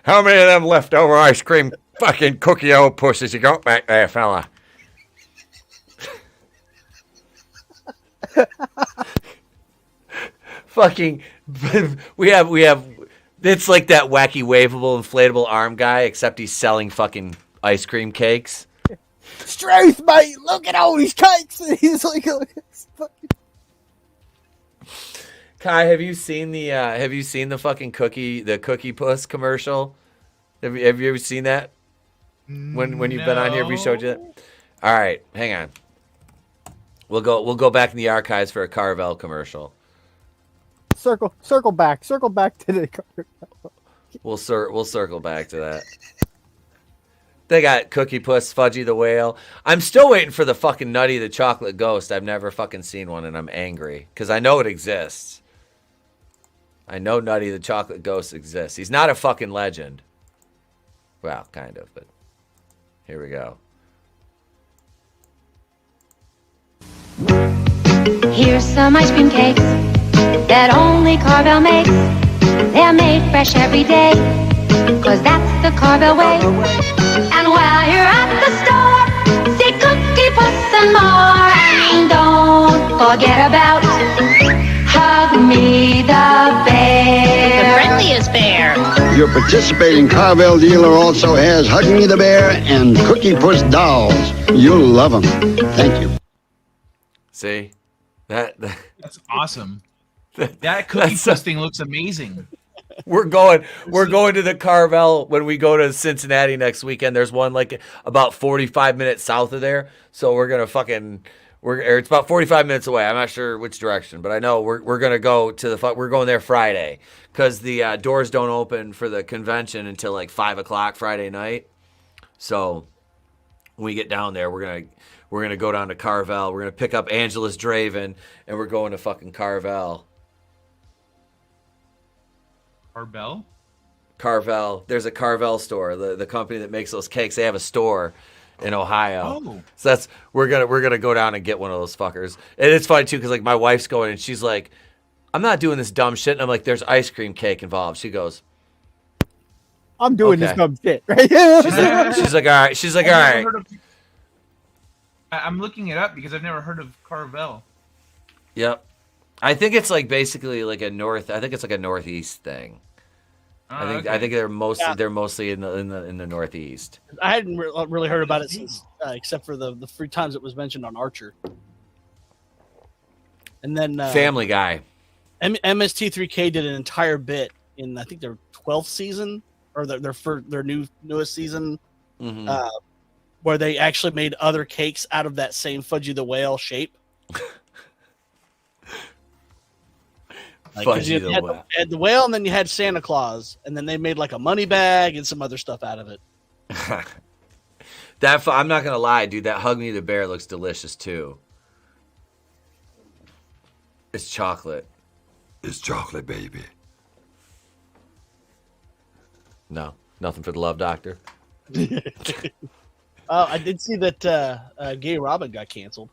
How many of them leftover ice cream fucking cookie old pusses you got back there, fella? Fucking, we have. It's like that wacky waveable inflatable arm guy, except he's selling fucking ice cream cakes. Strafe, mate! Look at all these cakes! He's like, Kai, have you seen the fucking cookie puss commercial? Have you ever seen that? When you've been on here, have we showed you that? All right, hang on. We'll go back in the archives for a Carvel commercial. Circle back to the Carvel. We'll circle back to that. They got Cookie Puss, Fudgy the Whale. I'm still waiting for the fucking Nutty the Chocolate Ghost. I've never fucking seen one, and I'm angry because I know it exists. I know Nutty the Chocolate Ghost exists. He's not a fucking legend. Well, kind of, but here we go. Here's some ice cream cakes that only Carvel makes. They're made fresh every day, 'cause that's the Carvel way. And while you're at the store, see Cookie Puss and more. And don't forget about Hug Me the Bear. The friendliest bear. Your participating Carvel dealer also has Hug Me the Bear and Cookie Puss dolls. You'll love them. Thank you. See? That's awesome. That Cookie Puss thing looks amazing. We're going to the Carvel when we go to Cincinnati next weekend. There's one like about 45 minutes south of there. So we're gonna it's about 45 minutes away. I'm not sure which direction, but I know we're gonna go to we're going there Friday because the doors don't open for the convention until like 5 o'clock Friday night. So when we get down there, we're gonna go down to Carvel. We're gonna pick up AngelousDraven, and we're going to fucking Carvel. Carvel. There's a Carvel store. The company that makes those cakes. They have a store in Ohio. Oh. So we're gonna go down and get one of those fuckers. And it's funny too because like my wife's going and she's like, I'm not doing this dumb shit. And I'm like, there's ice cream cake involved. She goes, I'm doing this okay. dumb shit, right? She's like, all right. She's like, all right. I'm looking it up because I've never heard of Carvel. Yep. I think it's like basically like I think it's like a northeast thing. I think they're mostly in the northeast. I hadn't really heard about it since, except for the 3 times it was mentioned on Archer. And then Family Guy. MST3K did an entire bit in I think their 12th season or their newest season, where they actually made other cakes out of that same Fudgy the Whale shape. Like, you had the whale, and then you had Santa Claus, and then they made like a money bag and some other stuff out of it. I'm not gonna lie, dude. That Hug Me the Bear looks delicious too. It's chocolate. It's chocolate, baby. No, nothing for the Love Doctor. I did see that Gay Robin got canceled.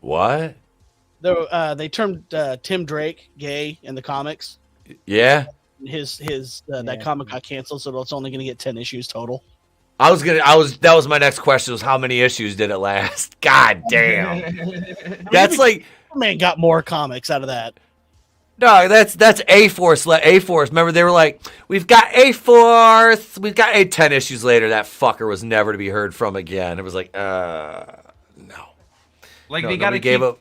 What? They termed Tim Drake gay in the comics. Yeah. That comic got canceled, so it's only going to get 10 issues total. That was my next question, was how many issues did it last? God damn. That's like man got more comics out of that. No, that's A-Force. A-Force. Remember, they were like, we've got A-Force. We've got 10 issues later. That fucker was never to be heard from again. It was like, no. Like, No, they gotta gave up.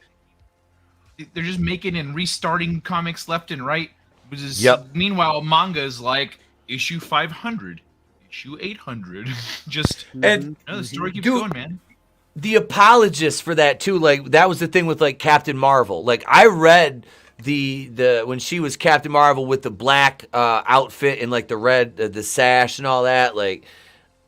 They're just making and restarting comics left and right. Which is, Yep. Meanwhile, manga's like issue 500, issue 800. Just And the story keeps dude, going, man. The apologists for that too, like that was the thing with like Captain Marvel. Like I read the when she was Captain Marvel with the black outfit and like the red the sash and all that. Like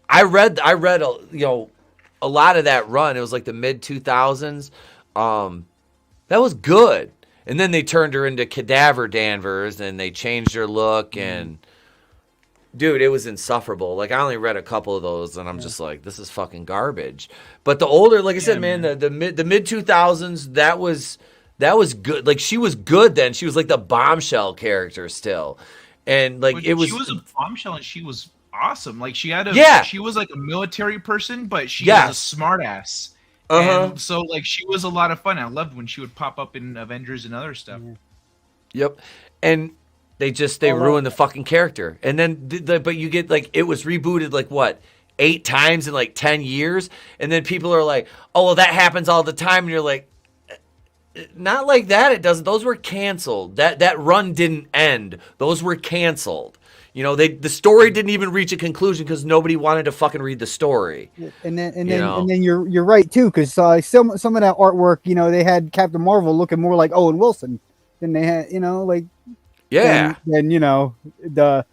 I read a lot of that run. It was like the mid 2000s. That was good. And then they turned her into Cadaver Danvers and they changed her look and dude, it was insufferable. Like I only read a couple of those and I'm just like, this is fucking garbage. But the older, like I said, man, the mid 2000s, that was good. Like she was good then. She was like the bombshell character still. And like She was a bombshell and she was awesome. Like she had she was like a military person, but she was a smart ass. And so like she was a lot of fun. I loved when she would pop up in Avengers and other stuff. Yep. And they ruined the fucking character. And then but you get like it was rebooted like what? 8 times in like 10 years. And then people are like, "Oh, well that happens all the time." And you're like, "Not like that. It doesn't. Those were canceled. That run didn't end. Those were canceled." You know, the story didn't even reach a conclusion because nobody wanted to fucking read the story. And then you're right too, because some of that artwork, you know, they had Captain Marvel looking more like Owen Wilson than they had, you know, like than you know the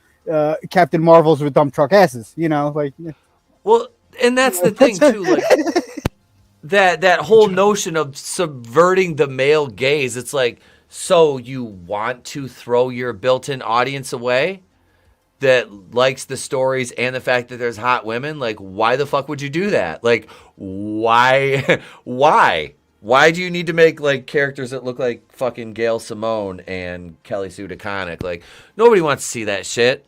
Captain Marvels with dump truck asses, you know, like. Well, and that's the thing too, like that whole notion of subverting the male gaze. It's like, so you want to throw your built-in audience away that likes the stories and the fact that there's hot women? Like, why the fuck would you do that? Like, why? Why do you need to make like characters that look like fucking Gail Simone and Kelly Sue DeConnick? Like, nobody wants to see that shit.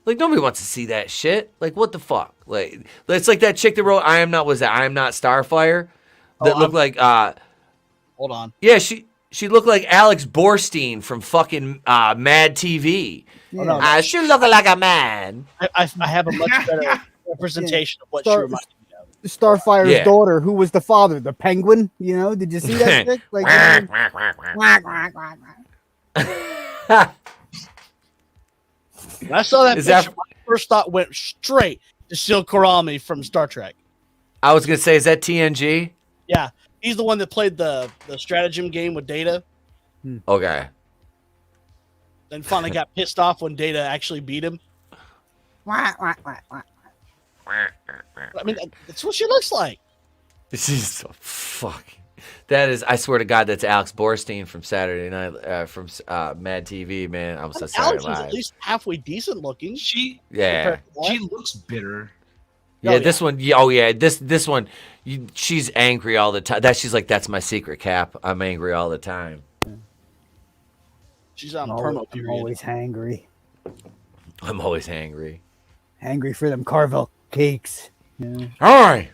Like, nobody wants to see that shit. Like, what the fuck? Like, it's like that chick that wrote I Am Not Starfire that looked like hold on. Yeah, she looked like Alex Borstein from fucking Mad TV. Yeah. She looking like a man. I have a much better representation of what she reminded me of. Starfire's daughter, who was the father, the Penguin. You know, did you see that? Chick? Like, when I saw that picture, my first thought went straight to Sil Kurami from Star Trek. I was gonna say, is that TNG? Yeah, he's the one that played the stratagem game with Data. Okay. Then finally got pissed off when Data actually beat him. I mean, that's what she looks like. This is so fucking. That is, I swear to God, that's Alex Borstein from Saturday Night, from Mad TV, man. I'm so sorry. Alex is at least halfway decent looking. She looks bitter. Yeah, this one. Oh yeah, this one. She's angry all the time. She's like, that's my secret, Cap. I'm angry all the time. She's on I'm always hangry. I'm always hangry. Hangry for them Carvel cakes. Yeah. Hi,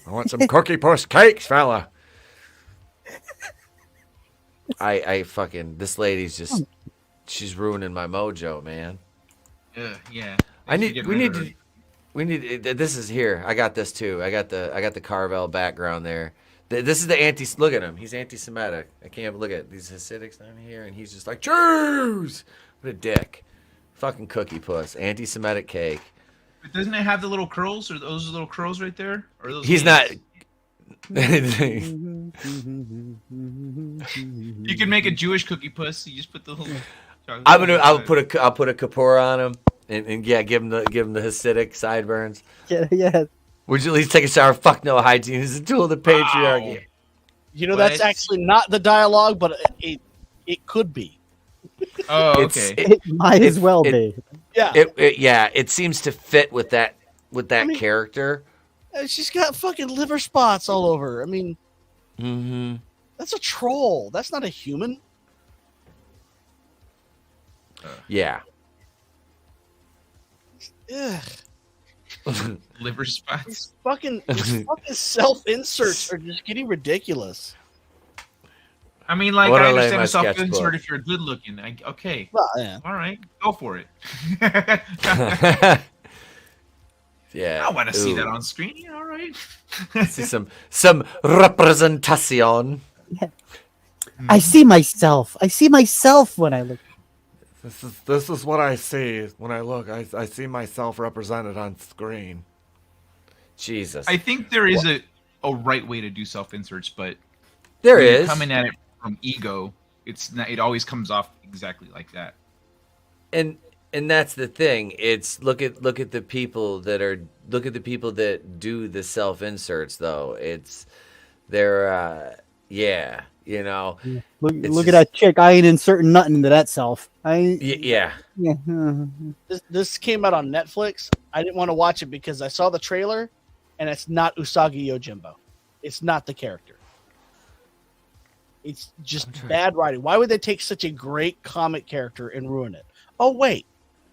I want some Cookie Puss cakes, fella. I fucking, this lady's just, she's ruining my mojo, man. Yeah. We need. This is here. I got this too. I got the Carvel background there. This is the look at him. He's anti-Semitic. I can't look at these Hasidics down here, and he's just like, Jews! What a dick. Fucking Cookie Puss. Anti-Semitic cake. But doesn't it have the little curls? Or those little curls right there? Or those He's hands? not. You can make a Jewish Cookie Puss. You just put the little. I'll put a kapora on him, and yeah, give him the Hasidic sideburns. Yeah. Would you at least take a shower? Fuck no, hygiene is a tool of the patriarchy. Wow. You know, that's actually not the dialogue, but it could be. Oh, okay. It might as well be. Yeah. It seems to fit with that character. She's got fucking liver spots all over her. I mean, that's a troll. That's not a human. Yeah. Ugh. Liver spots. These fucking self-inserts are just getting ridiculous. I mean, like, What I a lame understand a sketchbook. self-insert if you're good looking. Okay. Well, yeah. All right, go for it. Yeah. I want to see that Ooh. on screen. Yeah, all right. See some representation. Yeah. I see myself. I see myself when I look. This is what I see when I look. I see myself represented on screen. Jesus. I think there is a right way to do self-inserts, but there when is you're coming at it from ego. It's not. It always comes off exactly like that. And that's the thing. It's look at the people that do the self inserts though. They're you know. Look at that chick. I ain't inserting nothing into that self. Yeah. This came out on Netflix. I didn't want to watch it because I saw the trailer, and it's not Usagi Yojimbo. It's not the character. It's just bad writing. Why would they take such a great comic character and ruin it? Oh wait,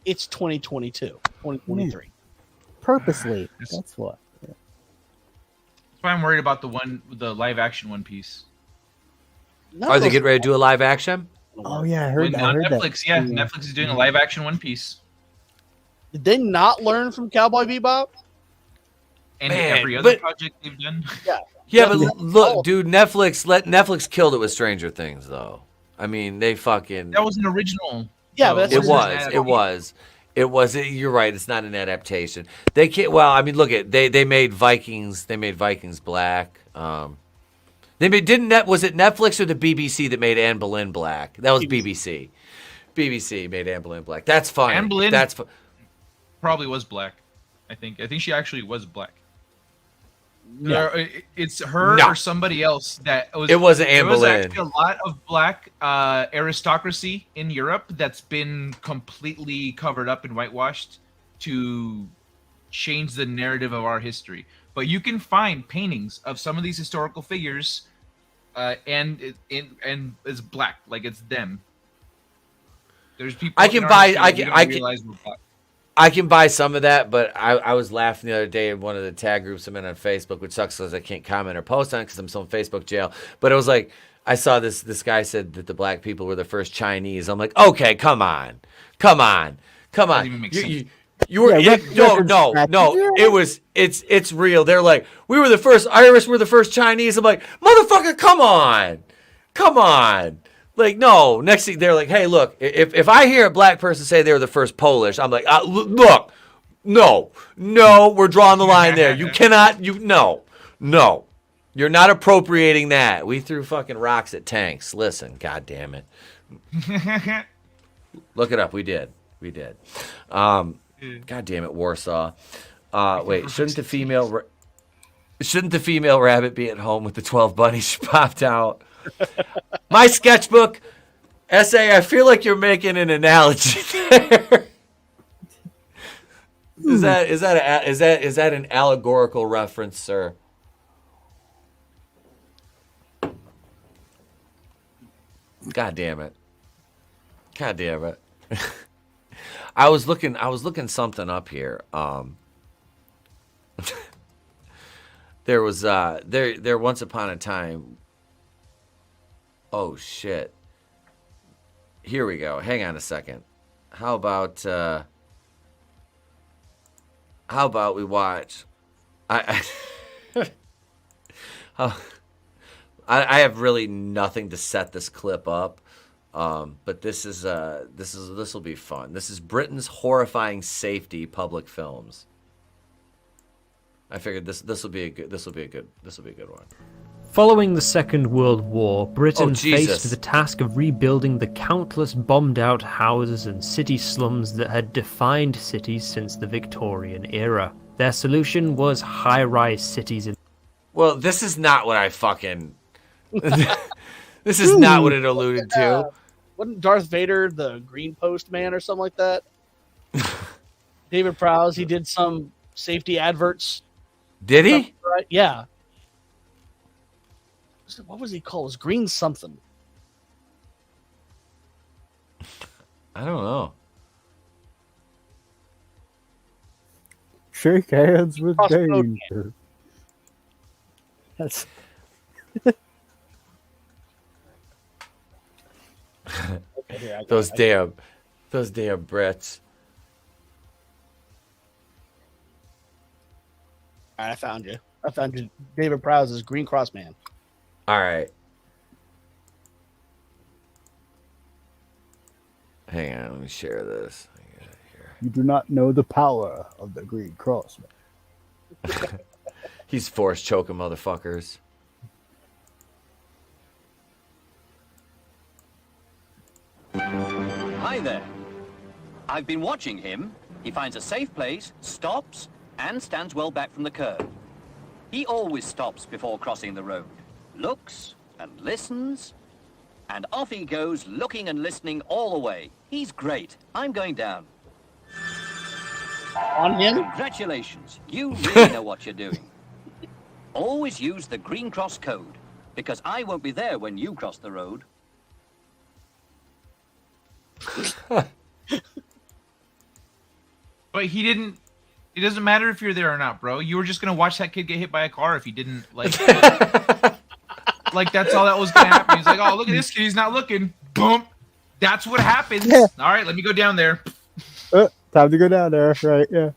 it's 2022, 2023. Purposely. That's what. That's why I'm worried about the live action One Piece. Are they getting ready to do a live action? Oh yeah, I heard that. Netflix, yeah, Netflix is doing a live action One Piece. Did they not learn from Cowboy Bebop? And every other project they've done. Yeah, but look, dude, Netflix killed it with Stranger Things, though. I mean, they fucking. That was an original. Yeah, but it was. You're right. It's not an adaptation. They can't. Well, I mean, look at they made Vikings. They made Vikings black. They made was it Netflix or the BBC that made Anne Boleyn black? That was BBC. BBC made Anne Boleyn black. That's fine. Anne Boleyn probably was black. I think she actually was black. No. It's her or somebody else that was. It wasn't Anne Boleyn. There was actually a lot of black aristocracy in Europe that's been completely covered up and whitewashed to change the narrative of our history. But you can find paintings of some of these historical figures, and it's black, like it's them. There's people. I can buy some of that, but I was laughing the other day in one of the tag groups I'm in on Facebook, which sucks because I can't comment or post on it because I'm still in Facebook jail. But it was like, I saw this guy said that the black people were the first Chinese. I'm like, okay, come on. You were no. It's real. They're like, we were the first Irish, we're the first Chinese. I'm like, motherfucker, come on. Like, no. Next thing they're like, hey, look, if I hear a black person say they were the first Polish, I'm like, look, no, we're drawing the line there. You cannot, no. You're not appropriating that. We threw fucking rocks at tanks. Listen, God damn it. Look it up. We did. God damn it, Warsaw. Wait, shouldn't the female rabbit be at home with the 12 bunnies she popped out? My sketchbook essay, I feel like you're making an analogy there. Is that an allegorical reference, sir? God damn it. I was looking something up here. There was there once upon a time. Oh shit. Here we go. Hang on a second. How about we watch? I have really nothing to set this clip up. But this will be fun. This is Britain's horrifying safety public films. I figured this will be a good one. Following the Second World War, Britain Jesus. faced the task of rebuilding the countless bombed-out houses and city slums that had defined cities since the Victorian era. Their solution was high-rise cities in... Well, this is not what I fucking... This is not what it alluded to. Wasn't Darth Vader the Green Post man or something like that? David Prowse, he did some safety adverts. Did he? Right? Yeah. What was he called? It was Green something. I don't know. Shake hands with danger. That's... Here, Those damn Brits. All right, I found you. David Prowse's Green Cross Man. All right. Hang on, let me share this. You do not know the power of the Green Cross. He's force choking motherfuckers. Hi there. I've been watching him. He finds a safe place, stops, and stands well back from the curb. He always stops before crossing the road, looks and listens, and off he goes, looking and listening all the way. He's great. I'm going down. On him? Congratulations. You really know what you're doing. Always use the Green Cross code, because I won't be there when you cross the road. But he didn't. It doesn't matter if you're there or not, bro. You were just gonna watch that kid get hit by a car if he didn't like. Like that's all that was gonna happen. He's like, oh, look at this kid. He's not looking. Boom. That's what happens. Yeah. All right, let me go down there. Time to go down there. Right? Yeah.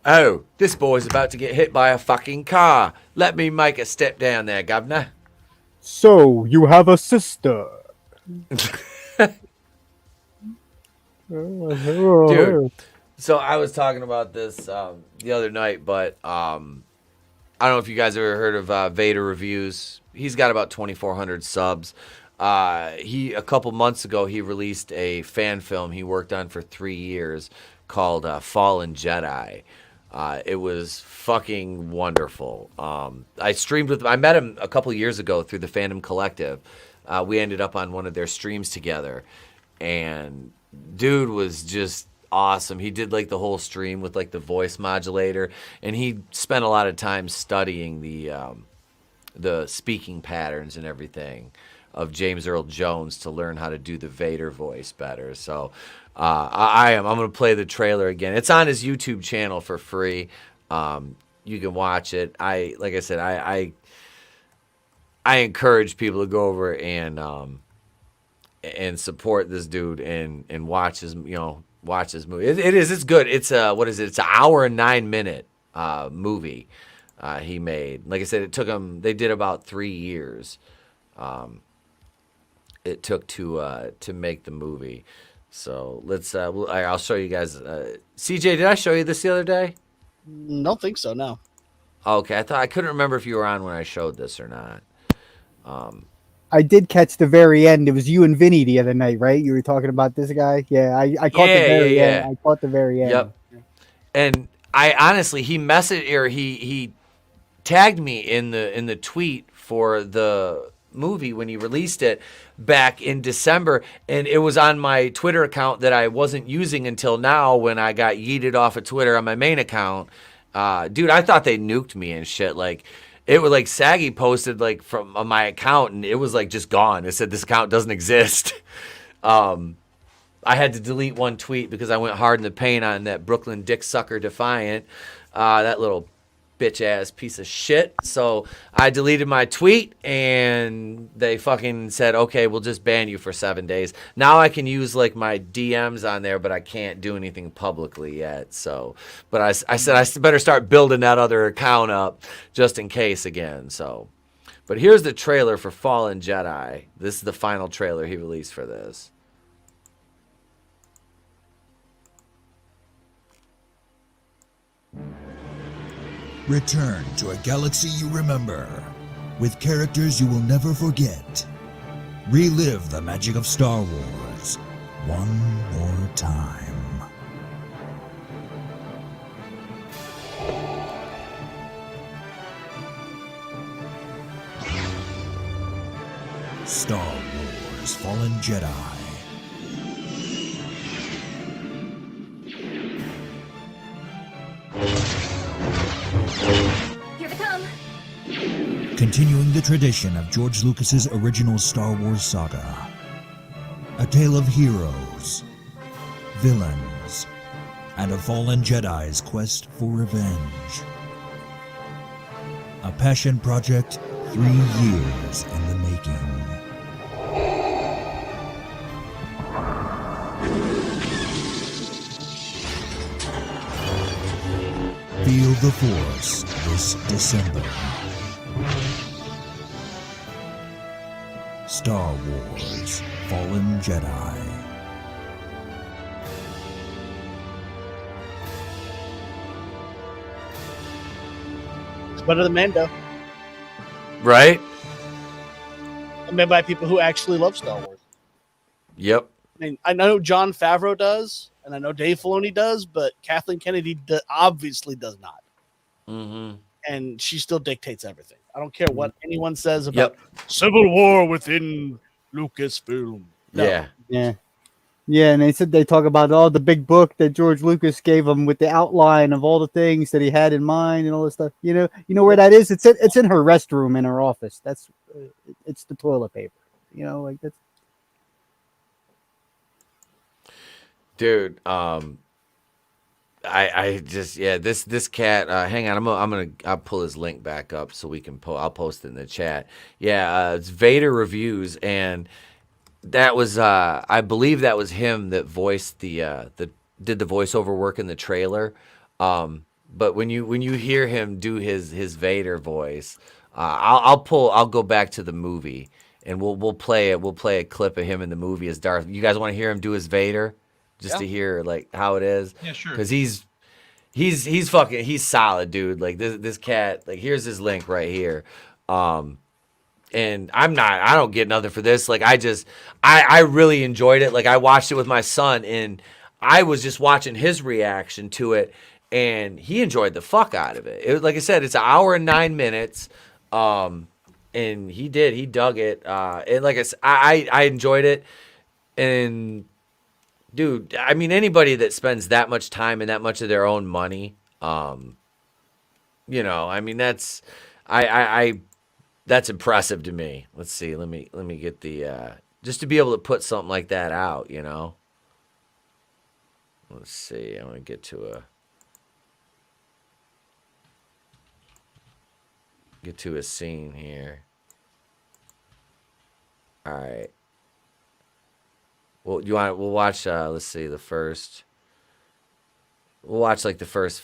Oh, this boy's about to get hit by a fucking car. Let me make a step down there, governor. So you have a sister. Dude, so I was talking about this the other night, but I don't know if you guys ever heard of Vader Reviews. He's got about 2,400 subs. A couple months ago, he released a fan film he worked on for 3 years called Fallen Jedi. It was fucking wonderful. I met him a couple years ago through the Fandom Collective. We ended up on one of their streams together, and dude was just awesome. He did like the whole stream with like the voice modulator, and he spent a lot of time studying the speaking patterns and everything of James Earl Jones to learn how to do the Vader voice better. So I'm going to play the trailer again. It's on his YouTube channel for free. You can watch it. Like I said, I encourage people to go over and support this dude and watch his movie. It's good. It's It's an hour and 9 minute movie he made. Like I said, it took him. They did about 3 years. It took to make the movie. So let's. I'll show you guys. CJ, did I show you this the other day? Don't think so. No. Okay, I couldn't remember if you were on when I showed this or not. I did catch the very end. It was you and Vinny the other night, right? You were talking about this guy. Yeah, I caught the very end. I caught the very end. Yep. And I honestly, he tagged me in the tweet for the movie when he released it back in December, and it was on my Twitter account that I wasn't using until now when I got yeeted off of Twitter on my main account. Dude, I thought they nuked me and shit. Like, it was like Saggy posted like from my account, and it was like just gone. It said this account doesn't exist. I had to delete one tweet because I went hard in the paint on that Brooklyn Dick Sucker Defiant, that little bitch ass piece of shit. So I deleted my tweet, and they fucking said, okay, we'll just ban you for 7 days. Now I can use like my DMs on there, but I can't do anything publicly yet. So, but I said I better start building that other account up just in case again. So, but here's the trailer for Fallen Jedi. This is the final trailer he released for this. Return to a galaxy you remember, with characters you will never forget. Relive the magic of Star Wars one more time. Star Wars Fallen Jedi. Here they come. Continuing the tradition of George Lucas's original Star Wars saga. A tale of heroes, villains, and a fallen Jedi's quest for revenge. A passion project 3 years in the making. of the Force this December. Star Wars Fallen Jedi. It's better than Mando. Right? And made by people who actually love Star Wars. Yep. I mean, I know Jon Favreau does, and I know Dave Filoni does, but Kathleen Kennedy obviously does not. Mm-hmm. And she still dictates everything. I don't care what anyone says about Civil War within Lucasfilm. No. Yeah, and they talk about the big book that George Lucas gave him with the outline of all the things that he had in mind and all this stuff. You know where that is? It's in her restroom in her office. That's it's the toilet paper. Like that's. Dude, I just this cat. Hang on, I'll pull his link back up so we can I'll post it in the chat. Yeah, it's Vader Reviews, and that was I believe that was him that voiced did the voiceover work in the trailer. But when you hear him do his Vader voice, I'll go back to the movie and we'll play it. We'll play a clip of him in the movie as Darth. You guys want to hear him do his Vader? Just to hear like how it is. Yeah, sure. Because he's solid, dude. Like this cat. Like here's his link right here. And I don't get nothing for this. Like I really enjoyed it. Like I watched it with my son, and I was just watching his reaction to it, and he enjoyed the fuck out of it. It was, like I said, it's an hour and 9 minutes. And he dug it. And like I enjoyed it, and. Dude, I mean, anybody that spends that much time and that much of their own money, I mean, that's that's impressive to me. Let's see, let me get the just to be able to put something like that out, Let's see, I want to get to a scene here. All right. Well, we'll watch. Let's see, the first. We'll watch like the first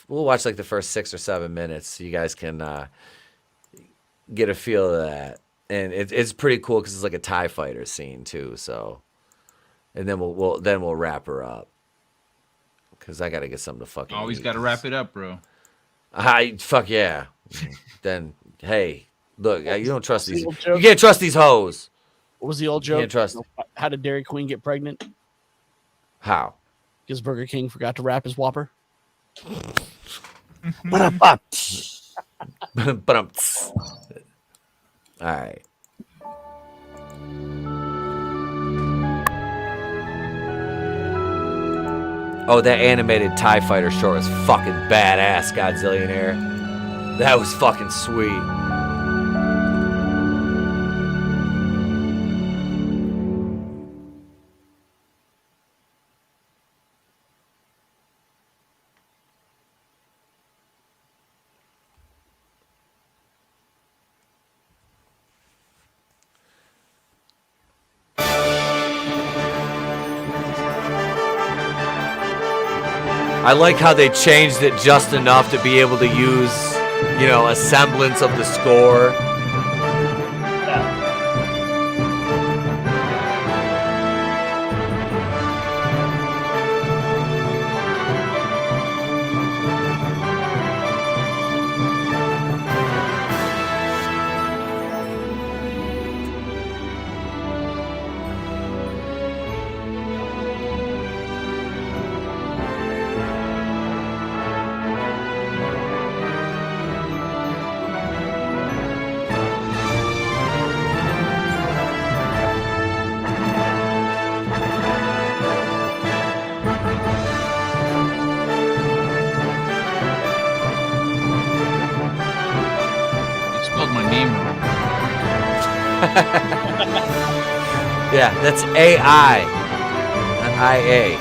6 or 7 minutes, so you guys can get a feel of that. And it's pretty cool because it's like a TIE fighter scene too. So, and then we'll wrap her up because I got to get something to fucking. Always got to wrap it up, bro. Fuck yeah. Then hey, look, you don't trust these. You can't trust these hoes. What was the old joke? Can't trust. How did Dairy Queen get pregnant? How? Because Burger King forgot to wrap his Whopper. All right. Oh, that animated TIE fighter short was fucking badass, Godzillionaire. That was fucking sweet. I like how they changed it just enough to be able to use, a semblance of the score. Yeah, that's AI, not IA.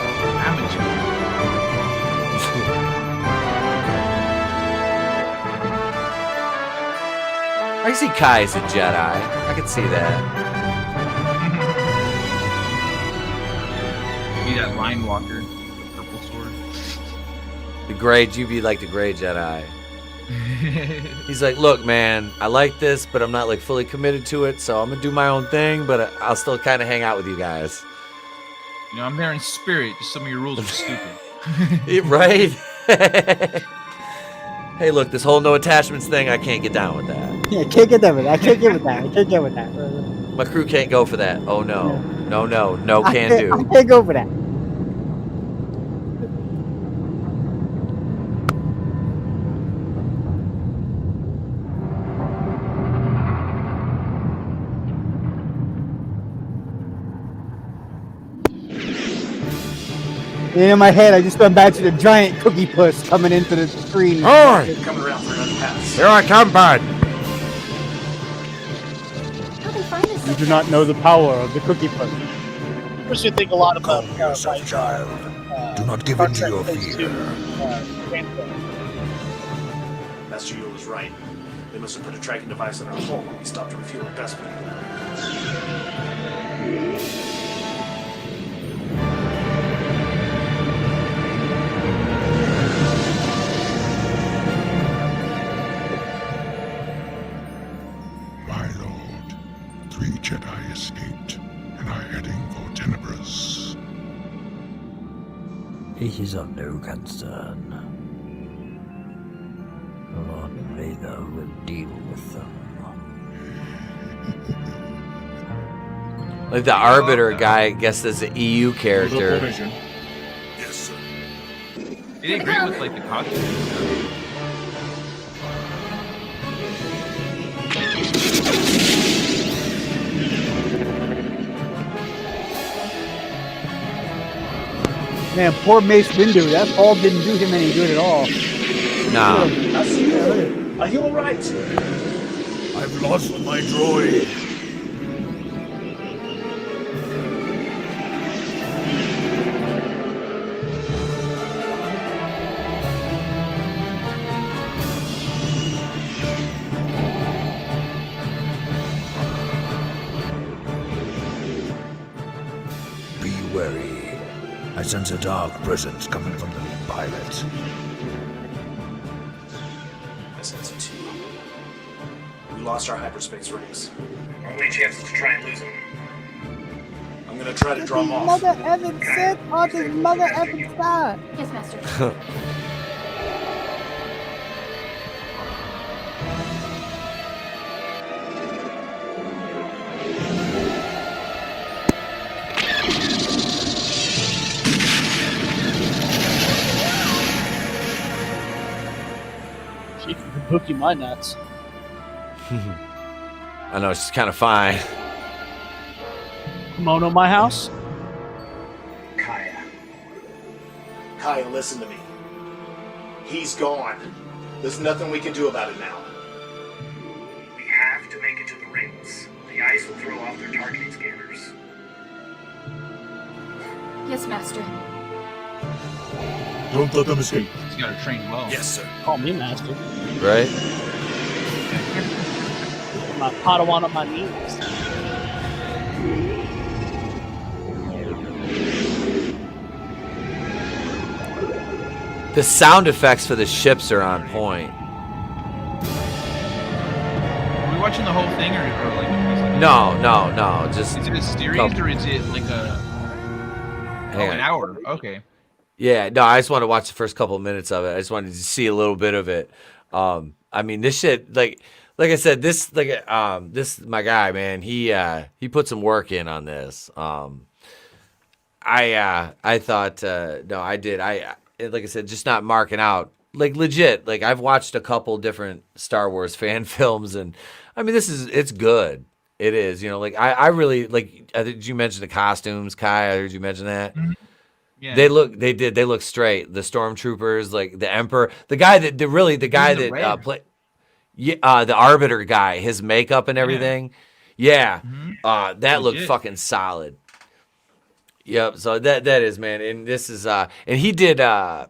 I see Kai as a Jedi. I can see that. Be that line walker, the purple sword. The gray, you'd be like the gray Jedi. He's like, look, man, I like this, but I'm not like fully committed to it, so I'm gonna do my own thing, but I'll still kind of hang out with you guys. You know, I'm there in spirit. Just some of your rules are stupid. Right? Hey, look, this whole no attachments thing, I can't get down with that. Yeah, can't get that with that. I can't get with that. I can't get with that. My crew can't go for that. Oh no, no, I can do. I can't go for that. And in my head, I just imagine a giant cookie puss coming into the screen. Hi! Coming around for another pass. Here I come, bud. You do not know the power of the cookie puss. First, you think a lot about child. Do not give in to your fear. Master Yule was right. They must have put a tracking device in our hull when we stopped to refuel at Dustman. My lord, 3 Jedi escaped and are heading for Tenebris. It is of no concern. Lord Vader will deal with them. Like the Arbiter guy, I guess is an EU character. Yes, sir. They did great with like the costumes. Man, poor Mace Windu. That fall didn't do him any good at all. Nah. Are you alright? I've lost my droid. Be wary. I sense a dark presence coming from the pilot. I sense it too. We lost our hyperspace rings. Only chance is to try and lose them. I'm gonna try to draw them off. Mother Evan said on his mother Evan side. Yes, Master. She can hook you my nuts. I know, she's kind of fine. Kimono my house? Kaya, listen to me. He's gone. There's nothing we can do about it now. We have to make it to the rings. The ice will throw off their targeting scanners. Yes, Master. Don't let them escape. He's got to train well. Yes, sir. Call me master. Right? My Padawan on my knees. The sound effects for the ships are on point. Are we watching the whole thing or like a piece of it? No. Just Is it a series couple. or is it like a Hang on. an hour? Okay. Yeah, no, I just want to watch the first couple of minutes of it. I just wanted to see a little bit of it. I mean, this shit, like I said, this my guy, man. He put some work in on this. I thought no, I did. Like I said, just not marking out. Like legit. Like I've watched a couple different Star Wars fan films, and I mean, it's good. It is. You know, like I really like. Did you mention the costumes, Kai? I heard you mention that. Mm-hmm. Yeah. They look straight. The stormtroopers, like the Emperor, the guy that played, the Arbiter guy, his makeup and everything, that Legit. looked fucking solid. Yep. So that is, man, and this is and he did a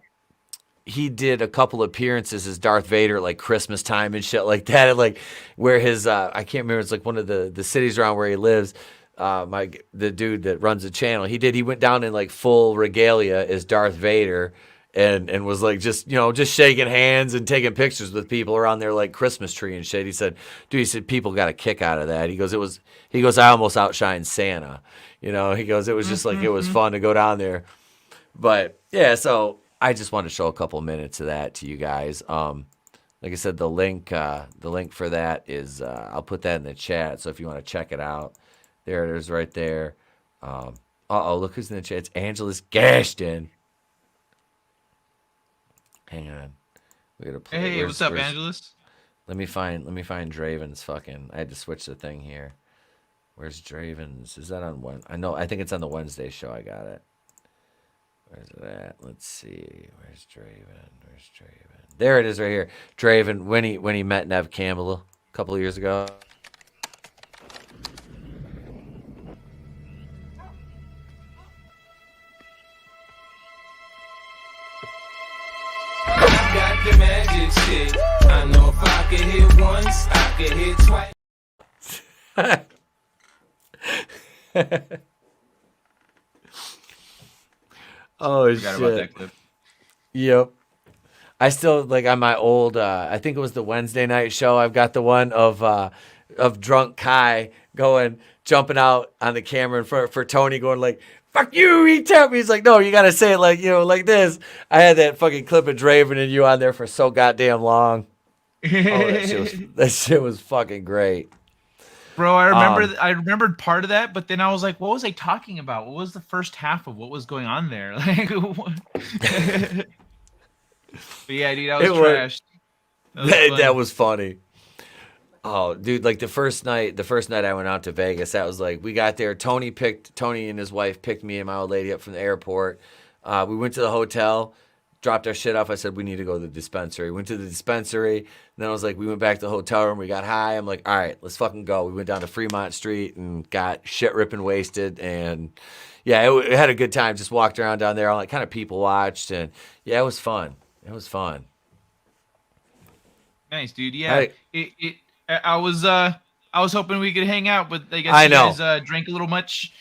couple appearances as Darth Vader at like Christmas time and shit like that, and like where his I can't remember, it's like one of the cities around where he lives. The dude that runs the channel, he went down in like full regalia as Darth Vader, and was like just shaking hands and taking pictures with people around their like Christmas tree and shit. He said, dude, he said people got a kick out of that. He goes, I almost outshined Santa. He goes, it was just like it was fun to go down there. But yeah, so I just wanted to show a couple minutes of that to you guys. Like I said, the link for that is I'll put that in the chat. So if you want to check it out, there it is right there. Look who's in the chat. It's Angelus Gashton. Hang on. We gotta play. Hey, what's up, Angelus? Let me find Draven's fucking. I had to switch the thing here. Where's Draven's? Is that on one? I think it's on the Wednesday show. I got it. Where's it at? Let's see. Where's Draven? There it is right here. Draven, when he met Nev Campbell a couple of years ago. The magic stick. I know if I could hit once, I could hit twice. Oh Forgot shit! about that clip. Yep. I still like on my old. I think it was the Wednesday night show. I've got the one of drunk Kai jumping out on the camera in front for Tony, going like, "Fuck you, Etep." He's like, "No, you gotta say it like like this." I had that fucking clip of Draven and you on there for so goddamn long. That shit was fucking great. Bro, I remembered part of that, but then I was like, what was I talking about? What was the first half of what was going on there? Like, but yeah, dude, I was trashed. That was funny. Oh, dude, like the first night I went out to Vegas, that was like, we got there. Tony and his wife picked me and my old lady up from the airport. We went to the hotel, dropped our shit off. I said, we need to go to the dispensary. Went to the dispensary. And then I was like, we went back to the hotel room. We got high. I'm like, all right, let's fucking go. We went down to Fremont Street and got shit ripping wasted. And yeah, it had a good time. Just walked around down there. All like kind of people watched. And yeah, it was fun. It was fun. Nice, dude. Yeah. I was hoping we could hang out, but I guess you guys drank a little much.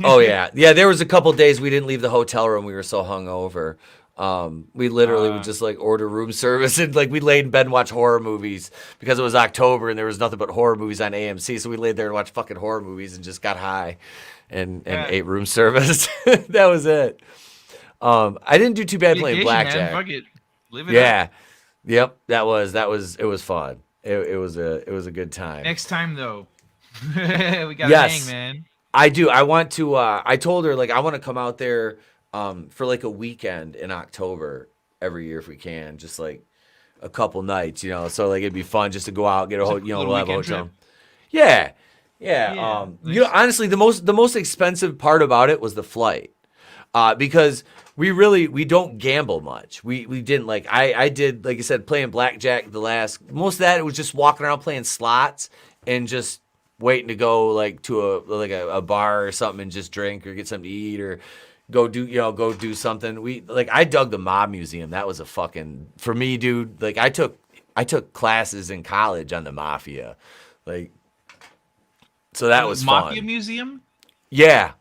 Oh yeah. Yeah, there was a couple days we didn't leave the hotel room. We were so hungover. We literally would just like order room service and like we laid in bed and watch horror movies because it was October and there was nothing but horror movies on AMC. So we laid there and watched fucking horror movies and just got high and ate room service. That was it. I didn't do too bad playing blackjack. Man, fuck it. Live it up. Yep. It was fun. It was a good time. Next time though, we gotta hang, man. I do. I want to. I told her like I want to come out there for like a weekend in October every year if we can, just like a couple nights, So like it'd be fun just to go out, get a we'll have a hotel. Yeah. Honestly, the most expensive part about it was the flight, because we don't gamble much. We didn't like I did, like I said, playing blackjack most of that it was just walking around playing slots and just waiting to go like to a bar or something and just drink or get something to eat or go do something. I dug the Mob Museum. That was for me, dude. Like I took classes in college on the Mafia, like so that was fun. Mafia Museum. Yeah.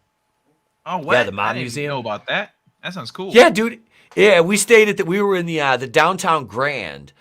Oh, what? Yeah, the Mob I didn't Museum. Know about that? That sounds cool. Yeah, dude. Yeah, we stayed we were in the downtown Grand.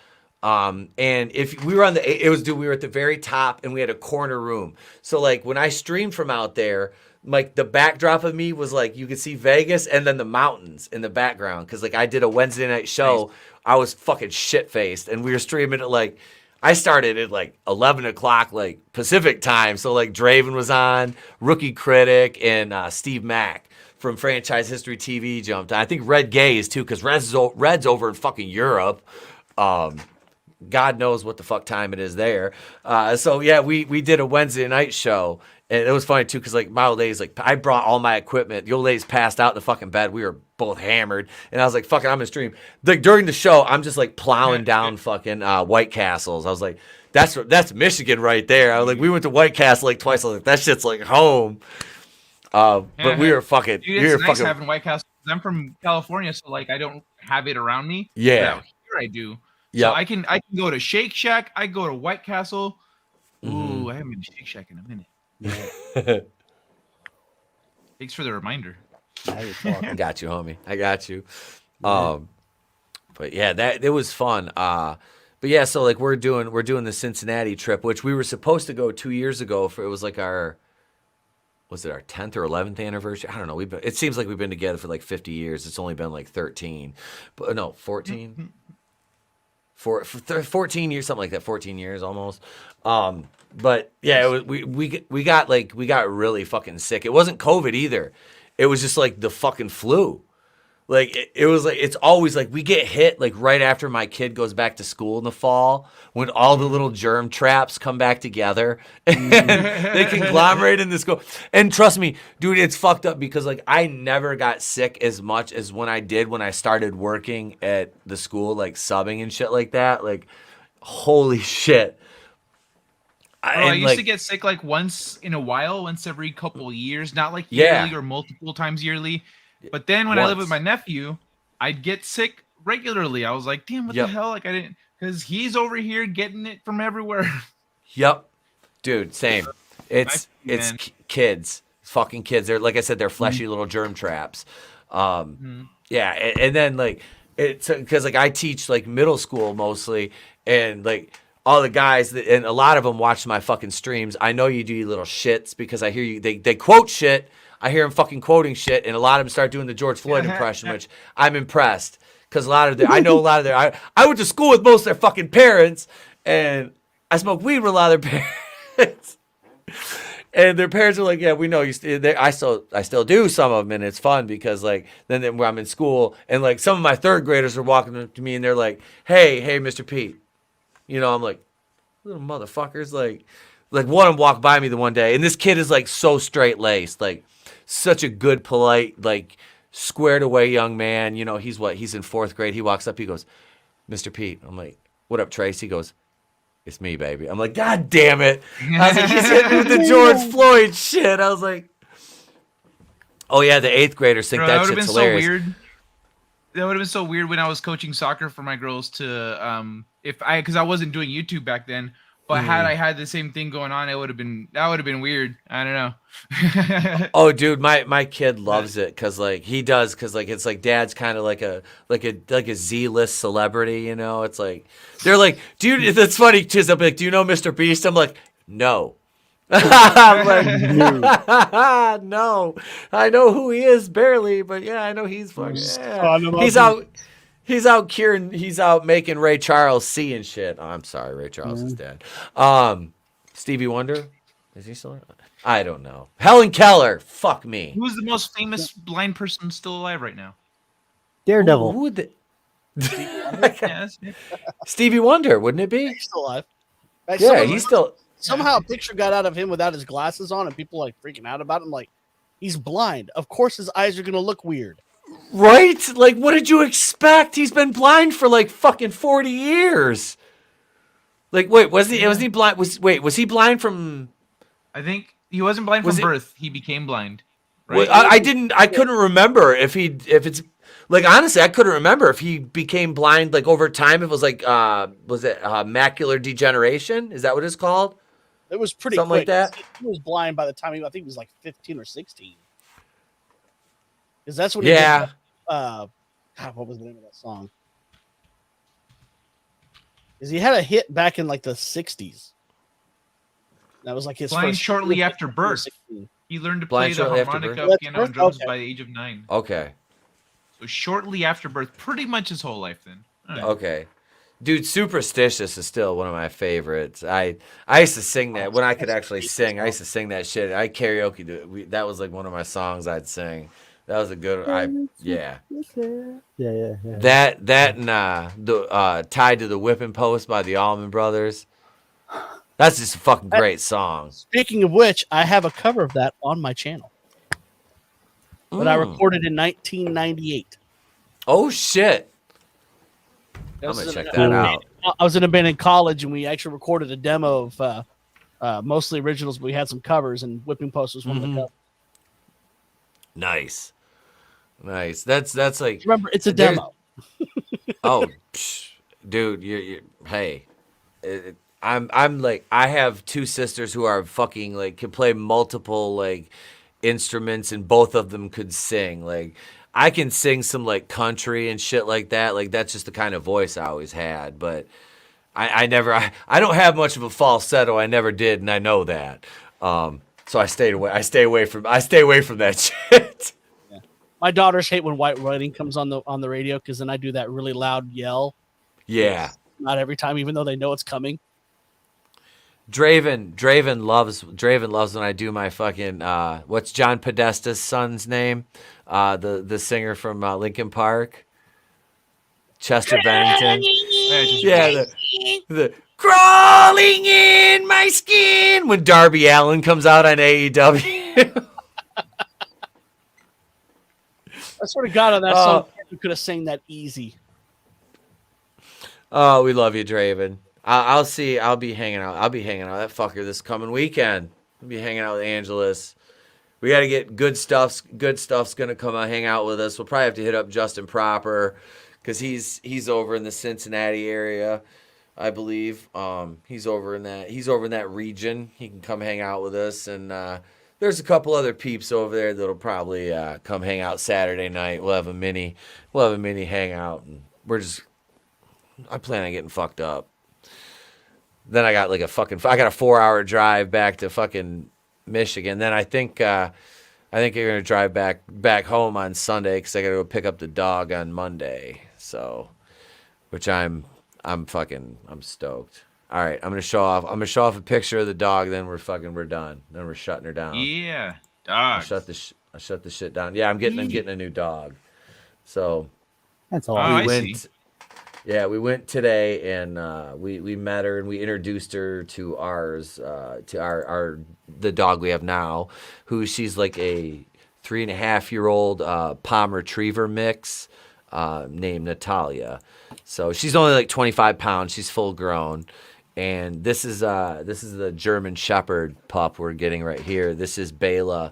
And if we were we were at the very top and we had a corner room. So like when I streamed from out there, like the backdrop of me was like you could see Vegas and then the mountains in the background because like I did a Wednesday night show. Nice. I was fucking shit faced and we were streaming at like I started at like 11 o'clock like Pacific time. So like Draven was on, Rookie Critic, and Steve Mack from Franchise History TV jumped on. I think Red Gaze too because Red's over in fucking Europe. God knows what the fuck time it is there. So yeah, we did a Wednesday night show. And it was funny too, because like my old lady's like, I brought all my equipment. The old lady's passed out in the fucking bed. We were both hammered, and I was like, "Fuck it, I'm gonna stream." Like during the show, I'm just like plowing down fucking White Castles. I was like, "That's Michigan right there." I was like, we went to White Castle like twice. I was like, "That shit's like home." But we were fucking. Dude, it's nice having White Castle. I'm from California, so like I don't have it around me. Yeah, but out here I do. Yeah, so I can go to Shake Shack. I go to White Castle. Ooh, I haven't been to Shake Shack in a minute. Thanks for the reminder. I got you, homie. I got you. But yeah, it was fun. But yeah, so like we're doing the Cincinnati trip, which we were supposed to go 2 years ago for. It was like was it our 10th or 11th anniversary? I don't know. It seems like we've been together for like 50 years. It's only been like 13, but no, 14. 14 years, something like that. 14 years almost. But yeah, we got really fucking sick. It wasn't COVID either. It was just like the fucking flu. Like it was like it's always like we get hit like right after my kid goes back to school in the fall when all the little germ traps come back together and they conglomerate in this go. And trust me, dude, it's fucked up because like I never got sick as much as when I started working at the school, like subbing and shit like that. Like, holy shit. I used to get sick like once in a while, once every couple of years, not like yearly or multiple times yearly. But then when I lived with my nephew, I'd get sick regularly. I was like, damn, what the hell? Like I didn't, because he's over here getting it from everywhere. Yep. Dude, same. It's kids. Fucking kids. They're, like I said, they're fleshy little germ traps. Yeah. And then like, it's because like I teach like middle school mostly. And like all the guys and a lot of them watch my fucking streams. I know you do, you little shits, because I hear you, they quote shit. I hear them fucking quoting shit, and a lot of them start doing the George Floyd impression, which I'm impressed because I know a lot of I went to school with most of their fucking parents, and I smoked weed with a lot of their parents, and their parents are like, yeah, we know you. I still do some of them, and it's fun because like then when I'm in school, and like some of my third graders are walking up to me, and they're like, hey, Mr. Pete, you know, I'm like, little motherfuckers, like one of them walked by me the one day, and this kid is like so straight laced, like. Such a good, polite, like squared away young man. You know, he's in 4th grade. He walks up, he goes, Mr. Pete. I'm like, what up, Trace? He goes, it's me, baby. I'm like, God damn it. I was like, he's hitting me with the George Floyd shit. I was like, oh yeah, the 8th graders think that shit's hilarious. So weird. That would have been so weird when I was coaching soccer for my girls to, because I wasn't doing YouTube back then. But had I had the same thing going on, that would have been weird. I don't know. Oh, dude, my kid loves it because it's like dad's kind of like a Z-list celebrity, you know. It's like they're like, dude, that's funny too. They'll be like, do you know Mr. Beast? I'm like, no. I'm like, no. I know who he is barely, but yeah, I know he's fucking. Yeah. He's out making Ray Charles see and shit. Oh, I'm sorry, Ray Charles is dead. Stevie Wonder, is he still? I don't know. Helen Keller, fuck me. Who's the most famous blind person still alive right now? Daredevil. Who would Stevie Wonder, wouldn't it be? He's still alive. He's still. Somehow a picture got out of him without his glasses on, and people like freaking out about him. Like, he's blind. Of course, his eyes are gonna look weird. Right? Like, what did you expect? He's been blind for like fucking 40 years. Like, wait, was he blind? Was he blind from? I think he wasn't blind from birth. He became blind. Right? Well, I couldn't remember if it's like, honestly, I couldn't remember if he became blind like over time. It was like, was it macular degeneration? Is that what it's called? It was pretty something quick. like that. He was blind by the time I think he was like 15 or 16. Because that's what yeah. God, what was the name of that song? Because he had a hit back in like the 60s. That was like his blind first shortly after birth. He learned to play the harmonica, piano, and drums by the age of 9. Okay. So shortly after birth, pretty much his whole life then. Right. Okay. Dude, Superstitious is still one of my favorites. I used to sing that when I could actually sing. I used to sing that shit. I karaoke to it. That was like one of my songs I'd sing. That was a good. Yeah. That and the Tied to the Whipping Post by the Allman Brothers. That's just a fucking great song. Speaking of which, I have a cover of that on my channel. But I recorded in 1998. Oh shit! I'm gonna check that out. I was in a band in college, and we actually recorded a demo of mostly originals, but we had some covers, and Whipping Post was one of the covers. Nice. That's like. Remember, it's a demo. Dude, you hey, I'm like, I have 2 sisters who are fucking like can play multiple like instruments, and both of them could sing. Like, I can sing some like country and shit like that. Like that's just the kind of voice I always had. But I don't have much of a falsetto. I never did, and I know that. So I stay away from that shit. Yeah. My daughters hate when white writing comes on the radio because then I do that really loud yell. Yeah. Not every time, even though they know it's coming. Draven loves when I do my fucking what's John Podesta's son's name? The singer from Linkin Park, Chester Bennington. Yeah, the crawling in my skin when Darby Allin comes out on AEW. I sort of got on that song. You could have sang that easy. Oh, we love you, Draven. I'll be hanging out. I'll be hanging out with that fucker this coming weekend. I'll be hanging out with Angelus. We got to get Goodstuff's going to come out hang out with us. We'll probably have to hit up Justin Proper because he's over in the Cincinnati area, I believe. He's over in that region. He can come hang out with us, and there's a couple other peeps over there that'll probably come hang out Saturday night. We'll have a mini hangout, and I plan on getting fucked up. Then I got I got a 4-hour drive back to fucking Michigan. Then I think you're gonna drive back home on Sunday because I gotta go pick up the dog on Monday. So, which I'm stoked. All right, I'm gonna show off a picture of the dog. Then we're done. Then we're shutting her down. Yeah, dog. I shut the shit down. Yeah, I'm getting a new dog. So that's all. We went today and we met her and we introduced her to ours, to the dog we have now, who she's like a 3.5-year-old Palm Retriever mix named Natalia. So she's only like 25 pounds. She's full grown. And this is the German Shepherd pup we're getting right here. This is Bela.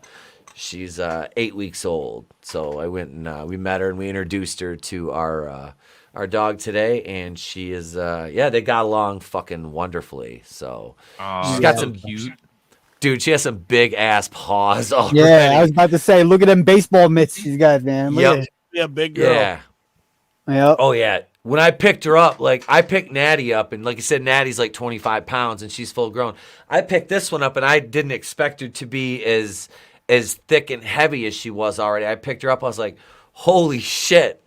She's 8 weeks old. So I went and we met her and we introduced her to our dog today, and she is they got along fucking wonderfully. So she's got some cute. Dude, she has some big ass paws already. Yeah, I was about to say, look at them baseball mitts she's got, man. Yep. Yeah, big girl. Yeah. Yep. Oh yeah. When I picked her up, like I picked Natty up, and like I said, Natty's like 25 pounds and she's full grown. I picked this one up and I didn't expect her to be as thick and heavy as she was already. I picked her up, I was like, holy shit.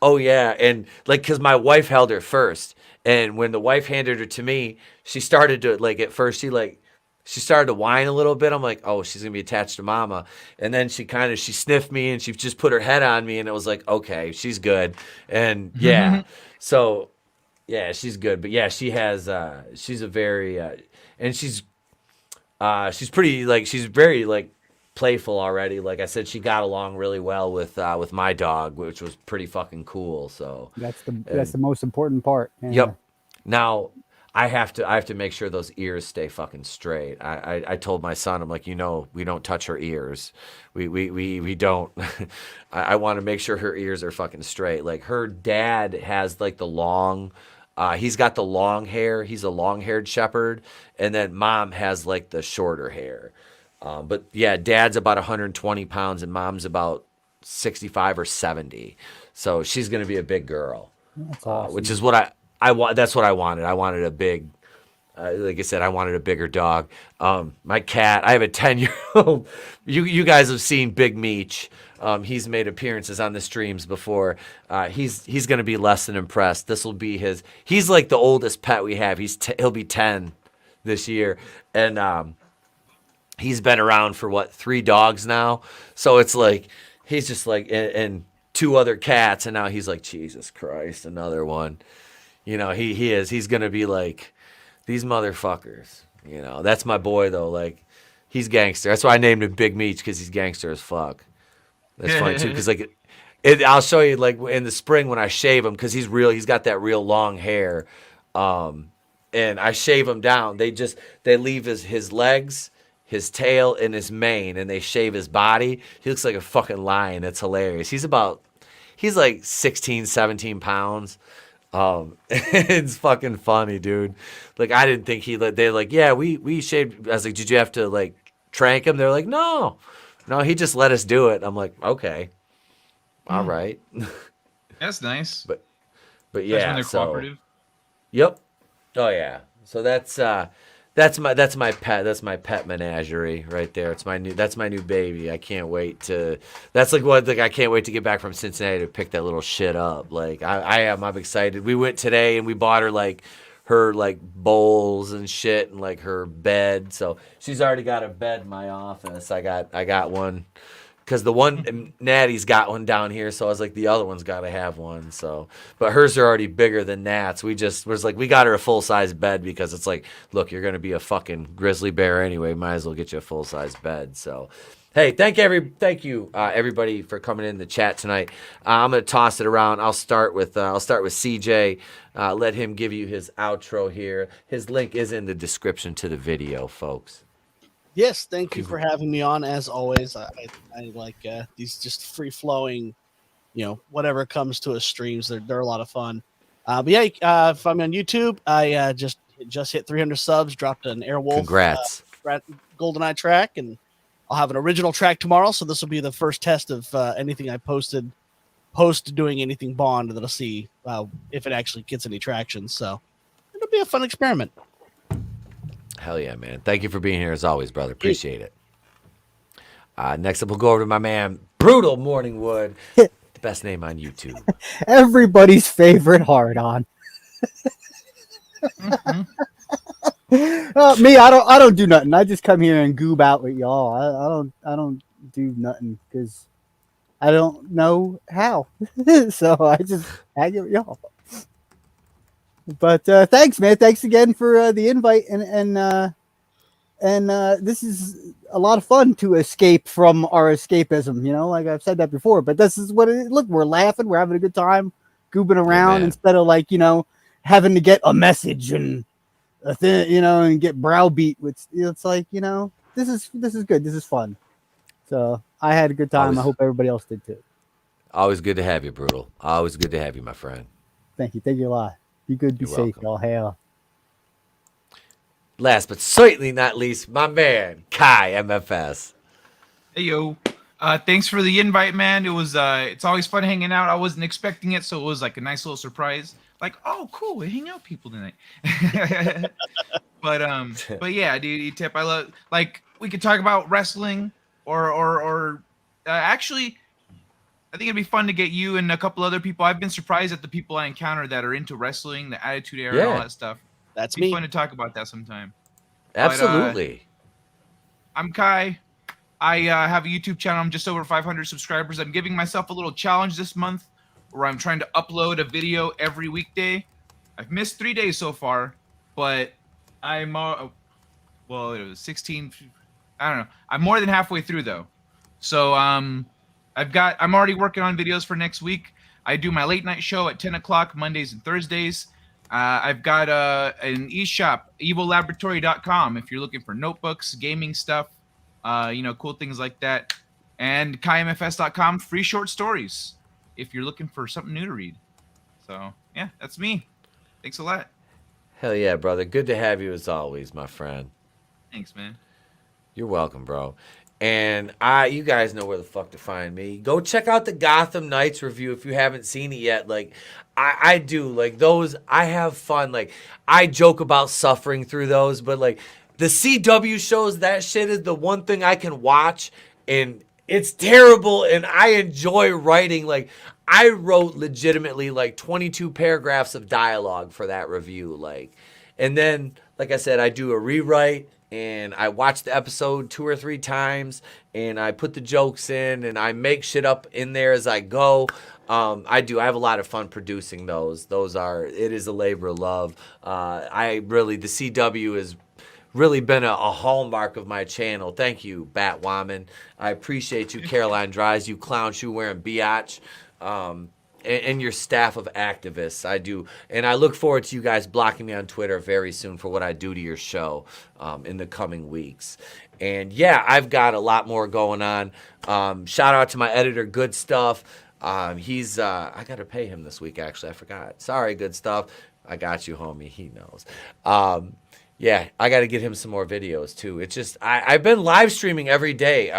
Oh yeah, and like, cause my wife held her first, and when the wife handed her to me, she started to like at first she started to whine a little bit. I'm like, oh, she's gonna be attached to mama, and then she sniffed me and she just put her head on me, and it was like, okay, she's good, and yeah, so yeah, she's good, but yeah, she has she's a very and she's pretty like she's very like playful already. Like I said, she got along really well with my dog, which was pretty fucking cool. So that's the most important part. Yeah. Yep. Now I have to make sure those ears stay fucking straight. I told my son, I'm like, we don't touch her ears. We don't. I want to make sure her ears are fucking straight. Like her dad has like the long. He's got the long hair. He's a long-haired shepherd, and then mom has like the shorter hair. But yeah, dad's about 120 pounds and mom's about 65 or 70. So she's going to be a big girl. That's awesome. Which is what I want. That's what I wanted. I wanted a big, like I said, I wanted a bigger dog. My cat, I have a 10-year-old. You guys have seen Big Meech. He's made appearances on the streams before. He's going to be less than impressed. This will be he's like the oldest pet we have. He'll be 10 this year. And, he's been around for 3 dogs now. So it's like, he's just like, and 2 other cats. And now he's like, Jesus Christ, another one. He is. He's going to be like, these motherfuckers. That's my boy though. Like, he's gangster. That's why I named him Big Meech, because he's gangster as fuck. That's funny too. Cause like, I'll show you like in the spring when I shave him, cause he's got that real long hair. And I shave him down. They leave his legs, his tail, and his mane, and they shave his body. He looks like a fucking lion. It's hilarious. He's like 16, 17 pounds. It's fucking funny, dude. Like, I didn't think they're like, yeah, we shaved. I was like, did you have to like trank him? They're like, no, he just let us do it. I'm like, okay. all right. That's nice. But Especially yeah, when they're so cooperative. yep. Oh yeah. So that's my pet menagerie right there. That's my new baby. I can't wait to. That's like what I can't wait to get back from Cincinnati to pick that little shit up. Like I'm excited. We went today and we bought her her bowls and shit and like her bed. So she's already got a bed in my office. I got one. Because the one, Natty's got one down here, so I was like, the other one's got to have one. So, but hers are already bigger than Nat's. We got her a full-size bed because it's like, look, you're going to be a fucking grizzly bear anyway. Might as well get you a full-size bed. So, hey, thank you, everybody, for coming in the chat tonight. I'm going to toss it around. I'll start with CJ. Let him give you his outro here. His link is in the description to the video, folks. Yes, thank you for having me on. As always, I like these just free flowing, whatever comes to us streams. They're a lot of fun. But yeah, if I'm on YouTube, I just hit 300 subs, dropped an Airwolf. Congrats. GoldenEye track, and I'll have an original track tomorrow. So this will be the first test of anything I posted post doing anything Bond that'll see if it actually gets any traction. So it'll be a fun experiment. Hell yeah, man. Thank you for being here as always, brother. Appreciate it. Next up, we'll go over to my man, Brutal Morningwood. The best name on YouTube. Everybody's favorite hard-on. Me, I don't do nothing. I just come here and goob out with y'all. I don't do nothing because I don't know how. So I just hang out with y'all. But thanks, man. Thanks again for the invite, and this is a lot of fun to escape from our escapism. Like I've said that before. But this is what it. Look, we're laughing, we're having a good time, goobing around instead of having to get a message and a thing, and get browbeat. It's like this is good. This is fun. So I had a good time. I hope everybody else did too. Always good to have you, Brutal. Always good to have you, my friend. Thank you. Thank you a lot. Be good, be safe, y'all. Hell. Last but certainly not least, my man, Kai MFS. Hey, yo. Thanks for the invite, man. It was it's always fun hanging out. I wasn't expecting it, so it was like a nice little surprise. Like, oh, cool, we hang out people tonight. But yeah, dude, Etep, I love, we could talk about wrestling or actually, I think it'd be fun to get you and a couple other people. I've been surprised at the people I encounter that are into wrestling, the Attitude Era, and all that stuff. That's me. Fun to talk about that sometime. Absolutely. I'm Kai. I have a YouTube channel. I'm just over 500 subscribers. I'm giving myself a little challenge this month where I'm trying to upload a video every weekday. I've missed 3 days so far, but I'm it was 16. I don't know. I'm more than halfway through though. So I'm already working on videos for next week. I do my late night show at 10 o'clock Mondays and Thursdays. I've got an eShop, evillaboratory.com, if you're looking for notebooks, gaming stuff, cool things like that. And KaiMFS.com, free short stories, if you're looking for something new to read. So, yeah, that's me. Thanks a lot. Hell yeah, brother. Good to have you as always, my friend. Thanks, man. You're welcome, bro. And you guys know where the fuck to find me. Go check out the Gotham Knights review if you haven't seen it yet. I do those. I have fun. I joke about suffering through those, but the CW shows, that shit is the one thing I can watch, and it's terrible. And I enjoy writing. I wrote legitimately 22 paragraphs of dialogue for that review. And then, like I said, I do a rewrite. And I watch the episode 2 or 3 times, and I put the jokes in, and I make shit up in there as I go. I have a lot of fun producing those. It is a labor of love. The CW has really been a hallmark of my channel. Thank you, Batwoman. I appreciate you, Caroline Dries, you clown shoe wearing biatch. And your staff of activists. I do. And I look forward to you guys blocking me on Twitter very soon for what I do to your show in the coming weeks. And yeah, I've got a lot more going on. Shout out to my editor, Goodstuff. I got to pay him this week, actually. I forgot. Sorry, Goodstuff. I got you, homie. He knows. Yeah, I got to get him some more videos too. It's just I've been live streaming every day.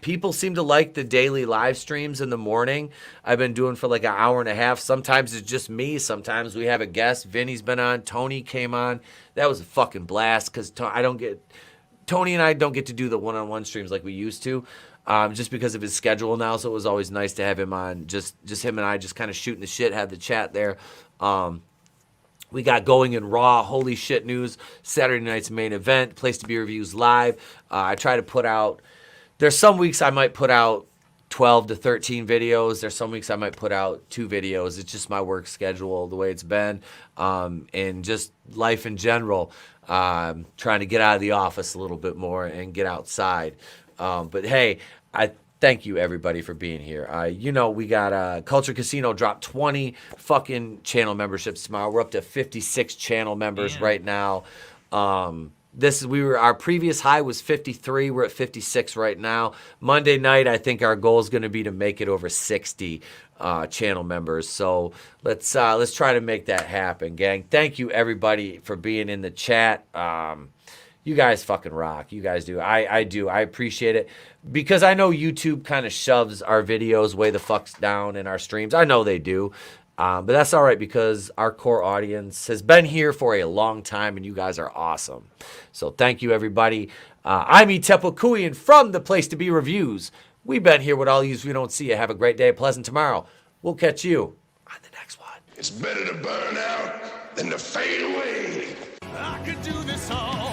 People seem to like the daily live streams in the morning. I've been doing for like an hour and a half. Sometimes it's just me. Sometimes we have a guest. Vinny's been on. Tony came on. That was a fucking blast because Tony and I don't get to do the one-on-one streams like we used to, just because of his schedule now. So it was always nice to have him on. Just him and I just kind of shooting the shit, have the chat there. We got Going in Raw, Holy Shit News, Saturday night's main event, Place to Be Reviews live. I try to put out, there's some weeks I might put out 12 to 13 videos. There's some weeks I might put out 2 videos. It's just my work schedule, the way it's been, and just life in general. Trying to get out of the office a little bit more and get outside. But hey, I thank you everybody for being here. We got Culture Casino dropped 20 fucking channel memberships tomorrow. We're up to 56 channel members right now. Our previous high was 53. We're at 56 right now. Monday night, I think our goal is going to be to make it over 60 channel members. So let's try to make that happen, gang. Thank you everybody for being in the chat. You guys fucking rock. You guys do. I do. I appreciate it. Because I know YouTube kind of shoves our videos way the fucks down in our streams. I know they do. But that's all right because our core audience has been here for a long time and you guys are awesome. So thank you, everybody. I'm Etep-Owner from the Place to Be Reviews. We've been here with all you we don't see you. Have a great day, a pleasant tomorrow. We'll catch you on the next one. It's better to burn out than to fade away. I could do this all